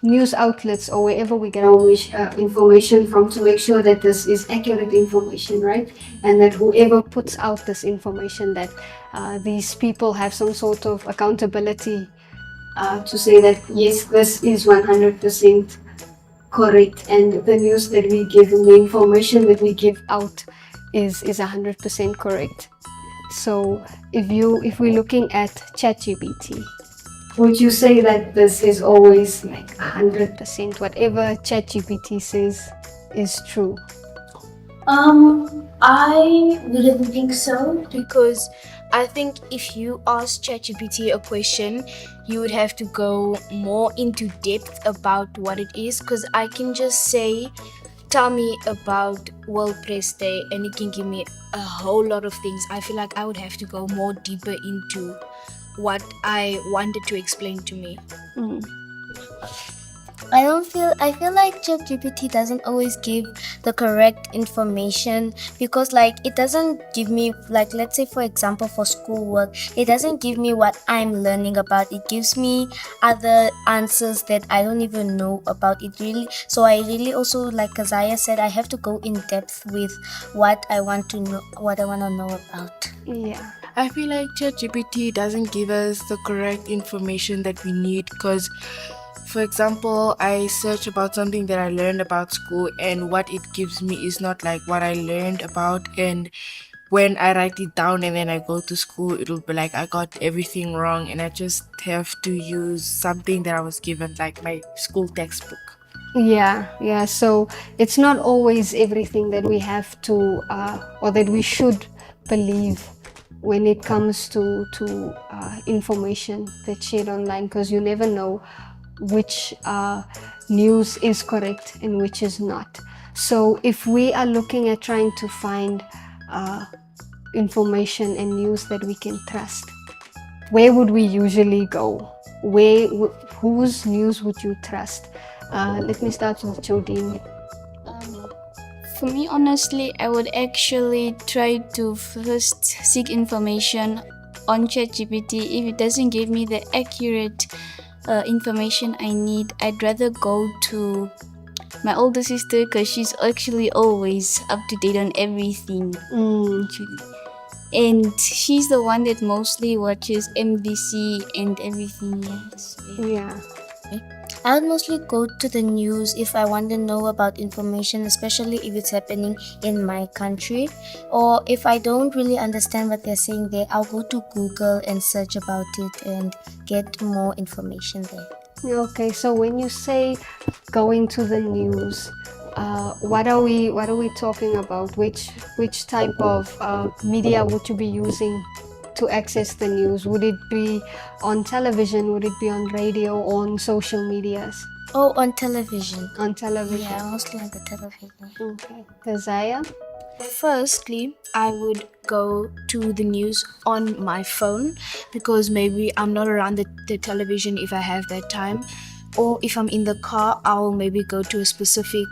news outlets or wherever we get our information from, to make sure that this is accurate information, right? And that whoever puts out this information, that these people have some sort of accountability to say that yes, this is 100% correct, and the news that we give and the information that we give out is 100% correct. So if we're looking at ChatGPT, would you say that this is always like 100%? Whatever ChatGPT says is true? I wouldn't think so, because I think if you ask ChatGPT a question, you would have to go more into depth about what it is, because I can just say, tell me about World Press Day, and it can give me a whole lot of things. I feel like I would have to go more deeper into what I wanted to explain to me. I feel like ChatGPT doesn't always give the correct information, because like it doesn't give me, like, let's say for example for schoolwork, it doesn't give me what I'm learning about. It gives me other answers that I don't even know about it really. So I really also, like Kazaya said, I have to go in depth with what I want to know about. Yeah. I feel like ChatGPT doesn't give us the correct information that we need, because for example, I search about something that I learned about school, and what it gives me is not like what I learned about, and when I write it down and then I go to school, it'll be like I got everything wrong and I just have to use something that I was given, like my school textbook. Yeah. So it's not always everything that we have to or that we should believe when it comes to information that's shared online, because you never know which news is correct and which is not. So if we are looking at trying to find information and news that we can trust, where would we usually go? Whose news would you trust? Let me start with Jodine. For me, honestly, I would actually try to first seek information on ChatGPT. If it doesn't give me the accurate information I need, I'd rather go to my older sister, because she's actually always up to date on everything. And she's the one that mostly watches MBC and everything. Yeah. I would mostly go to the news if I want to know about information, especially if it's happening in my country. Or if I don't really understand what they're saying there, I'll go to Google and search about it and get more information there. Okay, so when you say going to the news, what are we talking about? Which type of media would you be using to access the news? Would it be on television? Would it be on radio? On social medias? Oh, on television. On television. Yeah, mostly on the television. Okay. Kazaya? Firstly, I would go to the news on my phone, because maybe I'm not around the television if I have that time. Or if I'm in the car, I'll maybe go to a specific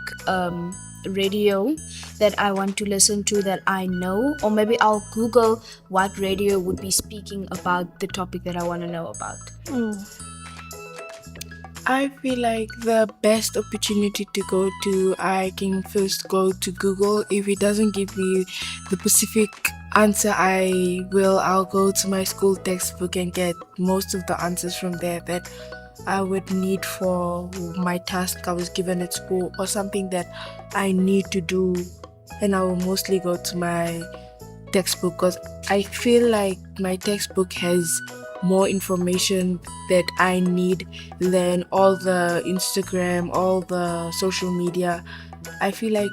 radio that I want to listen to that I know. Or maybe I'll Google what radio would be speaking about the topic that I want to know about. I feel like the best opportunity to go to, I can first go to Google. If it doesn't give me the specific answer I'll go to my school textbook and get most of the answers from there that I would need for my task I was given at school, or something that I need to do, and I will mostly go to my textbook, because I feel like my textbook has more information that I need than all the Instagram, all the social media. I feel like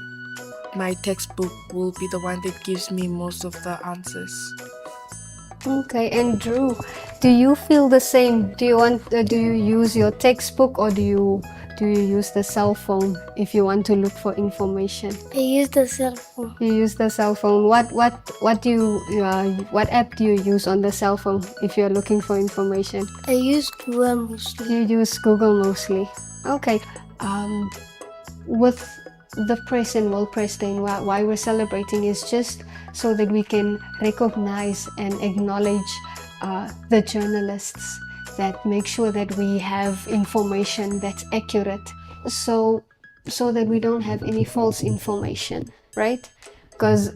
my textbook will be the one that gives me most of the answers. Okay, and Drew, do you feel the same? Do you use your textbook, or do you use the cell phone if you want to look for information? I use the cell phone. You use the cell phone. What app do you use on the cell phone if you're looking for information? I use Google mostly. You use Google mostly. Okay. With the press and World Press Day, why we're celebrating is just so that we can recognize and acknowledge the journalists that make sure that we have information that's accurate, so that we don't have any false information, right? Because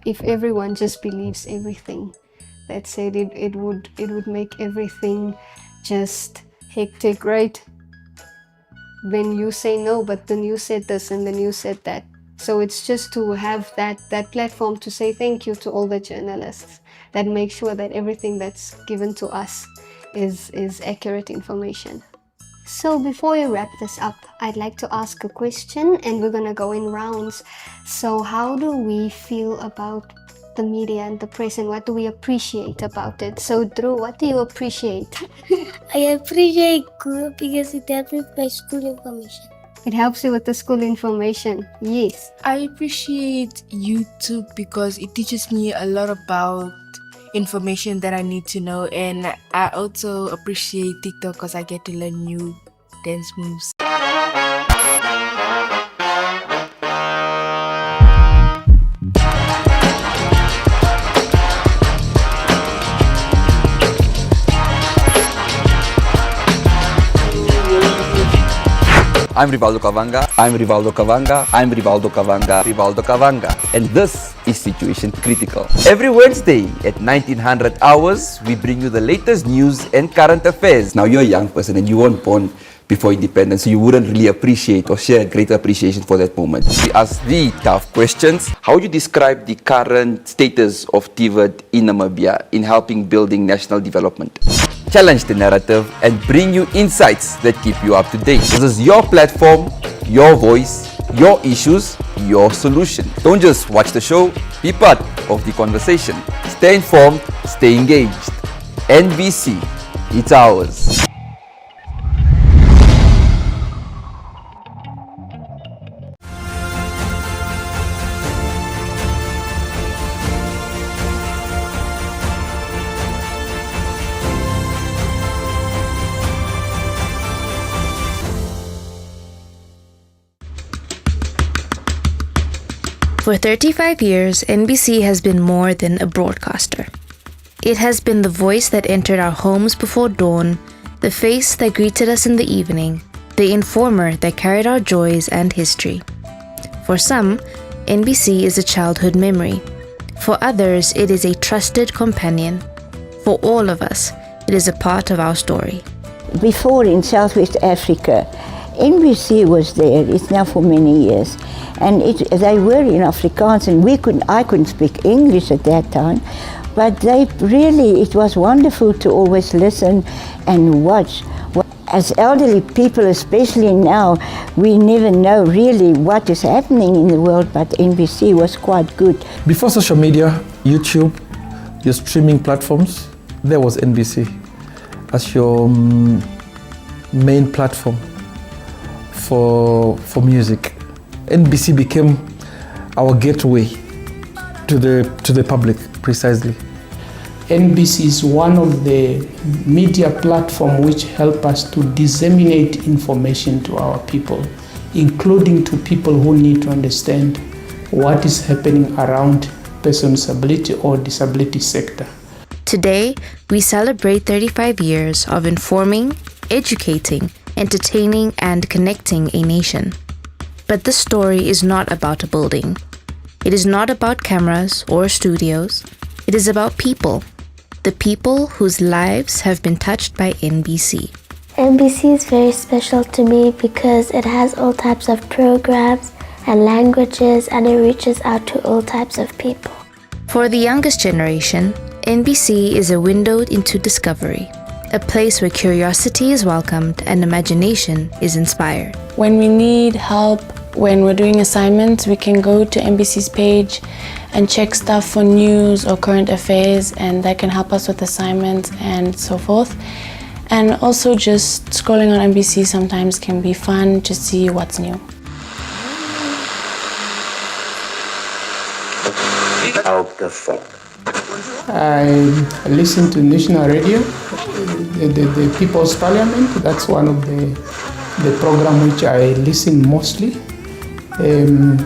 if everyone just believes everything that's said, it would make everything just hectic, right? When you say no, but the news said this and the news said that. So it's just to have that platform to say thank you to all the journalists that make sure that everything that's given to us is accurate information. So before we wrap this up, I'd like to ask a question, and we're gonna go in rounds. So how do we feel about the media and the press, and what do we appreciate about it? So Drew, what do you appreciate? I appreciate Google because it helps me with my school information. It helps you with the school information. Yes. I appreciate YouTube because it teaches me a lot about information that I need to know, and I also appreciate TikTok because I get to learn new dance moves. I'm Rivaldo Cavanga. I'm Rivaldo Cavanga. I'm Rivaldo Cavanga. Rivaldo Cavanga. And this is Situation Critical. Every Wednesday at 1900 hours, we bring you the latest news and current affairs. Now, you're a young person and you weren't born before independence, so you wouldn't really appreciate or share greater appreciation for that moment. We ask the tough questions. How would you describe the current status of TVET in Namibia in helping building national development? Challenge the narrative and bring you insights that keep you up to date. This is your platform, your voice, your issues, your solution. Don't just watch the show, be part of the conversation. Stay informed, stay engaged. NBC, it's ours. For 35 years, NBC has been more than a broadcaster. It has been the voice that entered our homes before dawn, the face that greeted us in the evening, the informer that carried our joys and history. For some, NBC is a childhood memory. For others, it is a trusted companion. For all of us, it is a part of our story. Before in Southwest Africa, NBC was there. It's now for many years. And they were in Afrikaans, and I couldn't speak English at that time, but it was wonderful to always listen and watch. As elderly people, especially now, we never know really what is happening in the world, but NBC was quite good. Before social media, YouTube, your streaming platforms, there was NBC as your main platform for music. NBC became our gateway to the public, precisely. NBC is one of the media platforms which help us to disseminate information to our people, including to people who need to understand what is happening around persons with disability or disability sector. Today, we celebrate 35 years of informing, educating, entertaining, and connecting a nation. But this story is not about a building. It is not about cameras or studios. It is about people. The people whose lives have been touched by NBC. NBC is very special to me because it has all types of programs and languages, and it reaches out to all types of people. For the youngest generation, NBC is a window into discovery, a place where curiosity is welcomed and imagination is inspired. When we need help, when we're doing assignments, we can go to NBC's page and check stuff for news or current affairs, and that can help us with assignments and so forth. And also just scrolling on NBC sometimes can be fun to see what's new. I listen to national radio, the People's Parliament. That's one of the program which I listen mostly. And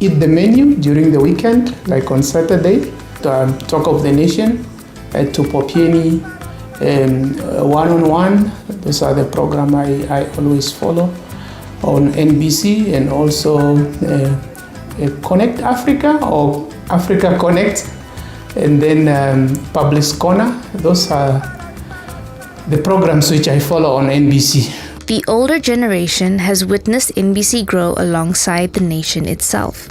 eat the menu during the weekend, like on Saturday, Talk of the Nation, to Popieni, One-on-One. Those are the program I always follow on NBC, and also Connect Africa or Africa Connect, and then Public Corner. Those are the programs which I follow on NBC. The older generation has witnessed NBC grow alongside the nation itself.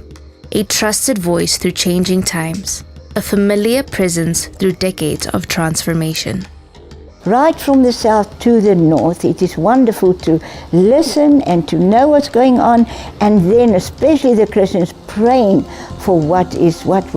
A trusted voice through changing times. A familiar presence through decades of transformation. Right from the south to the north, it is wonderful to listen and to know what's going on, and then especially the Christians praying for what